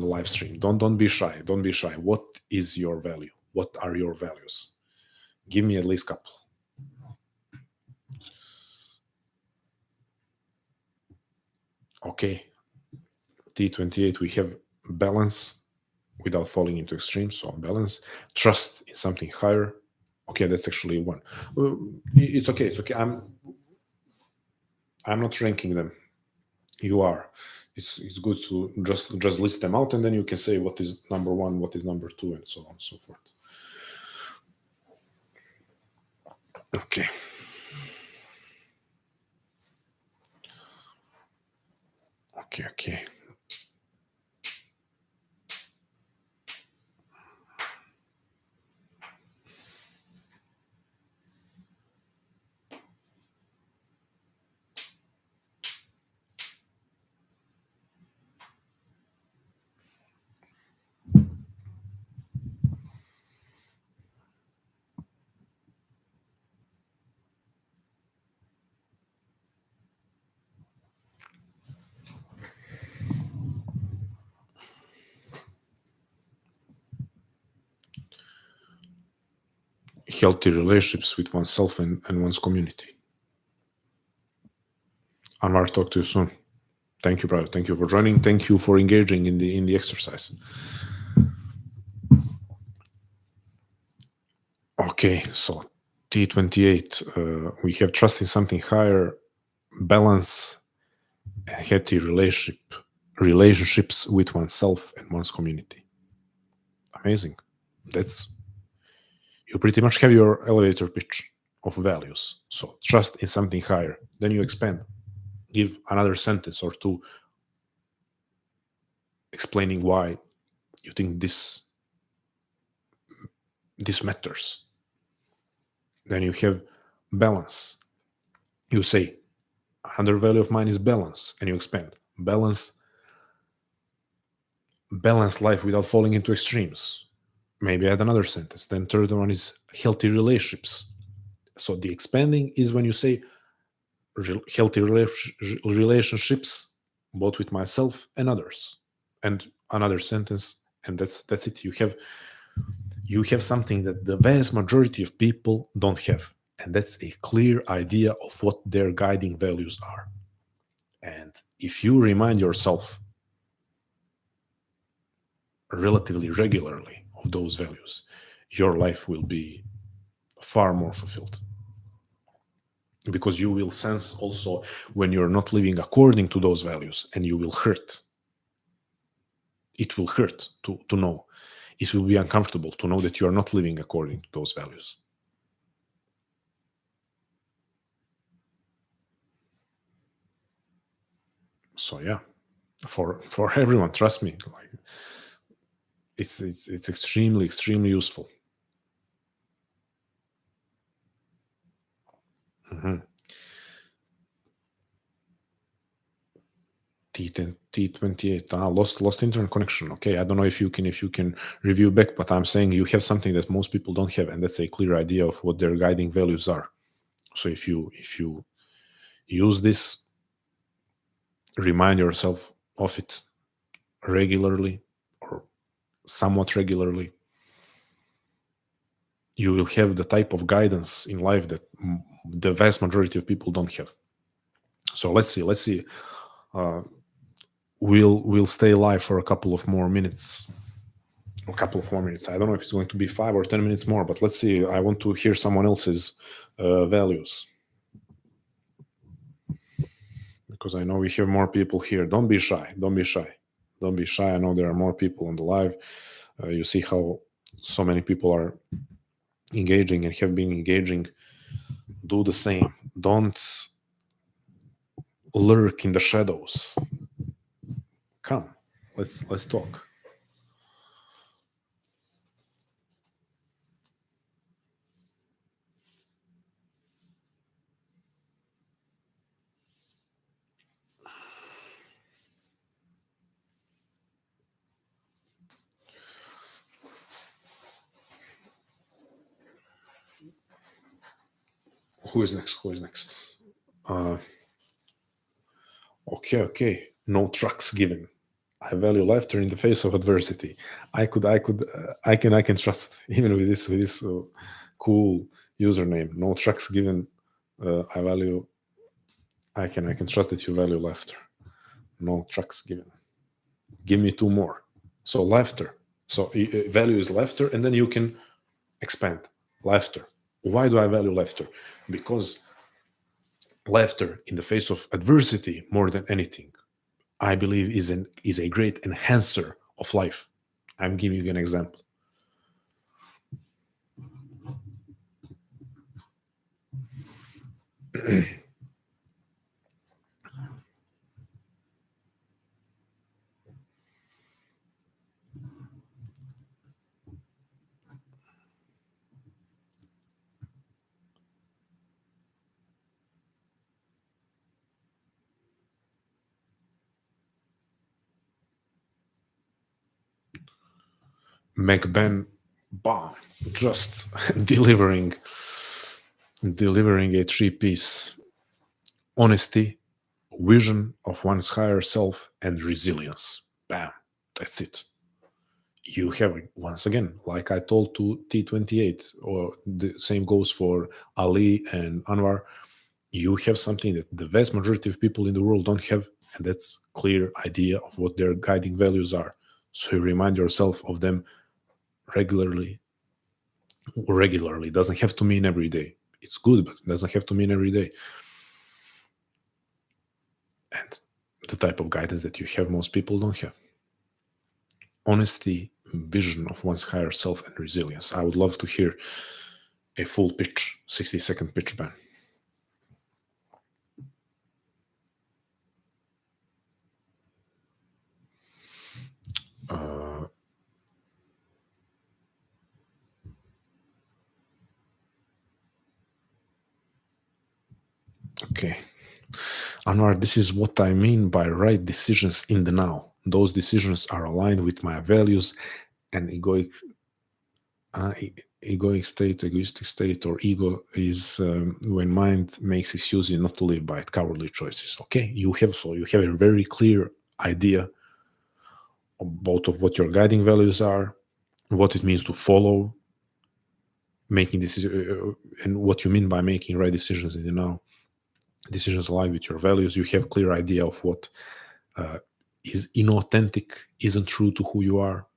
live stream. Don't be shy. Don't be shy. What is your value? What are your values? Give me at least a couple. Okay. T28, we have balance without falling into extremes. So balance, trust in something higher. Okay, that's actually one. It's okay. It's okay. I'm not ranking them. You are. It's good to just list them out, and then you can say what is number one, what is number two, and so on and so forth. Okay. Okay. Healthy relationships with oneself and one's community. Anwar, talk to you soon. Thank you, brother. Thank you for joining. Thank you for engaging in the exercise. Okay, so T28, we have trust in something higher, balance, healthy relationships with oneself and one's community. Amazing. You pretty much have your elevator pitch of values. So trust in something higher. Then you expand. Give another sentence or two explaining why you think this matters. Then you have balance. You say, another value of mine is balance, and you expand. Balance life without falling into extremes. Maybe add another sentence. Then third one is healthy relationships. So the expanding is when you say healthy relationships, both with myself and others. And another sentence, and that's it. You have something that the vast majority of people don't have, and that's a clear idea of what their guiding values are. And if you remind yourself relatively regularly of those values, your life will be far more fulfilled. Because you will sense also when you're not living according to those values, and you will hurt. It will hurt to know. It will be uncomfortable to know that you are not living according to those values. So yeah, for everyone, trust me, like it's extremely useful. Mhm. T28. Lost internet connection. Okay, I don't know if you can review back, but I'm saying you have something that most people don't have, and that's a clear idea of what their guiding values are. So if you use this, remind yourself of it regularly or somewhat regularly, you will have the type of guidance in life that the vast majority of people don't have. So let's see. Uh, we'll stay live for a couple of more minutes. I don't know if it's going to be 5 or 10 minutes more, but let's see. I want to hear someone else's values, because I know we have more people here. Don't be shy. Don't be shy. Don't be shy. I know there are more people on the live. You see how so many people are engaging and have been engaging. Do the same. Don't lurk in the shadows. Come, let's talk. Who is next? Who is next? Uh, okay. No trucks given. I value laughter in the face of adversity. I can trust even with this cool username. No trucks given. I value. I can trust that you value laughter. No trucks given. Give me two more. So laughter. So value is laughter, and then you can expand laughter. Why do I value laughter? Because laughter in the face of adversity, more than anything, I believe is a great enhancer of life. I'm giving you an example. McBen, bomb, just delivering a three-piece: honesty, vision of one's higher self, and resilience. Bam, that's it. You have it once again, like I told to T28, or the same goes for Ali and Anwar. You have something that the vast majority of people in the world don't have, and that's clear idea of what their guiding values are. So you remind yourself of them regularly. Regularly doesn't have to mean every day. It's good, but it doesn't have to mean every day. And the type of guidance that you have, most people don't have: honesty, vision of one's higher self, and resilience. I would love to hear a full pitch, 60-second pitch, ban. Okay. Anwar, this is what I mean by right decisions in the now. Those decisions are aligned with my values, and egoistic state, or ego is when mind makes excuses not to live by it, cowardly choices. Okay, you have a very clear idea of both of what your guiding values are, what it means to follow making decisions, and what you mean by making right decisions in the now. Decisions align with your values. You have clear idea of what is inauthentic, isn't true to who you are,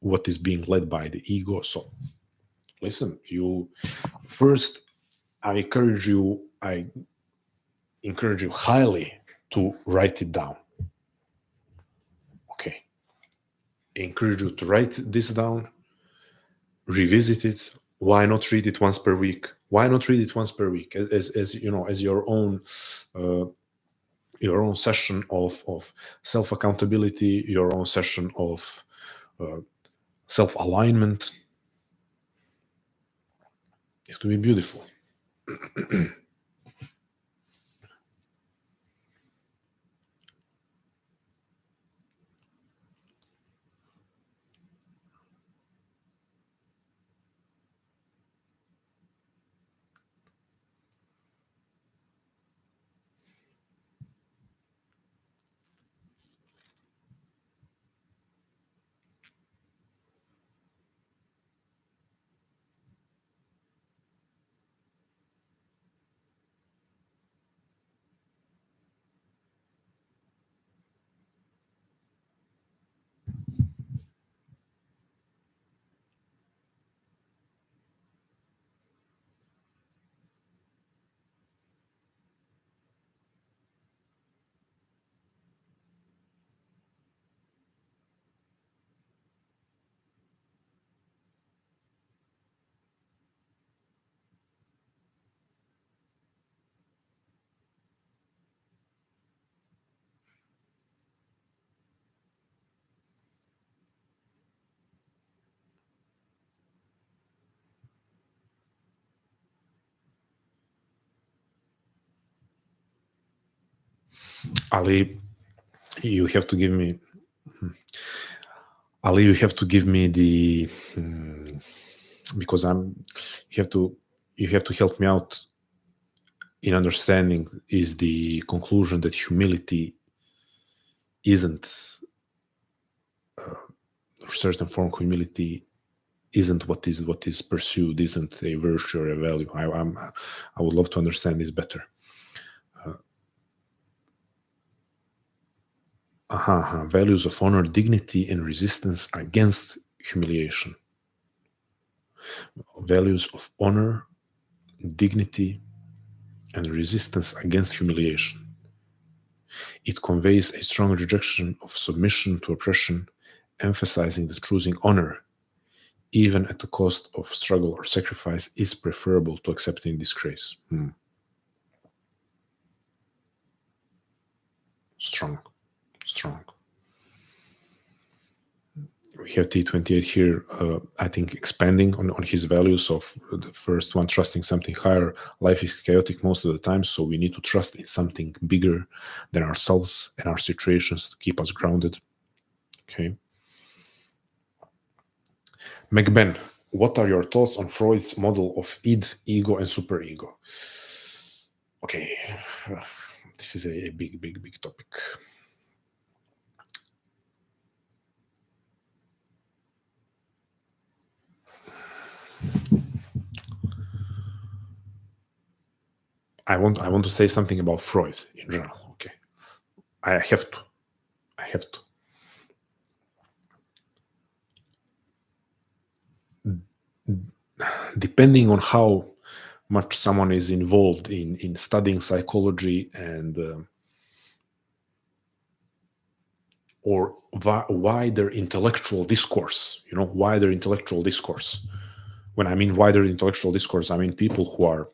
what is being led by the ego. So listen, you first, I encourage you highly to write it down. Okay. I encourage you to write this down, revisit it. Why not read it once per week? Why not read it once per week as you know, as your own session of self accountability, your own session of self-alignment. It will be beautiful. Ali, you have to give me. Ali, you have to give me the because you have to help me out in understanding is the conclusion that humility isn't a certain form of humility isn't what is pursued, isn't a virtue or a value. I would love to understand this better. Values of honor, dignity, and resistance against humiliation. Values of honor, dignity, and resistance against humiliation. It conveys a strong rejection of submission to oppression, emphasizing that choosing honor, even at the cost of struggle or sacrifice, is preferable to accepting disgrace. Strong. We have T28 here, I think, expanding on his values of the first one, trusting something higher. Life is chaotic most of the time, so we need to trust in something bigger than ourselves and our situations to keep us grounded. Okay. McBen, what are your thoughts on Freud's model of id, ego, and superego? Okay, this is a big topic. I want to say something about Freud in general. Okay, I have to. Depending on how much someone is involved in studying psychology and or wider intellectual discourse, wider intellectual discourse. When I mean wider intellectual discourse, I mean people who are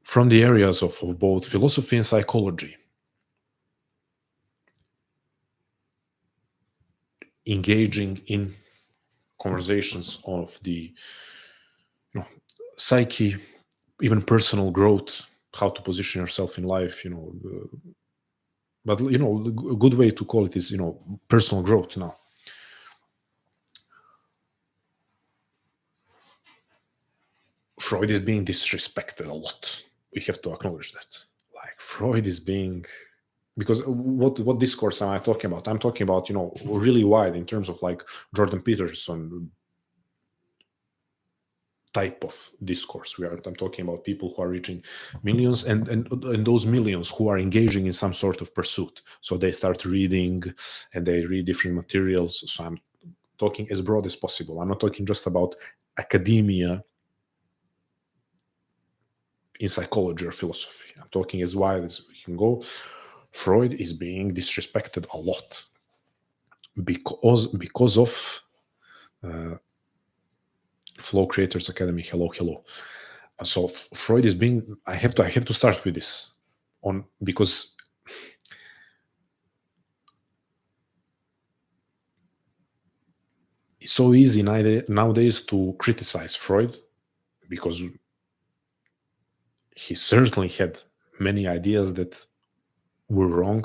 from the areas of both philosophy and psychology, engaging in conversations of the psyche, even personal growth, how to position yourself in life, but a good way to call it is personal growth. Now, Freud is being disrespected a lot. We have to acknowledge that. Like, Freud is being, because what discourse am I talking about? I'm talking about really wide in terms of like Jordan Peterson type of discourse. I'm talking about people who are reaching millions, and those millions who are engaging in some sort of pursuit. So they start reading and they read different materials. So I'm talking as broad as possible. I'm not talking just about academia in psychology or philosophy. I'm talking as wide as we can go. Freud is being disrespected a lot because of Flow Creators Academy. Hello. So Freud is being. I have to start with this because It's so easy nowadays to criticize Freud because he certainly had many ideas that were wrong.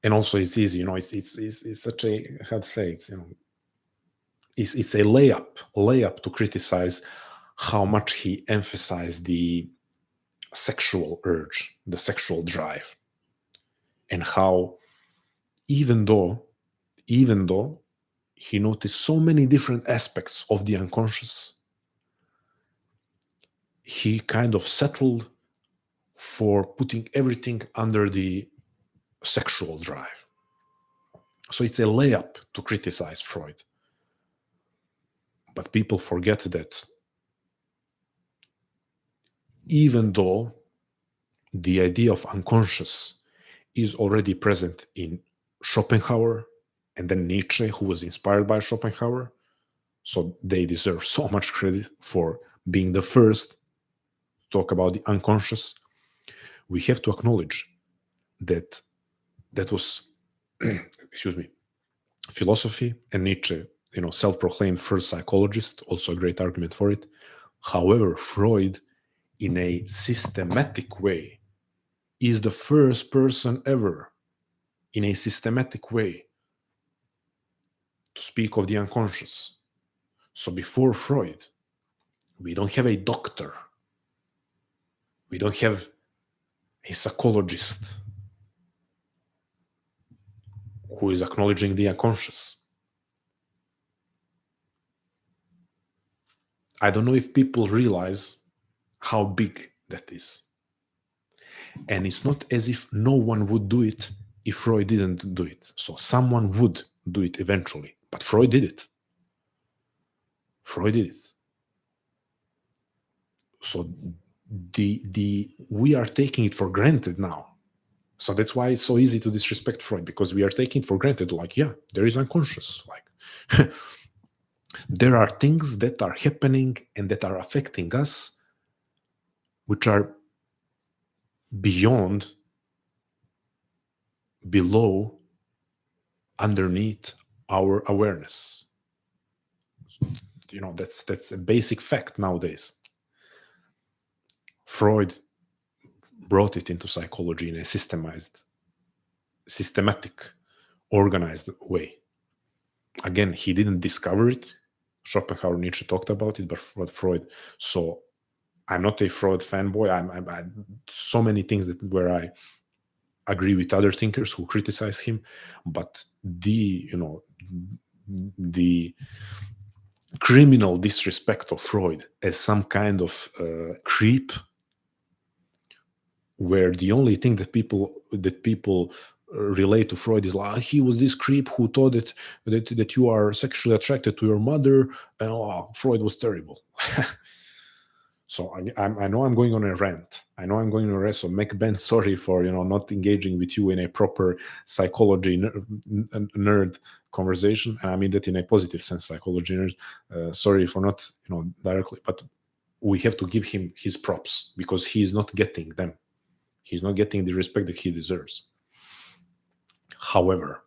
And also it's easy, it's such a, how to say it, it's a layup to criticize how much he emphasized the sexual urge, the sexual drive, and how even though he noticed so many different aspects of the unconscious, he kind of settled for putting everything under the sexual drive. So it's a layup to criticize Freud. But people forget that even though the idea of unconscious is already present in Schopenhauer and then Nietzsche, who was inspired by Schopenhauer, so they deserve so much credit for being the first to talk about the unconscious. We have to acknowledge that that was, excuse me, philosophy and Nietzsche, self-proclaimed first psychologist, also a great argument for it. However, Freud, in a systematic way, is the first person ever, in a systematic way, to speak of the unconscious. So before Freud, we don't have a doctor. We don't have a psychologist who is acknowledging the unconscious. I don't know if people realize how big that is. And it's not as if no one would do it if Freud didn't do it. So someone would do it eventually. But Freud did it. Freud did it. So we are taking it for granted now. So that's why it's so easy to disrespect Freud, because we are taking it for granted. Like, yeah, there is unconscious. Like, there are things that are happening and that are affecting us, which are beyond, below, underneath our awareness. That's a basic fact nowadays. Freud brought it into psychology in a systematic, organized way. Again, he didn't discover it. Schopenhauer, Nietzsche talked about it, but Freud. So I'm not a Freud fanboy. I'm so many things where I agree with other thinkers who criticize him, but the criminal disrespect of Freud as some kind of creep, where the only thing that people relate to Freud is like, he was this creep who thought that you are sexually attracted to your mother, and Freud was terrible. So I know I'm going on a rant. So make Ben sorry for not engaging with you in a proper psychology nerd conversation, and I mean that in a positive sense, psychology nerd. Sorry for not directly, but we have to give him his props because he is not getting them. He's not getting the respect that he deserves. However,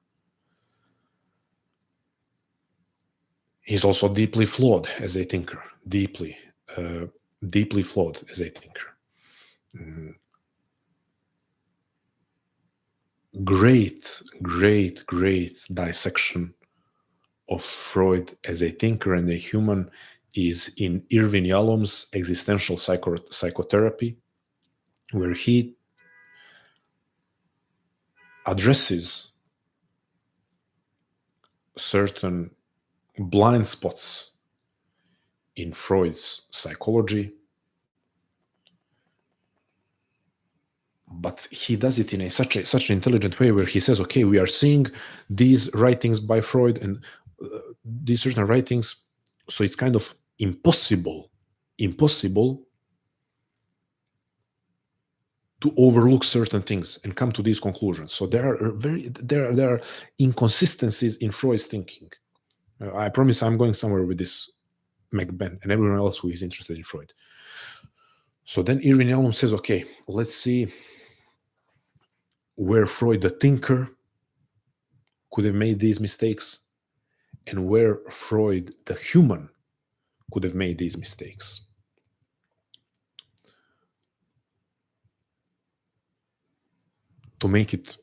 he's also deeply flawed as a thinker. Deeply flawed as a thinker. Great dissection of Freud as a thinker and a human is in Irvin Yalom's Existential Psychotherapy, where he addresses certain blind spots in Freud's psychology, but he does it in such an intelligent way, where he says, okay, we are seeing these writings by Freud and these certain writings, so it's kind of impossible to overlook certain things and come to these conclusions. So there are inconsistencies in Freud's thinking. I promise I'm going somewhere with this, McBen, and everyone else who is interested in Freud. So then Irvin Yalom says, okay, let's see where Freud, the thinker, could have made these mistakes, and where Freud, the human, could have made these mistakes. To make it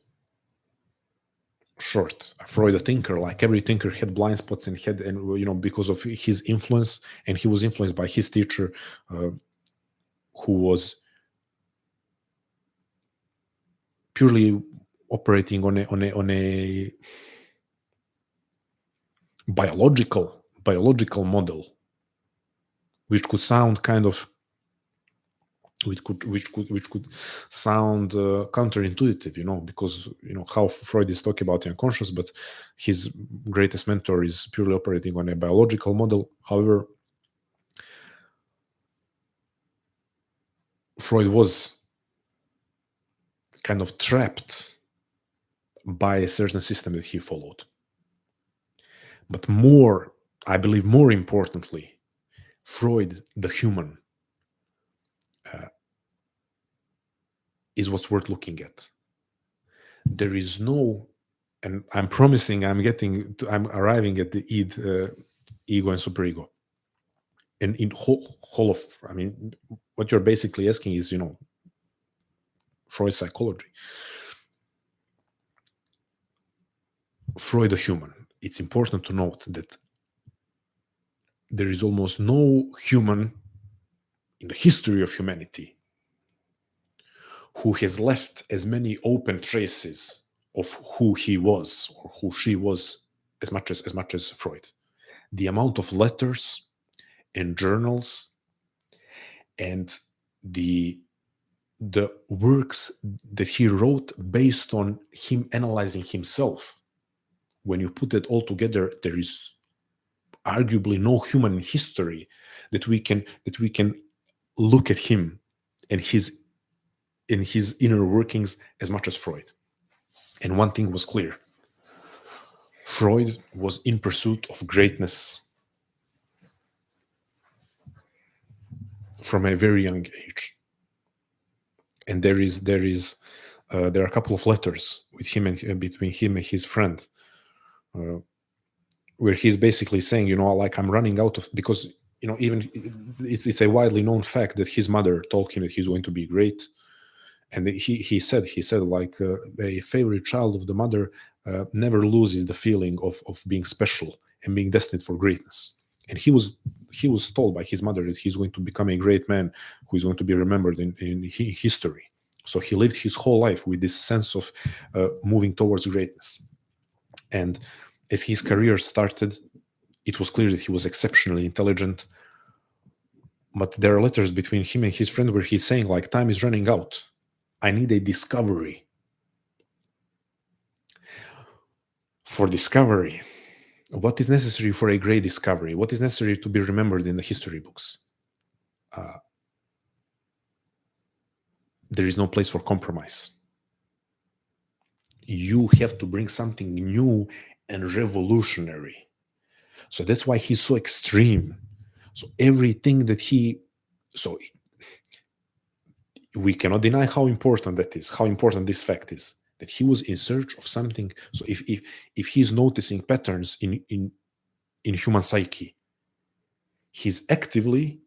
short, Freud, a thinker, like every thinker, had blind spots and because of his influence, and he was influenced by his teacher, who was purely operating on a biological model, which could sound kind of which could sound counterintuitive, because how Freud is talking about the unconscious, but his greatest mentor is purely operating on a biological model. However, Freud was kind of trapped by a certain system that he followed. But I believe more importantly, Freud, the human, is what's worth looking at. There is no, and I'm promising I'm arriving at the ego and superego. And in whole of, what you're basically asking is, Freud's psychology. Freud, the human. It's important to note that there is almost no human in the history of humanity who has left as many open traces of who he was or who she was as much as Freud. The amount of letters and journals and the works that he wrote based on him analyzing himself, when you put it all together, there is arguably no human in history that we can look at him and his inner workings as much as Freud. And one thing was clear: Freud was in pursuit of greatness from a very young age. And there are a couple of letters with him and between him and his friend, where he's basically saying, like, I'm running out of, because even it's a widely known fact that his mother told him that he's going to be great. And he said like, a favorite child of the mother never loses the feeling of being special and being destined for greatness. And he was told by his mother that he's going to become a great man who is going to be remembered in history. So he lived his whole life with this sense of moving towards greatness. And as his career started, it was clear that he was exceptionally intelligent. But there are letters between him and his friend where he's saying, like, time is running out. I need a discovery. For discovery, what is necessary for a great discovery? What is necessary to be remembered in the history books? There is no place for compromise. You have to bring something new and revolutionary. So that's why he's so extreme. So everything that we cannot deny how important that is, how important this fact is, that he was in search of something. So if he's noticing patterns in human psyche, he's actively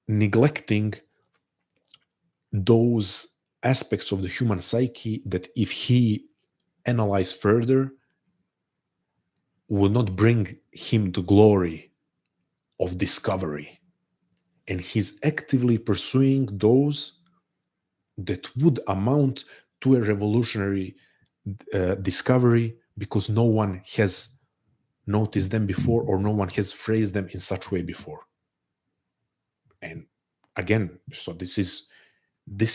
neglecting those aspects of the human psyche that, if he analyzed further, will not bring him the glory of discovery. And he's actively pursuing those that would amount to a revolutionary discovery, because no one has noticed them before, or no one has phrased them in such way before. And again, so this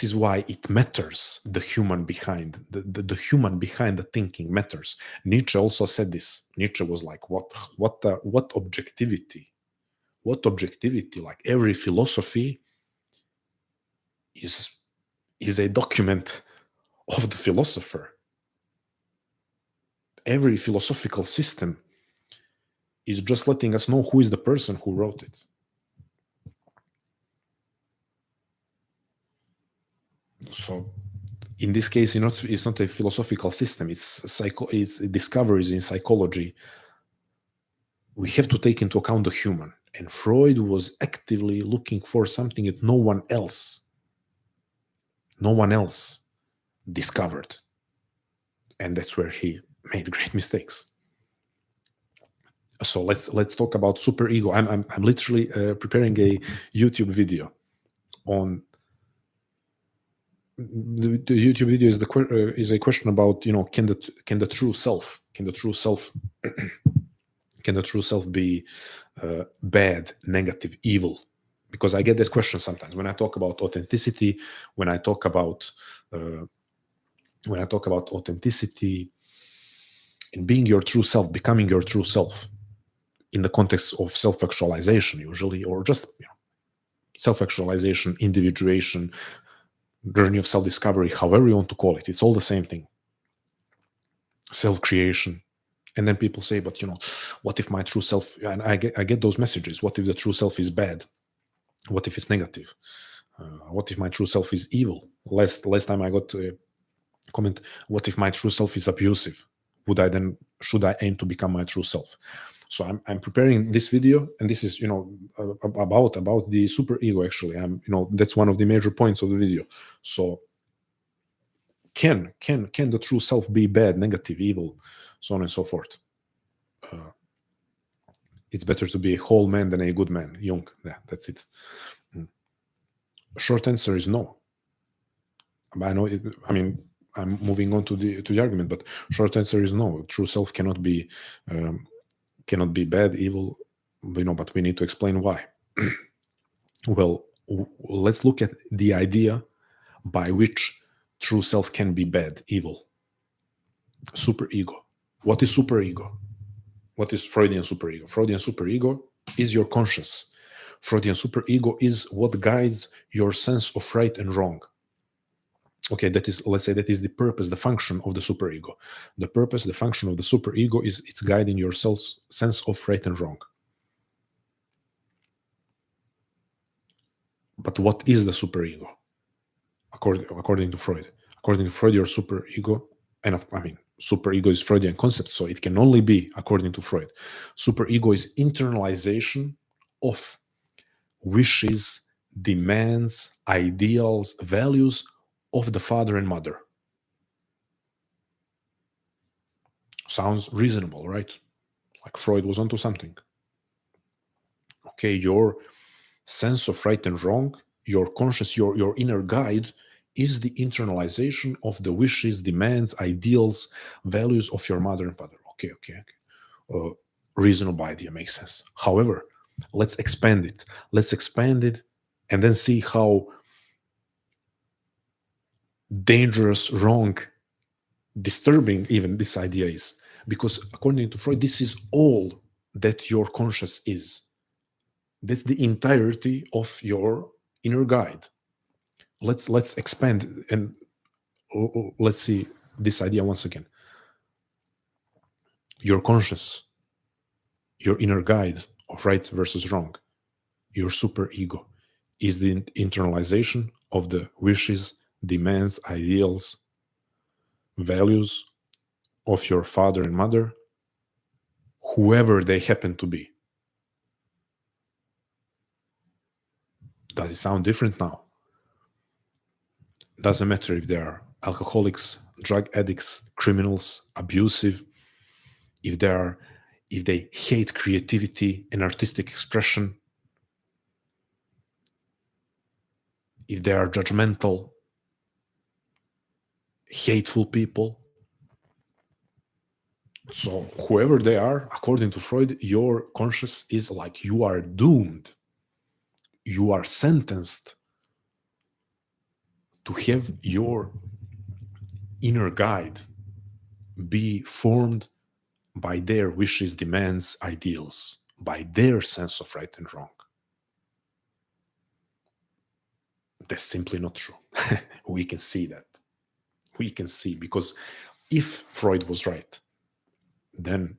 is why it matters. The human behind the human behind the thinking matters. Nietzsche also said this. Nietzsche was like, what objectivity? What objectivity? Like, every philosophy is a document of the philosopher. Every philosophical system is just letting us know who is the person who wrote it. So In this case, it's not a philosophical system. It's discoveries in psychology. We have to take into account the human. And Freud was actively looking for something that no one else discovered. And that's where he made great mistakes. So let's talk about superego. I'm literally preparing a YouTube video on the YouTube video is a question about can the true self be bad, negative, evil? Because I get that question sometimes when I talk about authenticity, when I talk about authenticity and being your true self, becoming your true self in the context of self-actualization usually, or just self-actualization, individuation, journey of self-discovery, however you want to call it. It's all the same thing. Self-creation. And then people say, but what if my true self, and I get those messages, what if the true self is bad? What if it's negative? What if my true self is evil? Last time I got a comment, what if my true self is abusive? Should I aim to become my true self? So I'm preparing this video, and this is about the superego. Actually, that's one of the major points of the video. So can the true self be bad, negative, evil, so on and so forth? It's better to be a whole man than a good man. Jung, yeah, that's it. Short answer is no. I know it, I'm moving on to the argument, but short answer is no. True self cannot be bad, evil, but we need to explain why. Well, let's look at the idea by which true self can be bad, evil. Superego. What is superego? What is Freudian superego? Freudian superego is your conscience. Freudian superego is what guides your sense of right and wrong. Okay, let's say that is the purpose, the function of the superego. The purpose, the function of the superego is it's guiding your sense of right and wrong. But what is the superego? According to Freud. According to Freud, your superego, and superego is Freudian concept, so it can only be according to Freud. Superego is internalization of wishes, demands, ideals, values of the father and mother. Sounds reasonable, right? Like Freud was onto something. Okay, your sense of right and wrong, your conscious, your inner guide is the internalization of the wishes, demands, ideals, values of your mother and father. Okay. Reasonable idea, makes sense. However, let's expand it. And then see how dangerous, wrong, disturbing even this idea is. Because according to Freud, this is all that your conscious is. That's the entirety of your inner guide. Let's expand and let's see this idea once again. Your conscious, your inner guide of right versus wrong, your superego, is the internalization of the wishes, demands, ideals, values of your father and mother, whoever they happen to be. Does it sound different now? Doesn't matter if they are alcoholics, drug addicts, criminals, abusive, if they hate creativity and artistic expression, if they are judgmental, hateful people. So whoever they are, according to Freud, your conscious is like you are doomed. You are sentenced to have your inner guide be formed by their wishes, demands, ideals, by their sense of right and wrong. That's simply not true. We can see that. We can see, because if Freud was right, then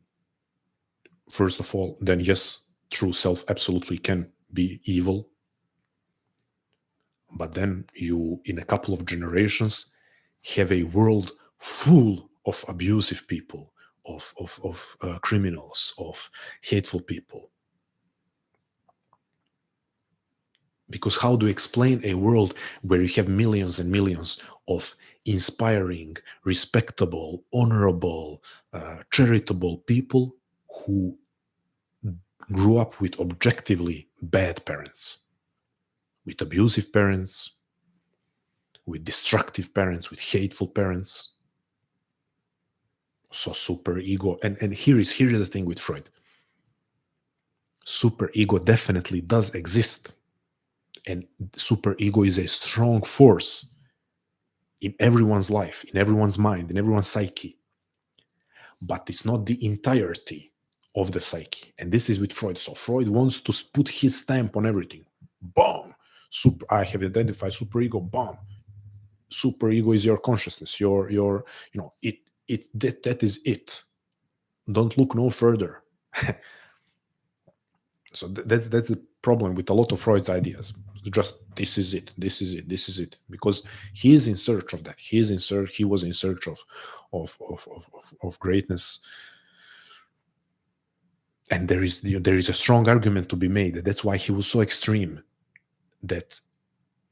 first of all, then yes, true self absolutely can be evil. But then in a couple of generations, have a world full of abusive people, of criminals, of hateful people. Because how do you explain a world where you have millions and millions of inspiring, respectable, honorable, charitable people who grew up with objectively bad parents, with abusive parents, with destructive parents, with hateful parents? So super ego, and here is the thing with Freud. Super ego definitely does exist, and super ego is a strong force in everyone's life, in everyone's mind, in everyone's psyche. But it's not the entirety of the psyche. And this is with Freud. So Freud wants to put his stamp on everything. Boom. I have identified superego. Boom. Superego is your consciousness. That is it. Don't look no further. So that's the problem with a lot of Freud's ideas. Just this is it, this is it, this is it, because he is in search of that. He was in search of greatness, and there is a strong argument to be made. That's why he was so extreme. That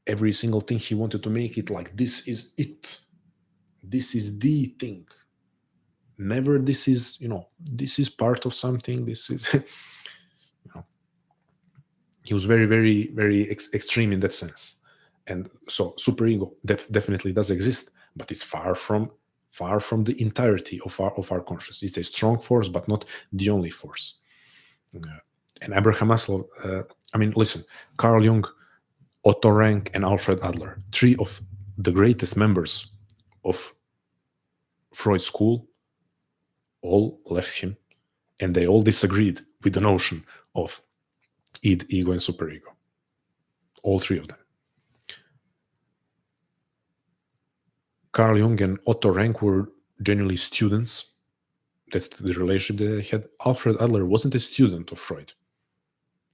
every single thing he wanted to make it like this is it, this is the thing. Never this is this is part of something. This is he was very, very, very extreme in that sense. And so superego definitely does exist, but it's far from the entirety of our consciousness. It's a strong force, but not the only force. And Abraham Maslow, listen, Carl Jung, Otto Rank, and Alfred Adler, three of the greatest members of Freud's school, all left him, and they all disagreed with the notion of id, ego, and superego. All three of them. Carl Jung and Otto Rank were genuinely students. That's the relationship that they had. Alfred Adler wasn't a student of Freud.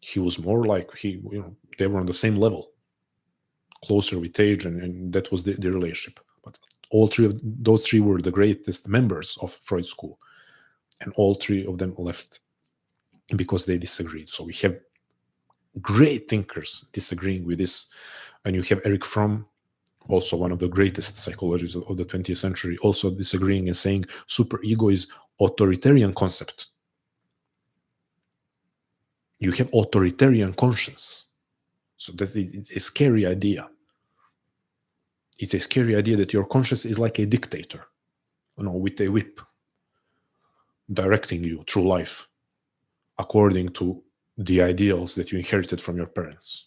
He was more like they were on the same level, closer with age, and that was the relationship. But all three of those three were the greatest members of Freud's school, and all three of them left because they disagreed. So we have great thinkers disagreeing with this, and you have Erich Fromm, also one of the greatest psychologists of the 20th century, also disagreeing and saying superego is authoritarian concept. You have authoritarian conscience. So it's a scary idea. It's a scary idea that your conscience is like a dictator, with a whip, directing you through life according to the ideals that you inherited from your parents.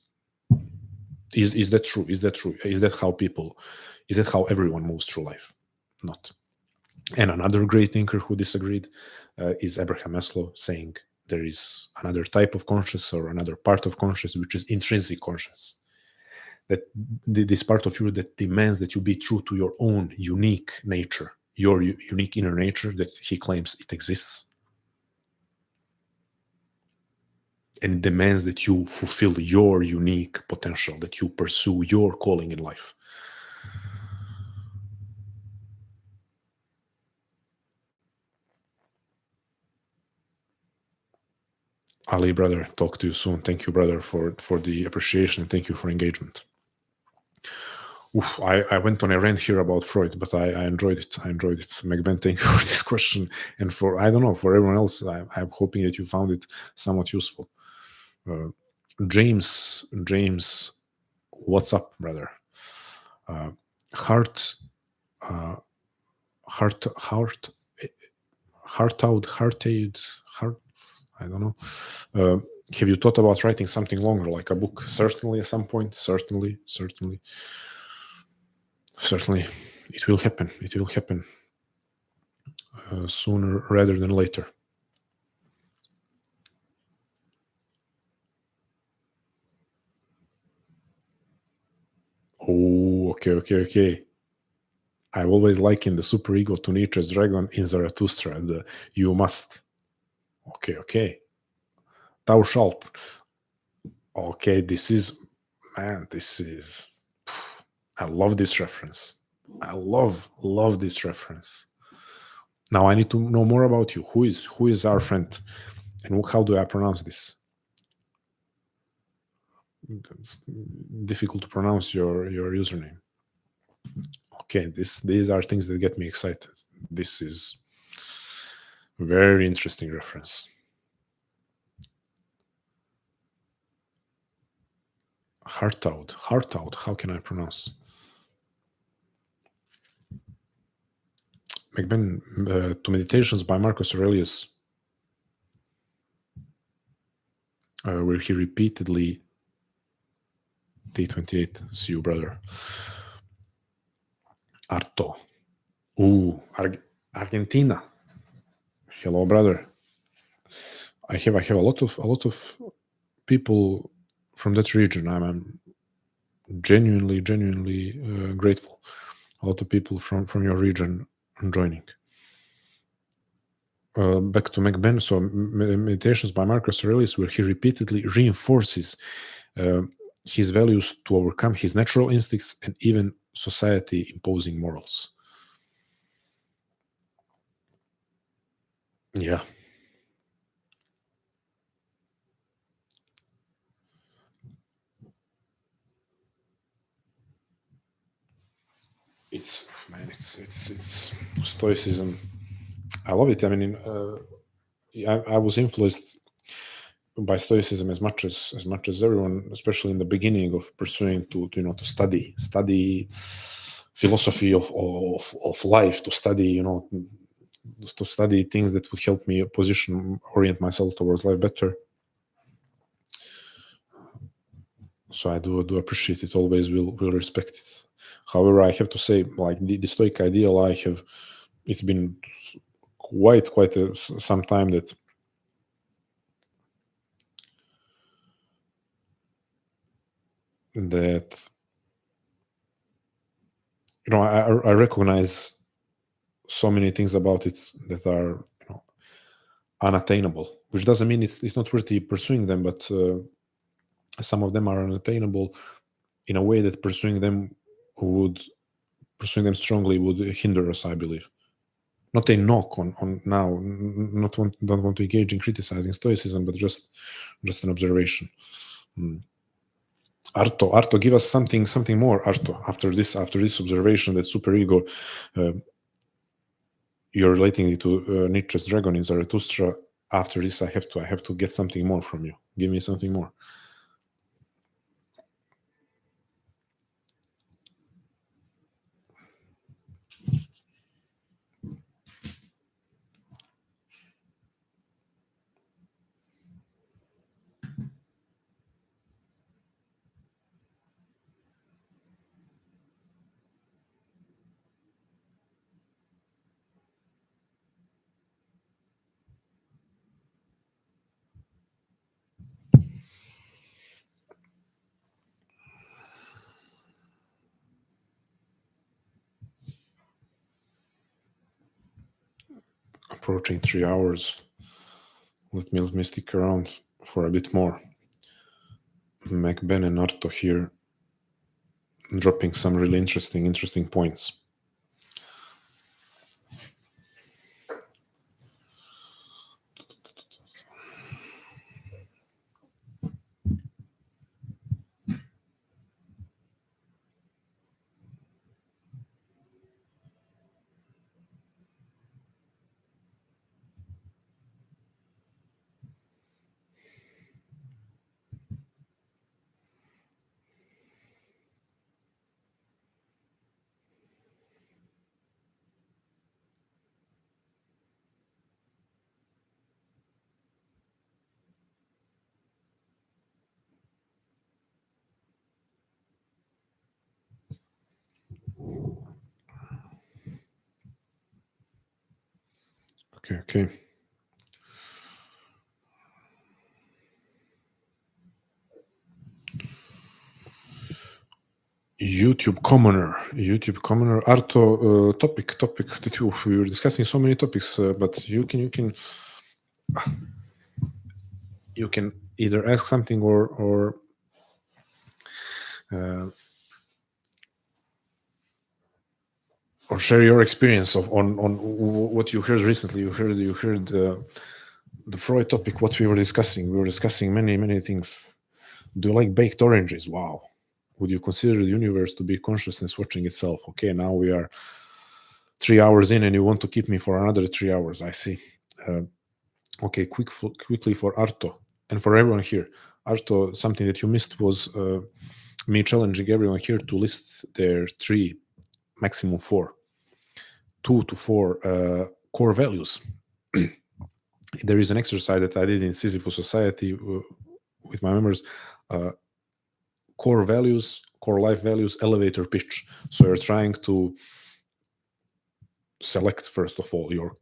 Is that true? Is that true? Is that how everyone moves through life? Not. And another great thinker who disagreed is Abraham Maslow, saying there is another type of consciousness or another part of consciousness, which is intrinsic consciousness. That this part of you that demands that you be true to your own unique nature, your unique inner nature that he claims it exists. And demands that you fulfill your unique potential, that you pursue your calling in life. Ali, brother, talk to you soon. Thank you, brother, for the appreciation, and thank you for engagement. Oof, I went on a rant here about Freud, but I enjoyed it. McBen, thank you for this question. And for everyone else, I'm hoping that you found it somewhat useful. James, what's up, brother? Heart, I don't know. Have you thought about writing something longer, like a book? Certainly, at some point. Certainly. It will happen. Sooner rather than later. Oh, okay. I always liken the superego to Nietzsche's dragon in Zarathustra. The you must. Okay. Thou shalt. Okay, this is. I love this reference. I love this reference. Now I need to know more about you. Who is our friend, and how do I pronounce this? It's difficult to pronounce your username. Okay, these are things that get me excited. This is very interesting reference. Heart out. How can I pronounce? McBain, to Meditations by Marcus Aurelius, where he repeatedly, day 28, see you, brother. Arto. Argentina. Hello, brother. I have a lot of people from that region. I'm genuinely grateful. A lot of people from your region joining. Back to McBain. So Meditations by Marcus Aurelius, where he repeatedly reinforces his values to overcome his natural instincts and even society imposing morals. Yeah. It's stoicism. I love it. I mean, I was influenced by stoicism as much as everyone, especially in the beginning of pursuing to study philosophy of life, to study things that would help me orient myself towards life better. So I do appreciate it. Always will respect it. However, I have to say, like the Stoic ideal, it's been quite some time that I recognize so many things about it that are unattainable, which doesn't mean it's not worthy pursuing them, but some of them are unattainable in a way that pursuing them strongly would hinder us, I believe. Not a knock on now, don't want to engage in criticizing stoicism, but just an observation. Arto, give us something more, Arto, after this observation that superego, you're relating it to Nietzsche's dragon in Zarathustra. After this, I have to get something more from you. Give me something more. Approaching 3 hours. Let me stick around for a bit more. McBain and Arto here, dropping some really interesting points. Okay. YouTube commoner, Arto, topic that we were discussing so many topics, but you can either ask something or or share your experience of on what you heard recently. You heard the Freud topic. What we were discussing. We were discussing many things. Do you like baked oranges? Wow. Would you consider the universe to be consciousness watching itself? Okay, now we are 3 hours in, and you want to keep me for another 3 hours. I see. Uh, okay, quickly for Arto and for everyone here. Arto, something that you missed was me challenging everyone here to list their three, maximum four, 2 to 4 core values. There is an exercise that I did in Sisyphus Society with my members. Core values, core life values, elevator pitch. So you're trying to select, first of all, your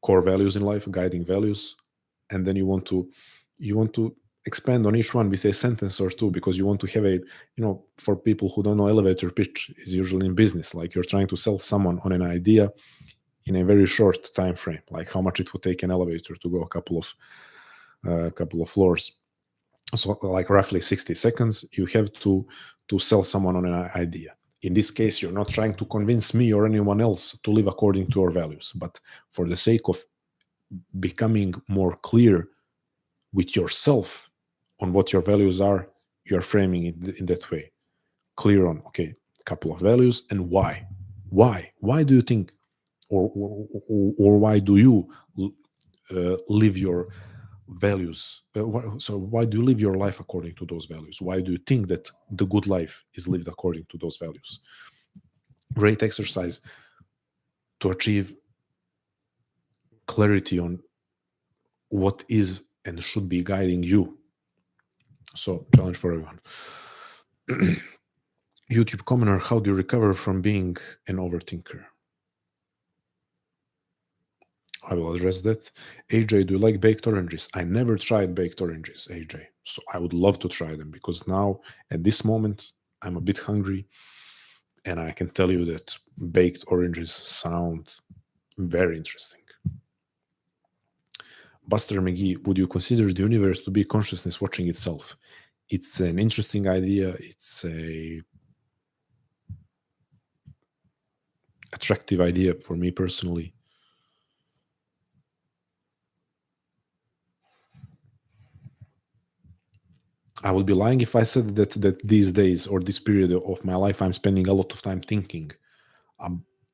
core values in life, guiding values, and then you want to expand on each one with a sentence or two, because you want to have a, for people who don't know, elevator pitch is usually in business, like you're trying to sell someone on an idea in a very short time frame, like how much it would take an elevator to go a couple of floors. So like roughly 60 seconds, you have to sell someone on an idea. In this case, you're not trying to convince me or anyone else to live according to our values, but for the sake of becoming more clear with yourself on what your values are, you're framing it in that way. Clear on, okay, a couple of values and why. Why do you think, or why do you live your values? So why do you live your life according to those values? Why do you think that the good life is lived according to those values? Great exercise to achieve clarity on what is and should be guiding you. So, challenge for everyone. YouTube commenter, how do you recover from being an overthinker? I will address that. AJ, do you like baked oranges? I never tried baked oranges, AJ. So I would love to try them, because now, at this moment, I'm a bit hungry. And I can tell you that baked oranges sound very interesting. Buster McGee, would you consider the universe to be consciousness watching itself? It's an interesting idea. It's a attractive idea for me personally. I would be lying if I said that these days or this period of my life I'm spending a lot of time thinking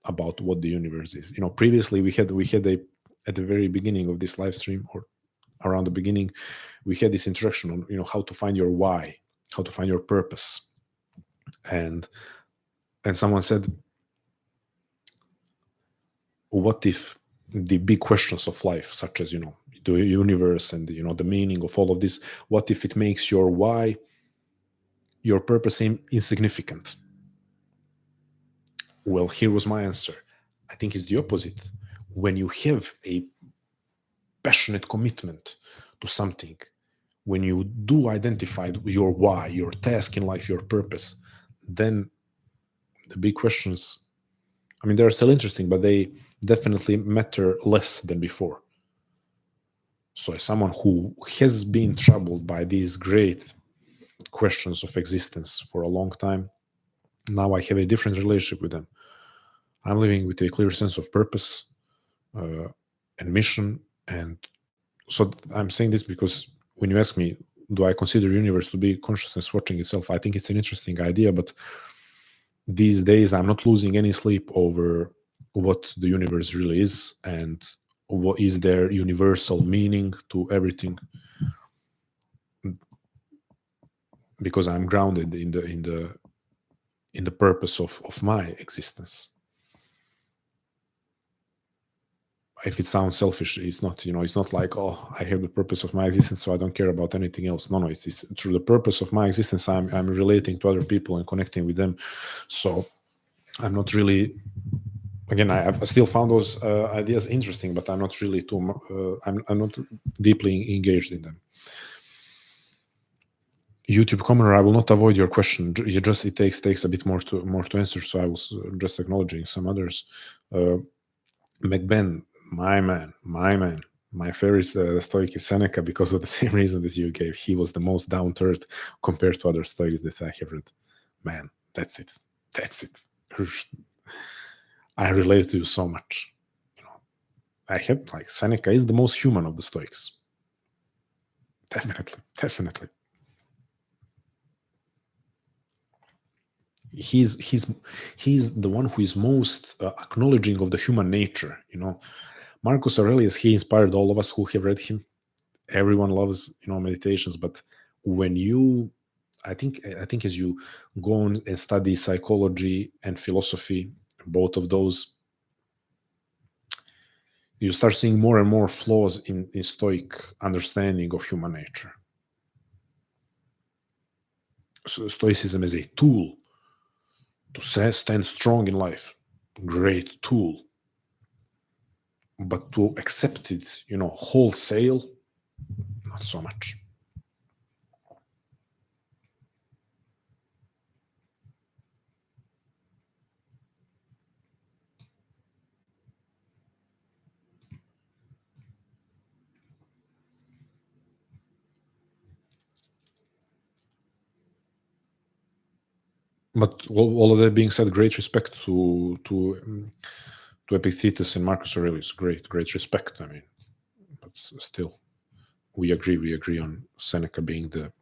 about what the universe is. Previously we had a, at the very beginning of this live stream, or around the beginning, we had this introduction on how to find your why, how to find your purpose, and someone said, what if the big questions of life, such as the universe and the meaning of all of this, what if it makes your why, your purpose, seem insignificant? Well, here was my answer. I think it's the opposite. When you have a passionate commitment to something, when you do identify your why, your task in life, your purpose, then the big questions, they're still interesting, but they definitely matter less than before. So as someone who has been troubled by these great questions of existence for a long time, now I have a different relationship with them. I'm living with a clear sense of purpose and mission. And so I'm saying this because when you ask me, do I consider the universe to be consciousness watching itself? I think it's an interesting idea, but these days I'm not losing any sleep over what the universe really is and what is their universal meaning to everything, because I'm grounded in the purpose of my existence. If it sounds selfish, it's not. It's not like, oh, I have the purpose of my existence, so I don't care about anything else. No, it's through the purpose of my existence I'm relating to other people and connecting with them. So I'm not really. Again, I've still found those ideas interesting, but I'm not really I'm not deeply engaged in them. YouTube commenter, I will not avoid your question. It takes a bit more to answer, so I was just acknowledging some others. McBen, my man, my favorite Stoic is Seneca, because of the same reason that you gave. He was the most down to earth compared to other Stoics that I have read. Man, that's it. I relate to you so much. I had like Seneca is the most human of the Stoics. Definitely, definitely. He's the one who is most acknowledging of the human nature. Marcus Aurelius, he inspired all of us who have read him. Everyone loves meditations, but when you I think as you go on and study psychology and philosophy, both of those, you start seeing more and more flaws in Stoic understanding of human nature. So Stoicism is a tool to stand strong in life, great tool, but to accept it, wholesale, not so much. But all of that being said, great respect to Epictetus and Marcus Aurelius. Great respect. I mean, but still, we agree on Seneca being the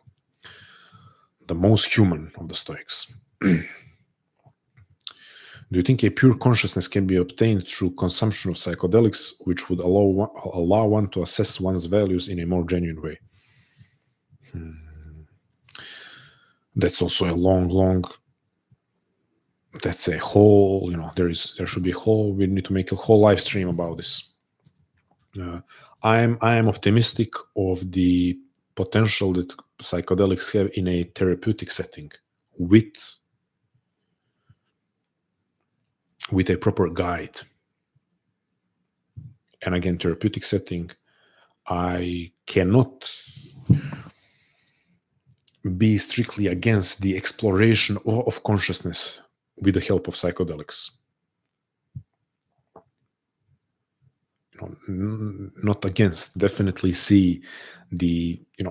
most human of the Stoics. Do you think a pure consciousness can be obtained through consumption of psychedelics, which would allow one to assess one's values in a more genuine way? That's also a long. That's a whole. There should be a whole. We need to make a whole live stream about this. I am optimistic of the potential that psychedelics have in a therapeutic setting with a proper guide. And again, therapeutic setting, I cannot be strictly against the exploration of consciousness with the help of psychedelics. Not against. Definitely see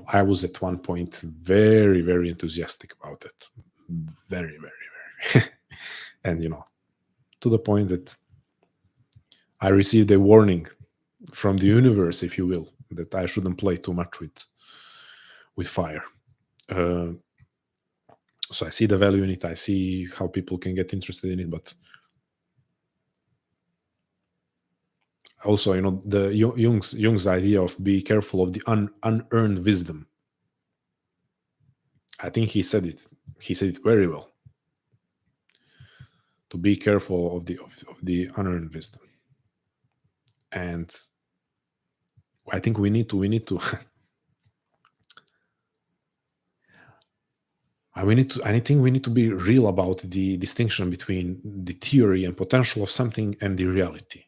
I was at one point very, very enthusiastic about it. Very, very, very. And, to the point that I received a warning from the universe, if you will, that I shouldn't play too much with fire. So I see the value in it. I see how people can get interested in it, but also, the Jung's idea of be careful of the unearned wisdom. I think he said it. He said it very well. To be careful of the unearned wisdom, and I think we need to. I think we need to be real about the distinction between the theory and potential of something and the reality.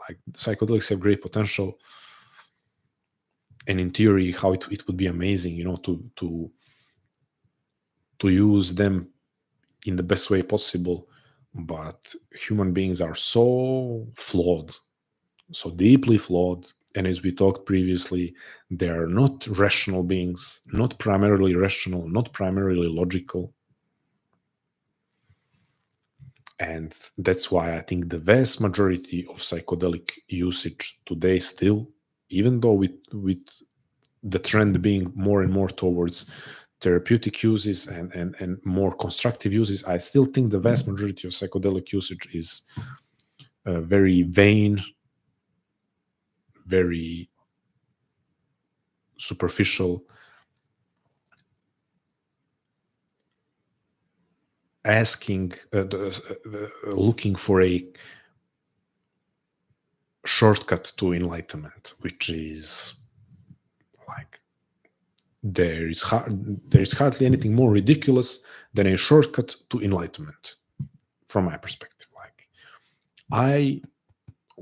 Like psychedelics have great potential, and in theory, how it would be amazing, to use them in the best way possible. But human beings are so flawed, so deeply flawed. And as we talked previously, they are not rational beings, not primarily rational, not primarily logical. And that's why I think the vast majority of psychedelic usage today still, even though with the trend being more and more towards therapeutic uses and more constructive uses, I still think the vast majority of psychedelic usage is very vain, very superficial, looking for a shortcut to enlightenment, which is like there is hardly anything more ridiculous than a shortcut to enlightenment, from my perspective.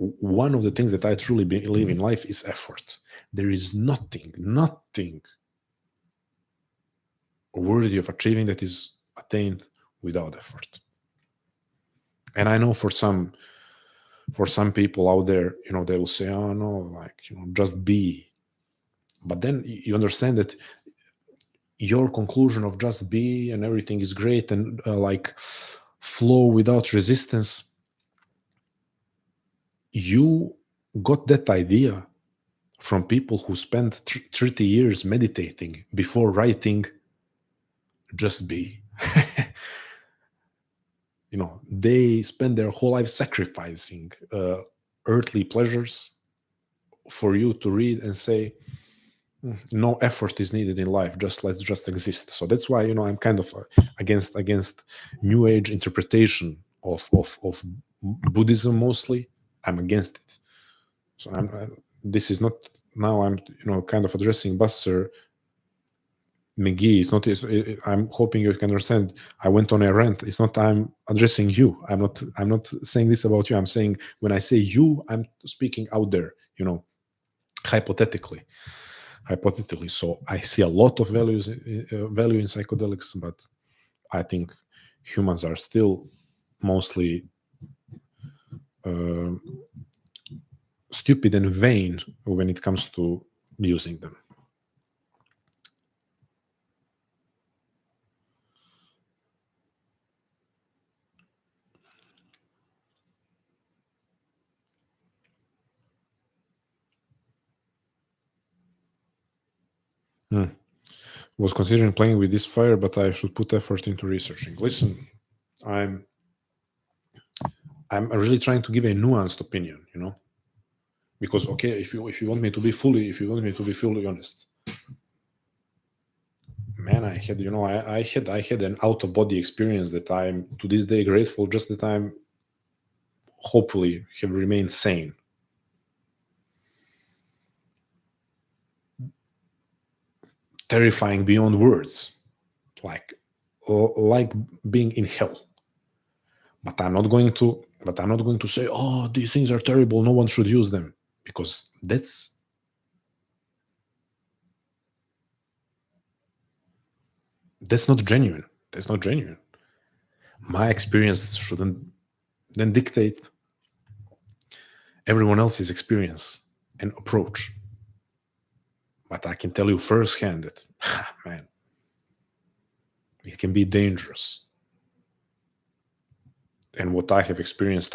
One of the things that I truly believe in life is effort. There is nothing worthy of achieving that is attained without effort. And I know for some people out there, they will say, oh no, just be. But then you understand that your conclusion of just be and everything is great and flow without resistance, you got that idea from people who spent 30 years meditating before writing Just Be. They spend their whole life sacrificing earthly pleasures for you to read and say, no effort is needed in life, let's just exist. So that's why I'm kind of against new age interpretation of Buddhism. Mostly I'm against it. So this is not, now I'm kind of addressing Buster McGee. It's not, I'm hoping you can understand. I went on a rant. It's not, I'm addressing you. I'm not saying this about you. I'm saying, when I say you, I'm speaking out there, hypothetically. So I see a lot of value in psychedelics, but I think humans are still mostly stupid and vain when it comes to using them. Was considering playing with this fire, but I should put effort into researching. Listen, I'm really trying to give a nuanced opinion, because okay, if you want me to be fully honest, man, I had I had an out of body experience that I'm to this day grateful, just that I'm hopefully have remained sane. Terrifying beyond words, like being in hell. But I'm not going to say, oh, these things are terrible, no one should use them, because that's not genuine. That's not genuine. My experience shouldn't then dictate everyone else's experience and approach. But I can tell you firsthand that, man, it can be dangerous. And what I have experienced,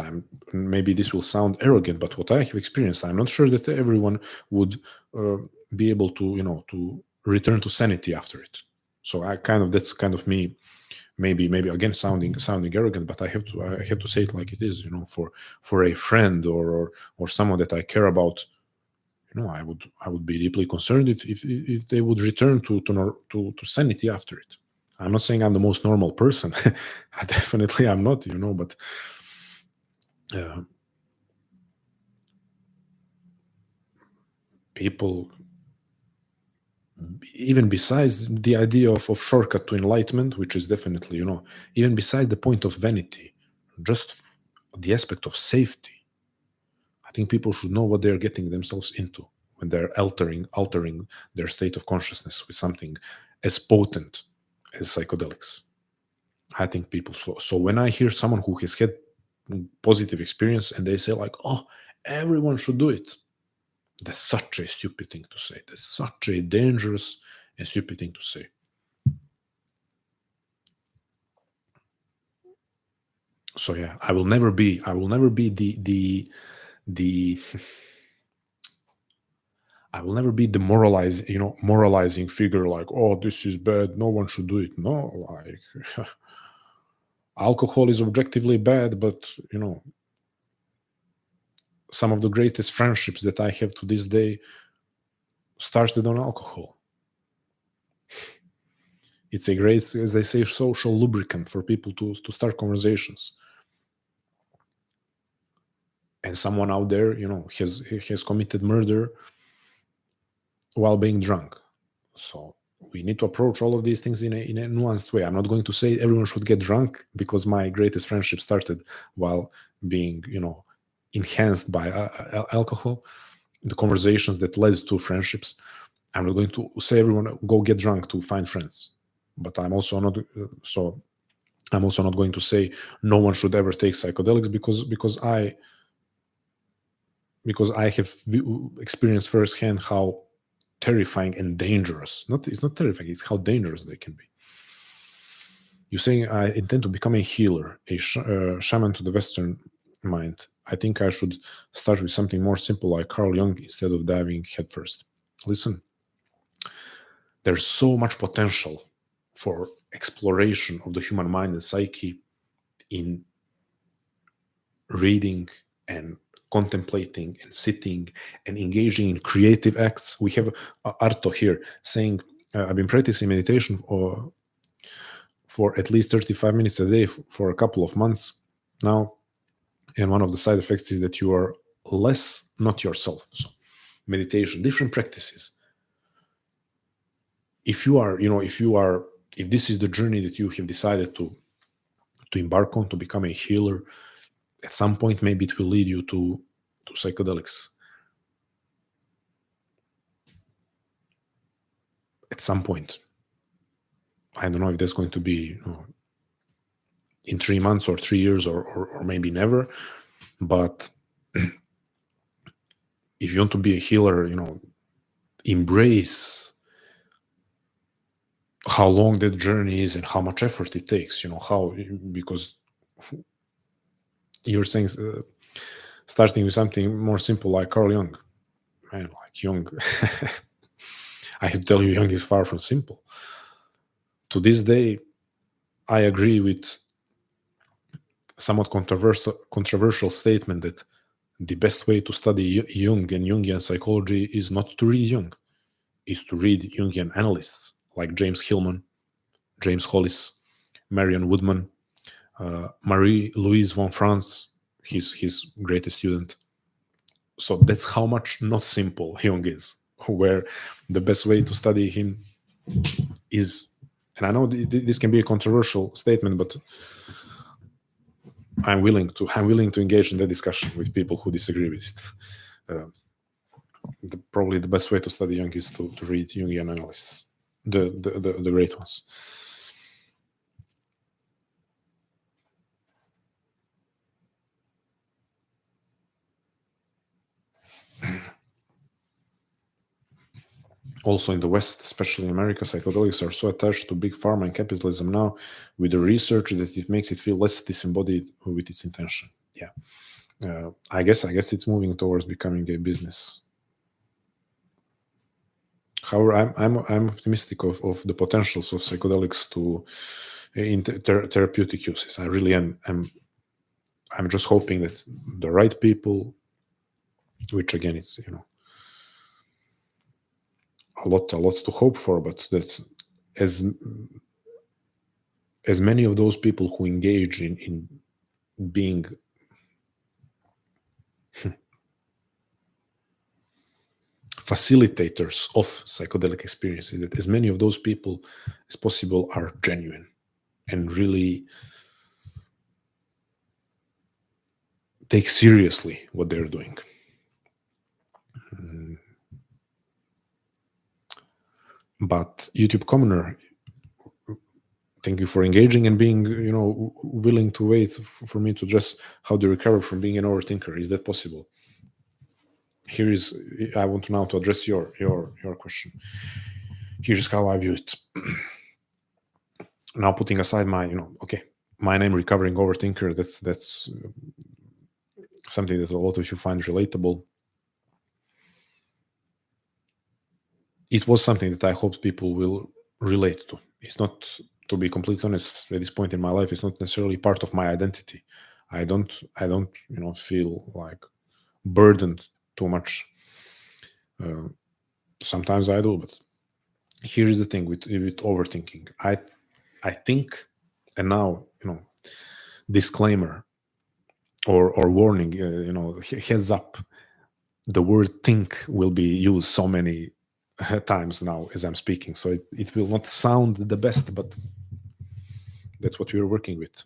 maybe this will sound arrogant, but what I have experienced, I'm not sure that everyone would be able to, to return to sanity after it. So that's kind of me, maybe again sounding arrogant, but I have to say it like it is, for a friend or someone that I care about. I would be deeply concerned if they would return to sanity after it. I'm not saying I'm the most normal person. I definitely am not, but people, even besides the idea of shortcut to enlightenment, which is definitely, even beside the point of vanity, just the aspect of safety, I think people should know what they're getting themselves into when they're altering their state of consciousness with something as potent as psychedelics. I think people so when I hear someone who has had positive experience and they say like, oh, everyone should do it, that's such a stupid thing to say. That's such a dangerous and stupid thing to say. So yeah, I will never be the I will never be the moralizing figure like, oh, this is bad, no one should do it. No, like alcohol is objectively bad, but some of the greatest friendships that I have to this day started on alcohol. It's a great, as they say, social lubricant for people to start conversations. And someone out there, has committed murder while being drunk. So we need to approach all of these things in a nuanced way. I'm not going to say everyone should get drunk because my greatest friendship started while being, enhanced by alcohol. The conversations that led to friendships. I'm not going to say everyone go get drunk to find friends, but I'm also not going to say no one should ever take psychedelics because I have experienced firsthand how terrifying and dangerous. It's not terrifying. It's how dangerous they can be. You're saying I intend to become a healer, a shaman to the Western mind. I think I should start with something more simple like Carl Jung instead of diving headfirst. Listen, there's so much potential for exploration of the human mind and psyche in reading and contemplating and sitting and engaging in creative acts. We have Arto here saying, I've been practicing meditation for at least 35 minutes a day for a couple of months now. And one of the side effects is that you are less not yourself. So meditation, different practices. If you are, if this is the journey that you have decided to embark on, to become a healer, at some point maybe it will lead you to psychedelics. At some point, I don't know if that's going to be in 3 months or 3 years or maybe never, but if you want to be a healer, embrace how long that journey is and how much effort it takes. Because you're saying starting with something more simple like Carl Jung. Man, like Jung, I have to tell you, Jung is far from simple. To this day, I agree with somewhat controversial statement that the best way to study Jung and Jungian psychology is not to read Jung, is to read Jungian analysts like James Hillman, James Hollis, Marion Woodman, Marie-Louise von Franz, his greatest student. So that's how much not simple Jung is, where the best way to study him is, and I know this can be a controversial statement, but I'm willing to engage in that discussion with people who disagree with it. Probably the best way to study Jung is to read Jungian analysts, the great ones. Also in the West, especially in America, psychedelics are so attached to big pharma and capitalism now with the research that it makes it feel less disembodied with its intention. Yeah. I guess it's moving towards becoming a business. However, I'm optimistic of the potentials of psychedelics to in therapeutic uses. I really am. I'm just hoping that the right people, which again, it's a lot to hope for, but that as many of those people who engage in being facilitators of psychedelic experiences, that as many of those people as possible are genuine and really take seriously what they're doing. But YouTube Commoner, thank you for engaging and being, willing to wait for me to address how to recover from being an overthinker. Is that possible? I want now to address your question. Here's how I view it. Now, putting aside my name, recovering overthinker, that's something that a lot of you find relatable. It was something that I hoped people will relate to. It's not, to be completely honest, at this point in my life, it's not necessarily part of my identity. I don't feel like burdened too much. Sometimes I do, but here is the thing with overthinking. I think, and now disclaimer or warning, heads up. The word think will be used so many times now as I'm speaking, so it will not sound the best, but that's what we're working with.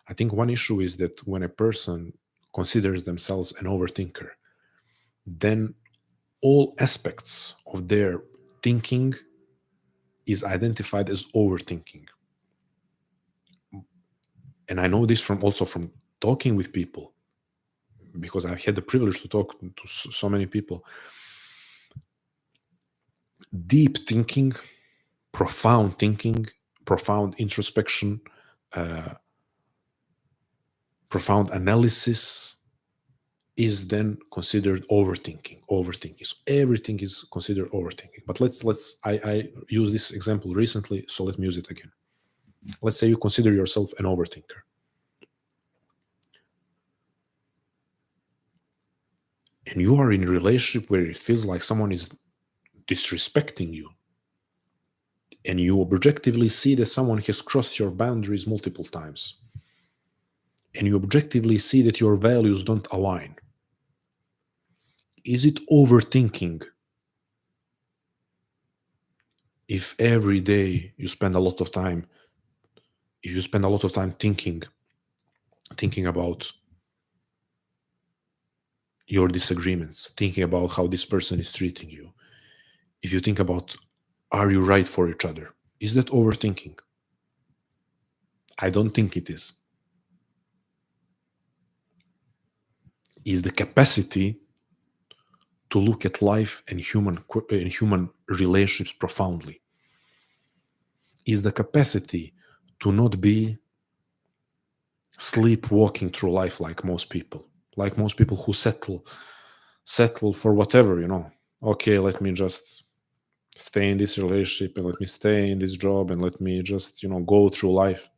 I think one issue is that when a person considers themselves an overthinker, then all aspects of their thinking is identified as overthinking. And I know this from talking with people, because I've had the privilege to talk to so many people. Deep thinking, profound introspection, profound analysis is then considered overthinking. So everything is considered overthinking. But I use this example recently, so let me use it again. Let's say you consider yourself an overthinker, and you are in a relationship where it feels like someone is disrespecting you, and you objectively see that someone has crossed your boundaries multiple times, and you objectively see that your values don't align. Is it overthinking if every day you spend a lot of time, if you spend a lot of time thinking about your disagreements, thinking about how this person is treating you, if you think about, are you right for each other? Is that overthinking? I don't think it is. Is the capacity to look at life and human relationships profoundly. Is the capacity to not be sleepwalking through life like most people who settle for whatever, okay, let me just stay in this relationship and let me stay in this job and let me just go through life.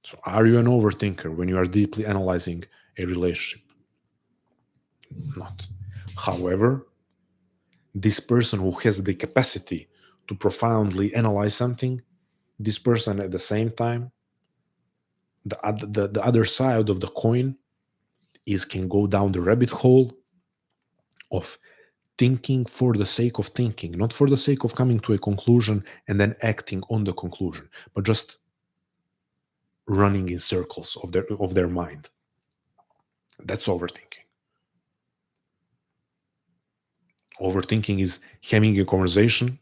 So are you an overthinker when you are deeply analyzing a relationship? Not. However, this person who has the capacity to profoundly analyze something, this person at the same time, the other side of the coin is can go down the rabbit hole of thinking for the sake of thinking, not for the sake of coming to a conclusion and then acting on the conclusion, but just running in circles of their mind. That's overthinking. Overthinking is having a conversation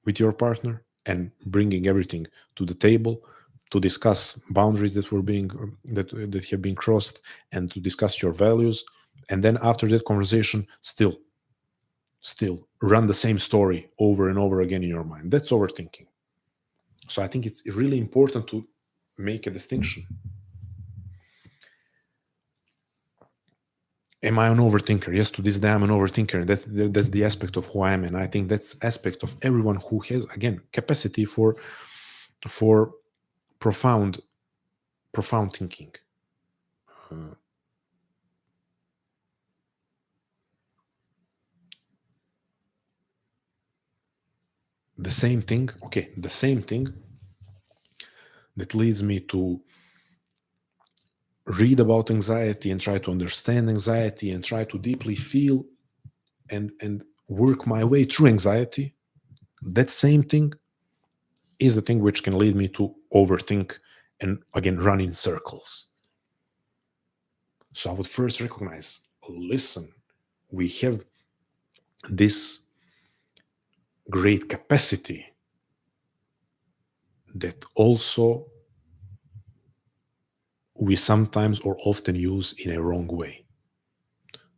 with your partner and bringing everything to the table to discuss boundaries that have been crossed and to discuss your values, and then after that conversation still run the same story over and over again in your mind. That's overthinking. So I think it's really important to make a distinction. Am I an overthinker? Yes, to this day I'm an overthinker. That's the aspect of who I am, and I think that's aspect of everyone who has, again, capacity for profound thinking. The same thing that leads me to read about anxiety and try to understand anxiety and try to deeply feel and work my way through anxiety. That same thing is the thing which can lead me to overthink and again run in circles. So I would first recognize, listen, we have this great capacity that also we sometimes or often use in a wrong way.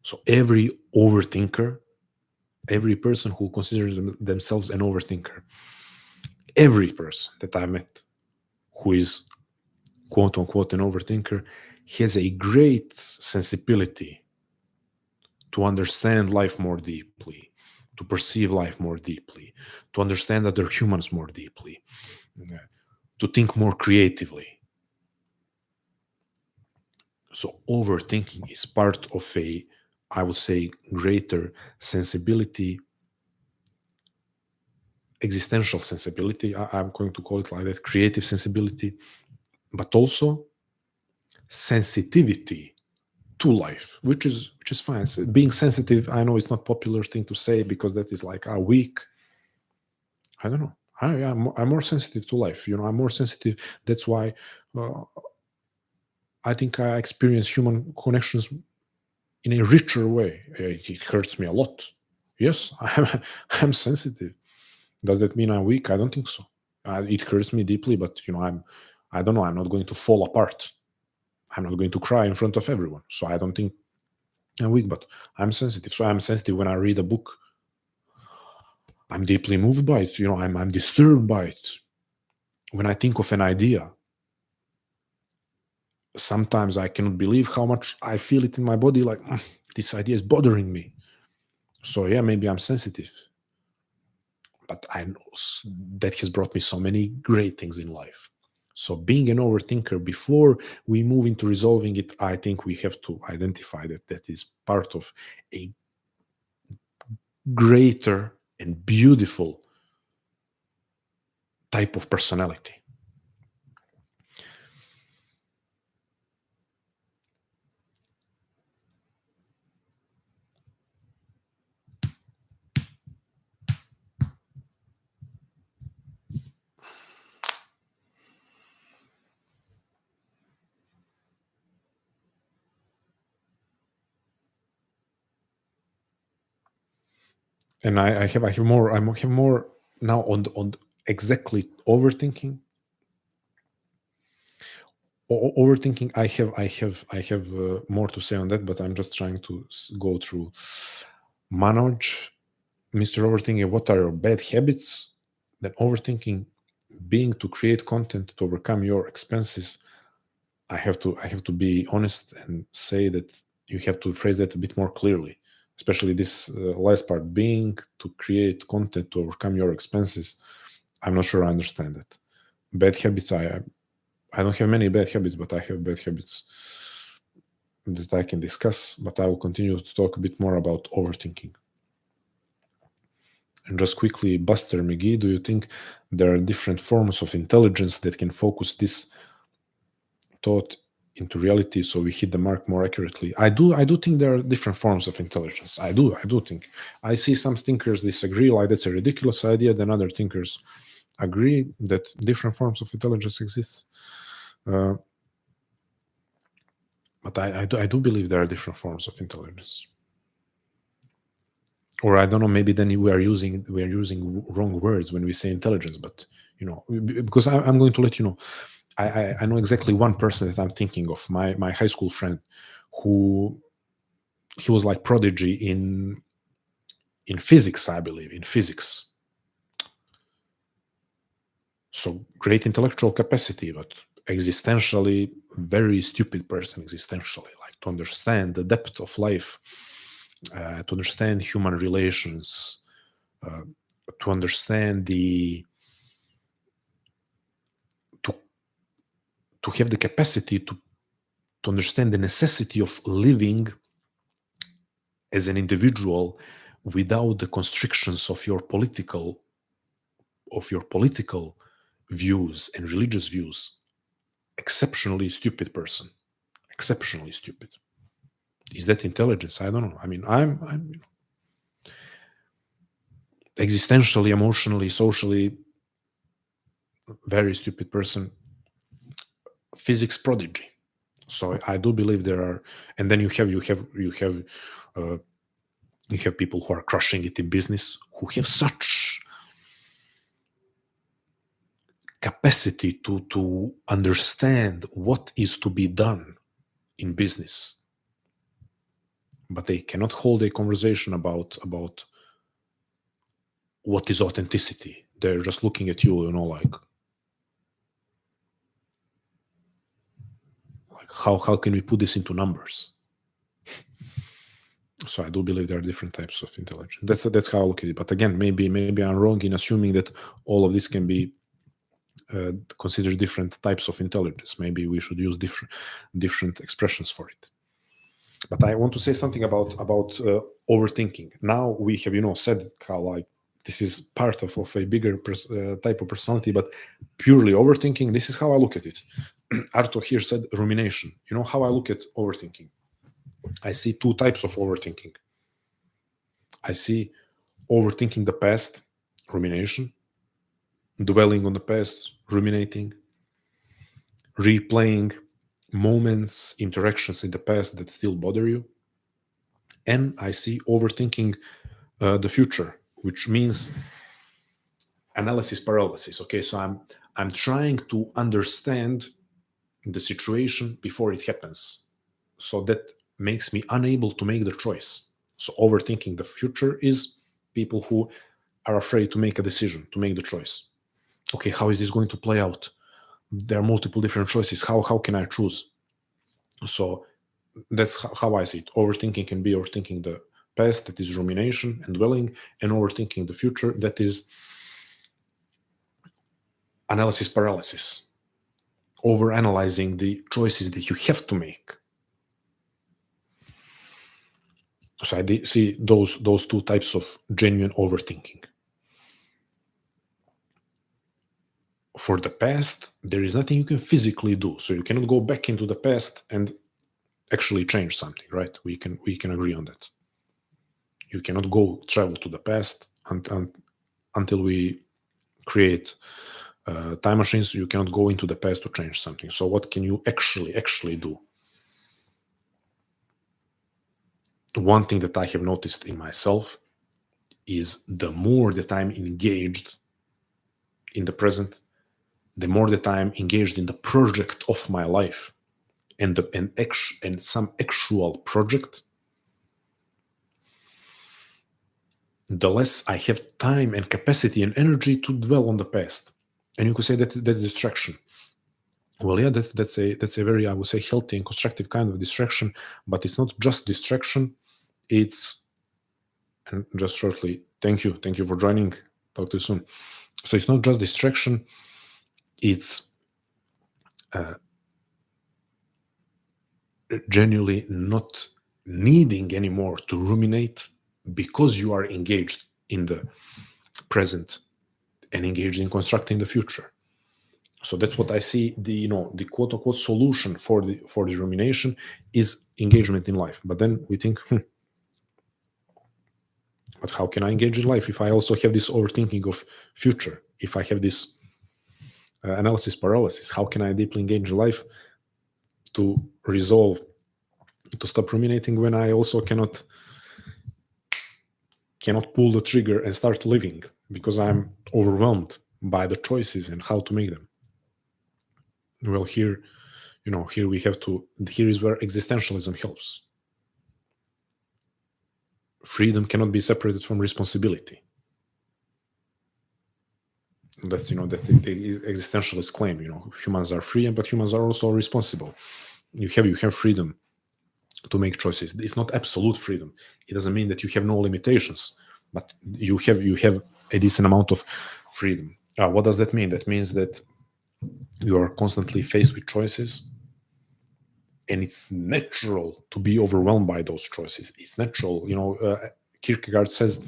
So every overthinker, every person who considers themselves an overthinker, every person that I met who is quote unquote an overthinker has a great sensibility to understand life more deeply, to perceive life more deeply, to understand other humans more deeply, to think more creatively. So overthinking is part of a, I would say, greater sensibility, existential sensibility. I'm going to call it like that, creative sensibility, but also sensitivity to life, which is fine. So being sensitive, I know it's not popular thing to say because that is like weak. I don't know. I'm more sensitive to life. I'm more sensitive. That's why I think I experience human connections in a richer way. It hurts me a lot. Yes, I'm sensitive. Does that mean I'm weak? I don't think so. It hurts me deeply, but I don't know. I'm not going to fall apart. I'm not going to cry in front of everyone. So I don't think I'm weak, but I'm sensitive. So I'm sensitive when I read a book. I'm deeply moved by it. I'm disturbed by it. When I think of an idea, Sometimes I cannot believe how much I feel it in my body, like this idea is bothering me. So yeah, maybe I'm sensitive, but that has brought me so many great things in life. So being an overthinker, before we move into resolving it, I think we have to identify that that is part of a greater and beautiful type of personality. And I have more. I have more now on exactly overthinking. Overthinking. I have more to say on that, but I'm just trying to go through. Manoj, Mr. Overthinking, what are your bad habits? Then overthinking, being to create content to overcome your expenses. I have to be honest and say that you have to phrase that a bit more clearly, especially this last part, being to create content to overcome your expenses. I'm not sure I understand that. Bad habits, I don't have many bad habits, but I have bad habits that I can discuss, but I will continue to talk a bit more about overthinking. And just quickly, Buster McGee, do you think there are different forms of intelligence that can focus this thought into reality so we hit the mark more accurately? I do think there are different forms of intelligence. I do think. I see some thinkers disagree, like that's a ridiculous idea, then other thinkers agree that different forms of intelligence exist. Uh, but I do believe there are different forms of intelligence. Or I don't know, maybe then we are using wrong words when we say intelligence. But because I'm going to let you know, I know exactly one person that I'm thinking of, my high school friend, who he was like prodigy in physics, I believe, in physics. So great intellectual capacity, but existentially very stupid person. Existentially, like to understand the depth of life, to understand human relations, uh, to understand to to have the capacity to understand the necessity of living as an individual without the constrictions of your political views and religious views. Exceptionally stupid person. Exceptionally stupid. Is that intelligence? I don't know. I mean, I'm existentially, emotionally, socially very stupid person. Physics prodigy. So I do believe there are, and then uh, you have people who are crushing it in business, who have such capacity to understand what is to be done in business, but they cannot hold a conversation about what is authenticity. They're just looking at you, like how can we put this into numbers? So I do believe there are different types of intelligence. That's how I look at it. But again, maybe I'm wrong in assuming that all of this can be considered different types of intelligence. Maybe we should use different expressions for it. But I want to say something about overthinking. Now we have said how like this is part of a bigger type of personality, but purely overthinking. This is how I look at it. Arto here said rumination. You know how I look at overthinking? I see two types of overthinking. I see overthinking the past, rumination, dwelling on the past, ruminating, replaying moments, interactions in the past that still bother you. And I see overthinking the future, which means analysis paralysis. Okay, so I'm trying to understand the situation before it happens. So that makes me unable to make the choice. So overthinking the future is people who are afraid to make a decision, to make the choice. Okay, how is this going to play out? There are multiple different choices. How can I choose? So that's how I see it. Overthinking can be overthinking the past, that is rumination and dwelling, and overthinking the future, that is analysis paralysis, overanalyzing the choices that you have to make. So I see those two types of genuine overthinking. For the past, there is nothing you can physically do. So you cannot go back into the past and actually change something, right? We can agree on that. You cannot go travel to the past until we create time machines. You cannot go into the past to change something. So what can you actually do? One thing that I have noticed in myself is the more that I'm engaged in the present, the more that I'm engaged in the project of my life and some actual project, the less I have time and capacity and energy to dwell on the past. And you could say that that's distraction. Well, yeah, that's a very, I would say, healthy and constructive kind of distraction, but it's not just distraction. It's, and just shortly, thank you for joining. Talk to you soon. So it's not just distraction. It's genuinely not needing anymore to ruminate because you are engaged in the present and engaged in constructing the future. So that's what I see. The quote unquote solution for the rumination is engagement in life. But then we think, but how can I engage in life if I also have this overthinking of future? If I have this analysis paralysis, how can I deeply engage in life to resolve, to stop ruminating when I also cannot pull the trigger and start living because I'm overwhelmed by the choices and how to make them? Well, here we have to, here is where existentialism helps. Freedom cannot be separated from responsibility. That's that's the existentialist claim. Humans are free, but humans are also responsible. You have freedom to make choices. It's not absolute freedom. It doesn't mean that you have no limitations, but you have a decent amount of freedom. What does that mean? That means that you are constantly faced with choices, and it's natural to be overwhelmed by those choices. It's natural. Kierkegaard says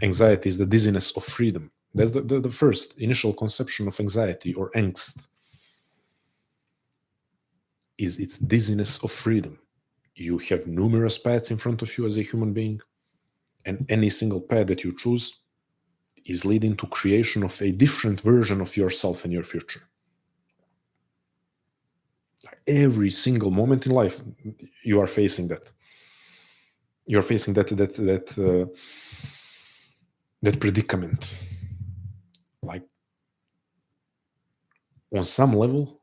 anxiety is the dizziness of freedom. That's the first initial conception of anxiety or angst, is its dizziness of freedom. You have numerous paths in front of you as a human being, and any single path that you choose is leading to creation of a different version of yourself and your future. Every single moment in life, you are facing that. You're facing that predicament. Like, on some level,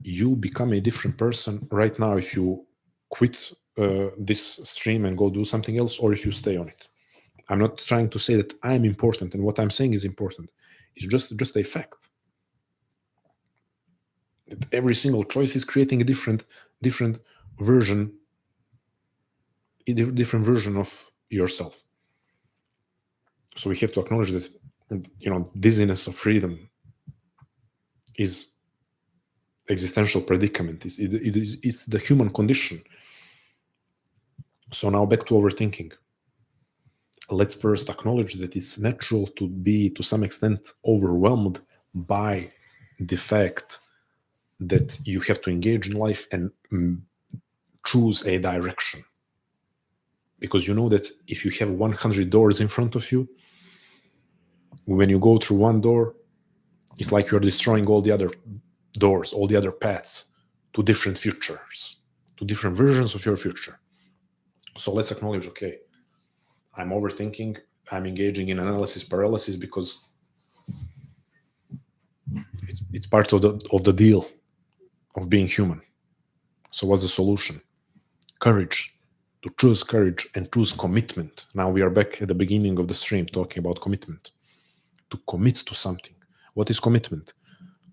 you become a different person right now if you quit this stream and go do something else, or if you stay on it. I'm not trying to say that I'm important and what I'm saying is important. It's just a fact that every single choice is creating a different version, of yourself. So we have to acknowledge that dizziness of freedom is existential predicament. It's the human condition. So now back to overthinking. Let's first acknowledge that it's natural to be, to some extent, overwhelmed by the fact that you have to engage in life and choose a direction. Because you know that if you have 100 doors in front of you, when you go through one door, it's like you're destroying all the other doors, all the other paths to different futures, to different versions of your future. So let's acknowledge, okay, I'm overthinking, I'm engaging in analysis paralysis because it's part of the deal of being human. So what's the solution? Courage. To choose courage and choose commitment. Now we are back at the beginning of the stream talking about commitment. To commit to something. What is commitment?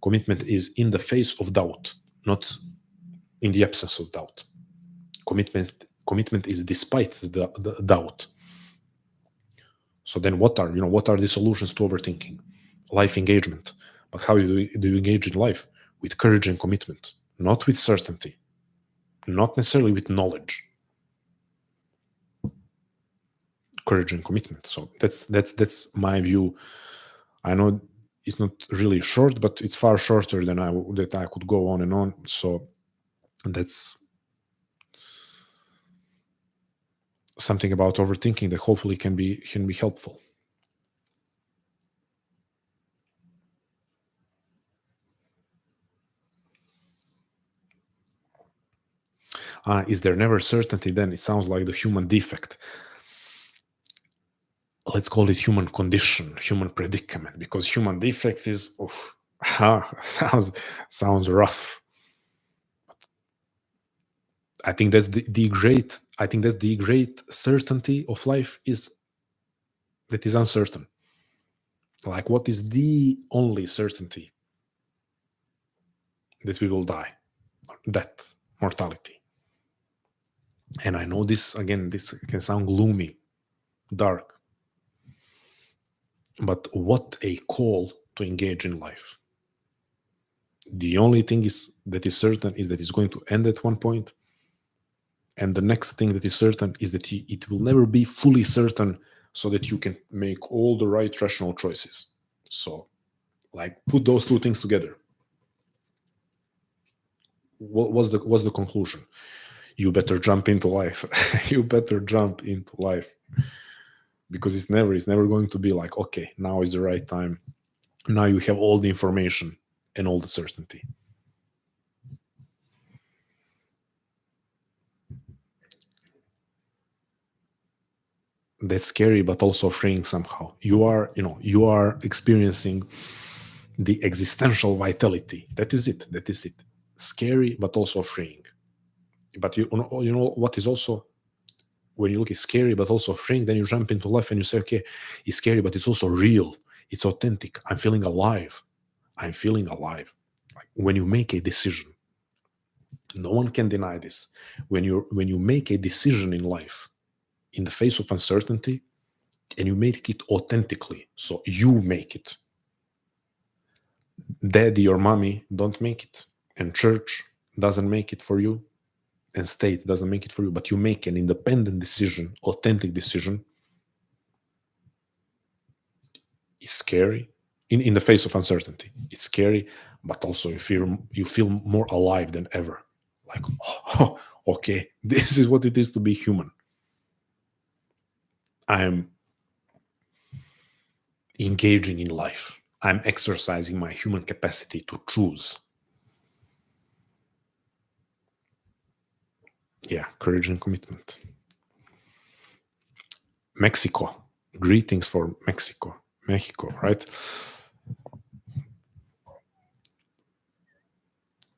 Commitment is in the face of doubt, not in the absence of doubt. Commitment is despite the doubt. So then what are the solutions to overthinking? Life engagement. But how do you engage in life? With courage and commitment, not with certainty, not necessarily with knowledge. Courage and commitment. So that's my view. I know it's not really short, but it's far shorter than I could go on and on. So that's something about overthinking that hopefully can be helpful. Is there never certainty? Then it sounds like the human defect. Let's call it human condition, human predicament, because human defect is sounds rough. I think that's the great. I think that's the great certainty of life is that is uncertain. Like, what is the only certainty? That we will die, death, mortality. And I know this again. This can sound gloomy, dark, but what a call to engage in life. The only thing that is certain is that it's going to end at one point. And the next thing that is certain is that it will never be fully certain, so that you can make all the right rational choices. So, like, put those two things together. What's the conclusion? You better jump into life. You better jump into life. Because it's never going to be like, okay, now is the right time. Now you have all the information and all the certainty. That's scary, but also freeing somehow. You are experiencing the existential vitality. That is it. Scary, but also freeing. But you know what is also, when you look at scary but also freeing, then you jump into life and you say, okay, it's scary, but it's also real. It's authentic. I'm feeling alive. Like, when you make a decision, no one can deny this. When you make a decision in life, in the face of uncertainty, and you make it authentically, so you make it. Daddy or mommy don't make it, and church doesn't make it for you, and state doesn't make it for you, but you make an independent decision, authentic decision. It's scary in the face of uncertainty. It's scary, but also you feel more alive than ever. Like, oh, okay, this is what it is to be human. I'm engaging in life. I'm exercising my human capacity to choose. Yeah, courage and commitment. Mexico. Greetings for Mexico. Mexico, right?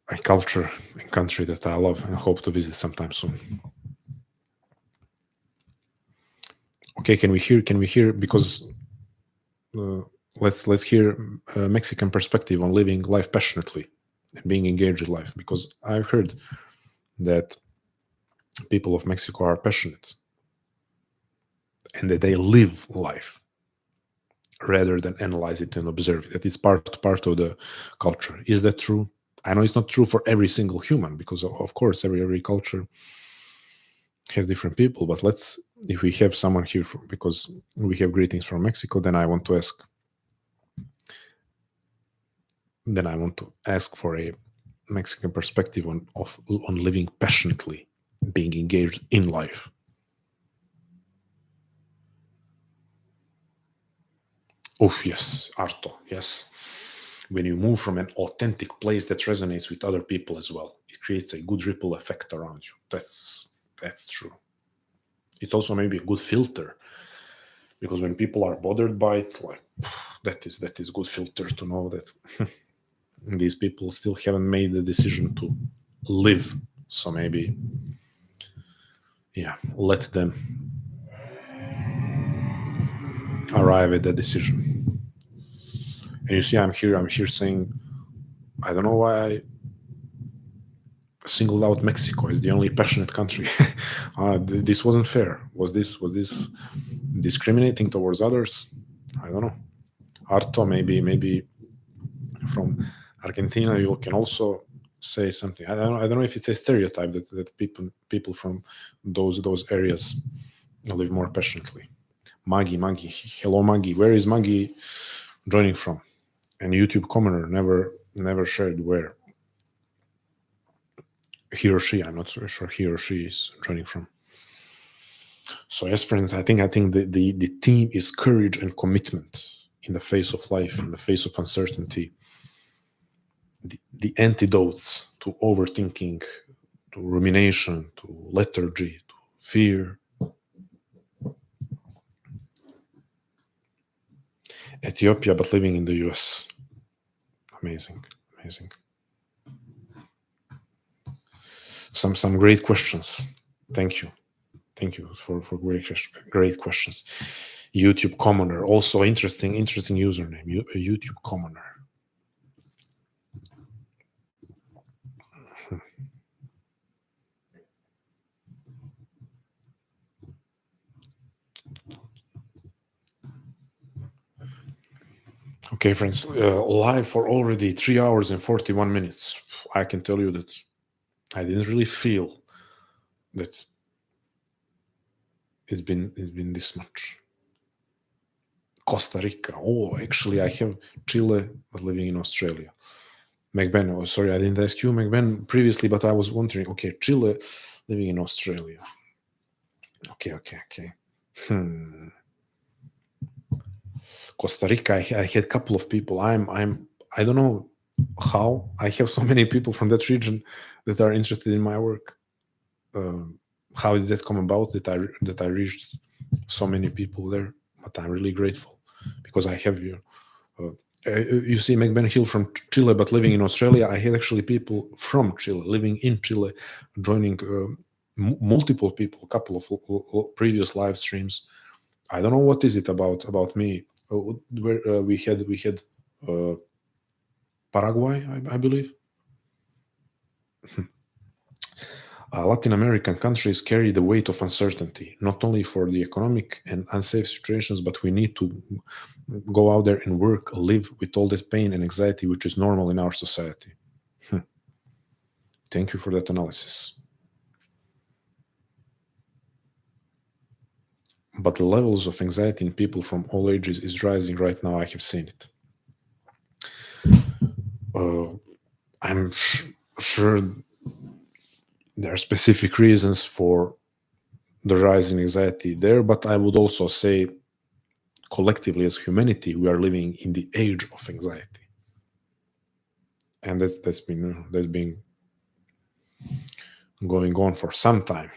A culture and country that I love and hope to visit sometime soon. Okay, can we hear because let's hear a Mexican perspective on living life passionately and being engaged in life, because I've heard that people of Mexico are passionate and that they live life rather than analyze it and observe it. That is part of the culture. Is that true? I know it's not true for every single human, because of course every culture has different people. But if we have someone here, because we have greetings from Mexico, then I want to ask for a Mexican perspective on living passionately, being engaged in life. Oh yes, Arto, yes. When you move from an authentic place that resonates with other people as well, it creates a good ripple effect around you. That's true. It's also maybe a good filter, because when people are bothered by it, like, that is good filter to know that these people still haven't made the decision to live. So maybe, yeah, let them arrive at that decision. And you see, I'm here saying, I don't know why singled out Mexico as the only passionate country. This wasn't fair. Was this discriminating towards others? I don't know. Arto, maybe from Argentina, you can also say something. I don't know if it's a stereotype that people from those areas live more passionately. Maggie, hello Maggie. Where is Maggie joining from? And YouTube commenter never shared where he or she. I'm not so sure he or she is joining from. So yes, friends, I think the theme is courage and commitment in the face of life, in the face of uncertainty. The antidotes to overthinking, to rumination, to lethargy, to fear. Ethiopia, but living in the US. Amazing. Some great questions. Thank you for great questions. YouTube commoner, also interesting username. YouTube commoner. Okay, friends, live for already 3 hours and 41 minutes. I can tell you that I didn't really feel that it's been this much. Costa Rica. Oh, actually, I have Chile, but living in Australia. McBen, oh, sorry, I didn't ask you, McBen, previously, but I was wondering, okay, Chile, living in Australia. Okay. Costa Rica, I had a couple of people. I don't know how I have so many people from that region that are interested in my work. How did that come about that I reached so many people there? But I'm really grateful because I have you. You see, McBen Hill from Chile, but living in Australia. I had actually people from Chile living in Chile, joining multiple people. A couple of previous live streams. I don't know what is it about me. Where we had Paraguay, I believe. Latin American countries carry the weight of uncertainty, not only for the economic and unsafe situations, but we need to go out there and work, live with all that pain and anxiety which is normal in our society. Thank you for that analysis. But the levels of anxiety in people from all ages is rising right now. I have seen it. I'm sure there are specific reasons for the rise in anxiety there, but I would also say collectively as humanity, we are living in the age of anxiety. And that's been going on for some time.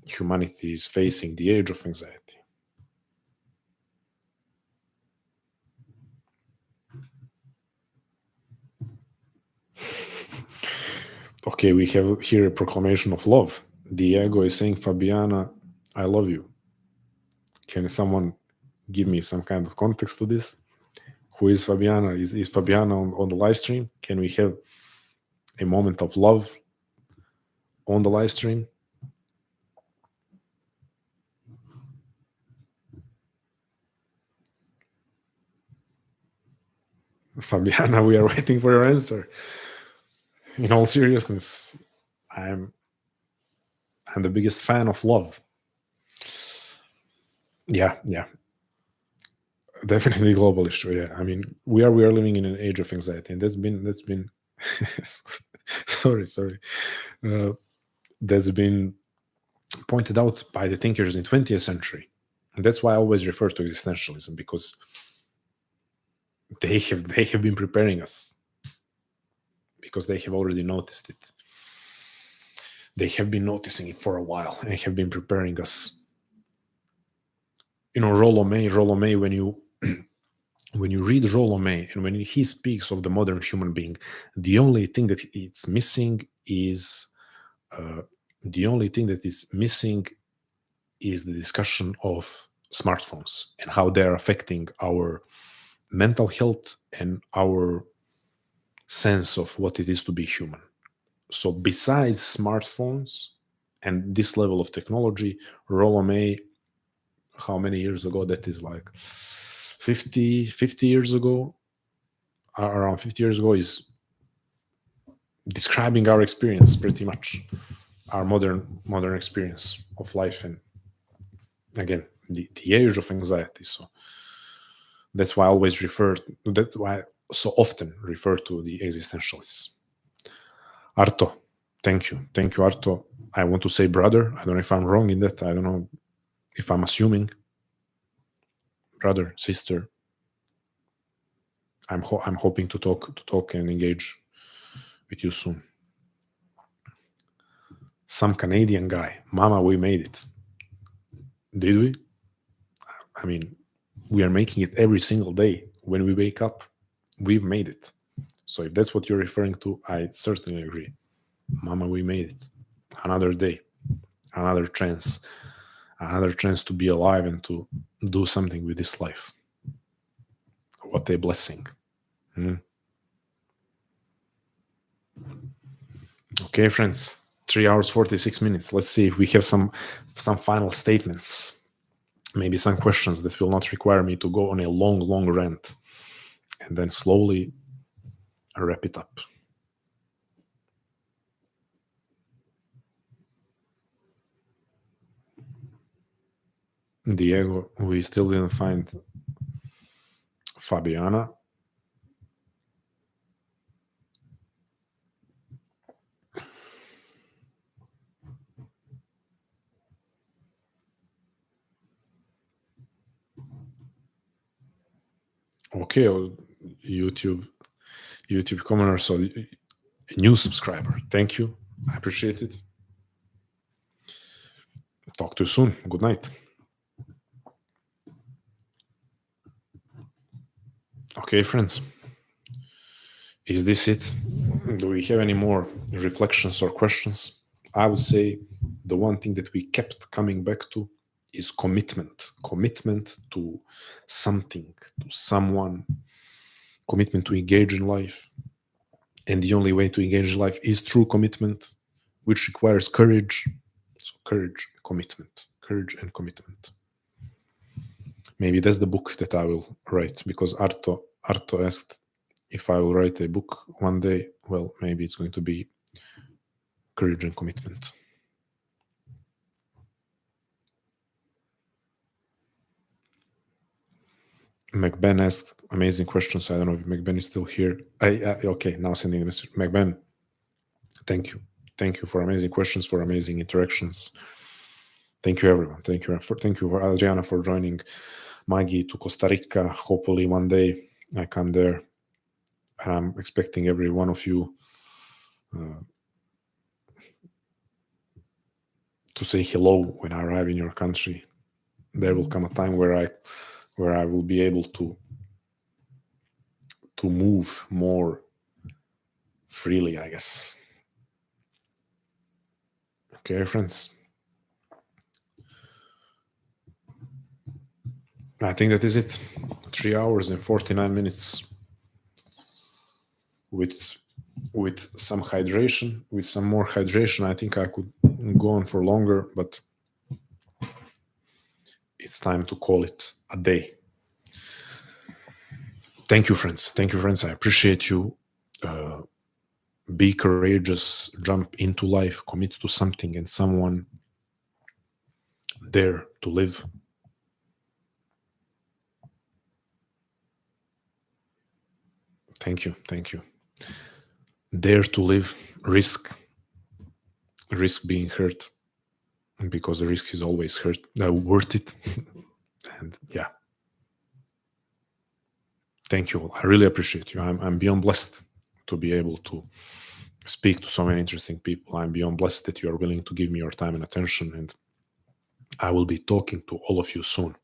Humanity is facing the age of anxiety. Okay, we have here a proclamation of love. Diego is saying, Fabiana, I love you. Can someone give me some kind of context to this? Who is Fabiana? Is Fabiana on the live stream? Can we have a moment of love on the live stream? Fabiana, we are waiting for your answer. In all seriousness, I'm the biggest fan of love. Yeah. Definitely global issue. Yeah, I mean, we are living in an age of anxiety, and that's been sorry, that's been pointed out by the thinkers in 20th century. And that's why I always refer to existentialism, because they have been preparing us, because they have already noticed it. They have been noticing it for a while and have been preparing us. Rollo May, when you read Rollo May and when he speaks of the modern human being, the only thing that is missing is the discussion of smartphones and how they're affecting our mental health and our sense of what it is to be human. So besides smartphones and this level of technology, Rollo May, how many years ago? That is like 50 years ago, around 50 years ago, is describing our experience pretty much, our modern experience of life, and again, the age of anxiety. So that's why I always that's why I so often refer to the existentialists. Arto, thank you. Thank you, Arto. I want to say brother. I don't know if I'm wrong in that. I don't know if I'm assuming. Brother, sister. I'm hoping to talk and engage with you soon. Some Canadian guy. Mama, we made it. Did we? I mean, we are making it every single day. When we wake up, we've made it. So if that's what you're referring to, I certainly agree. Mama, we made it. Another day, another chance to be alive and to do something with this life. What a blessing. Okay, friends, 3 hours 46 minutes. Let's see if we have some final statements, maybe some questions that will not require me to go on a long rant, and then slowly wrap it up. Diego, we still didn't find Fabiana. Okay, YouTube commoner, so a new subscriber. Thank you. I appreciate it. Talk to you soon. Good night. Okay, friends. Is this it? Do we have any more reflections or questions? I would say the one thing that we kept coming back to is commitment. Commitment to something, to someone, commitment to engage in life. And the only way to engage in life is through commitment, which requires courage. So courage, commitment, courage and commitment. Maybe that's the book that I will write, because Arto asked if I will write a book one day. Well, maybe it's going to be courage and commitment. McBen asked amazing questions. I don't know if McBen is still here. Okay, now sending a message. McBen, thank you. Thank you for amazing questions, for amazing interactions. Thank you, everyone. Thank you for Adriana for joining. Maggie to Costa Rica. Hopefully one day I come there. And I'm expecting every one of you to say hello when I arrive in your country. There will come a time where I will be able to move more freely, I guess. Okay, friends. I think that is it. 3 hours and 49 minutes with some hydration, with some more hydration. I think I could go on for longer, but it's time to call it a day. Thank you, friends. Thank you, friends. I appreciate you. Be courageous, jump into life, commit to something and someone, dare to live. Thank you. Dare to live, risk being hurt, because the risk is always worth it. And yeah, thank you all. I really appreciate you. I'm beyond blessed to be able to speak to so many interesting people. I'm beyond blessed that you are willing to give me your time and attention, and I will be talking to all of you soon.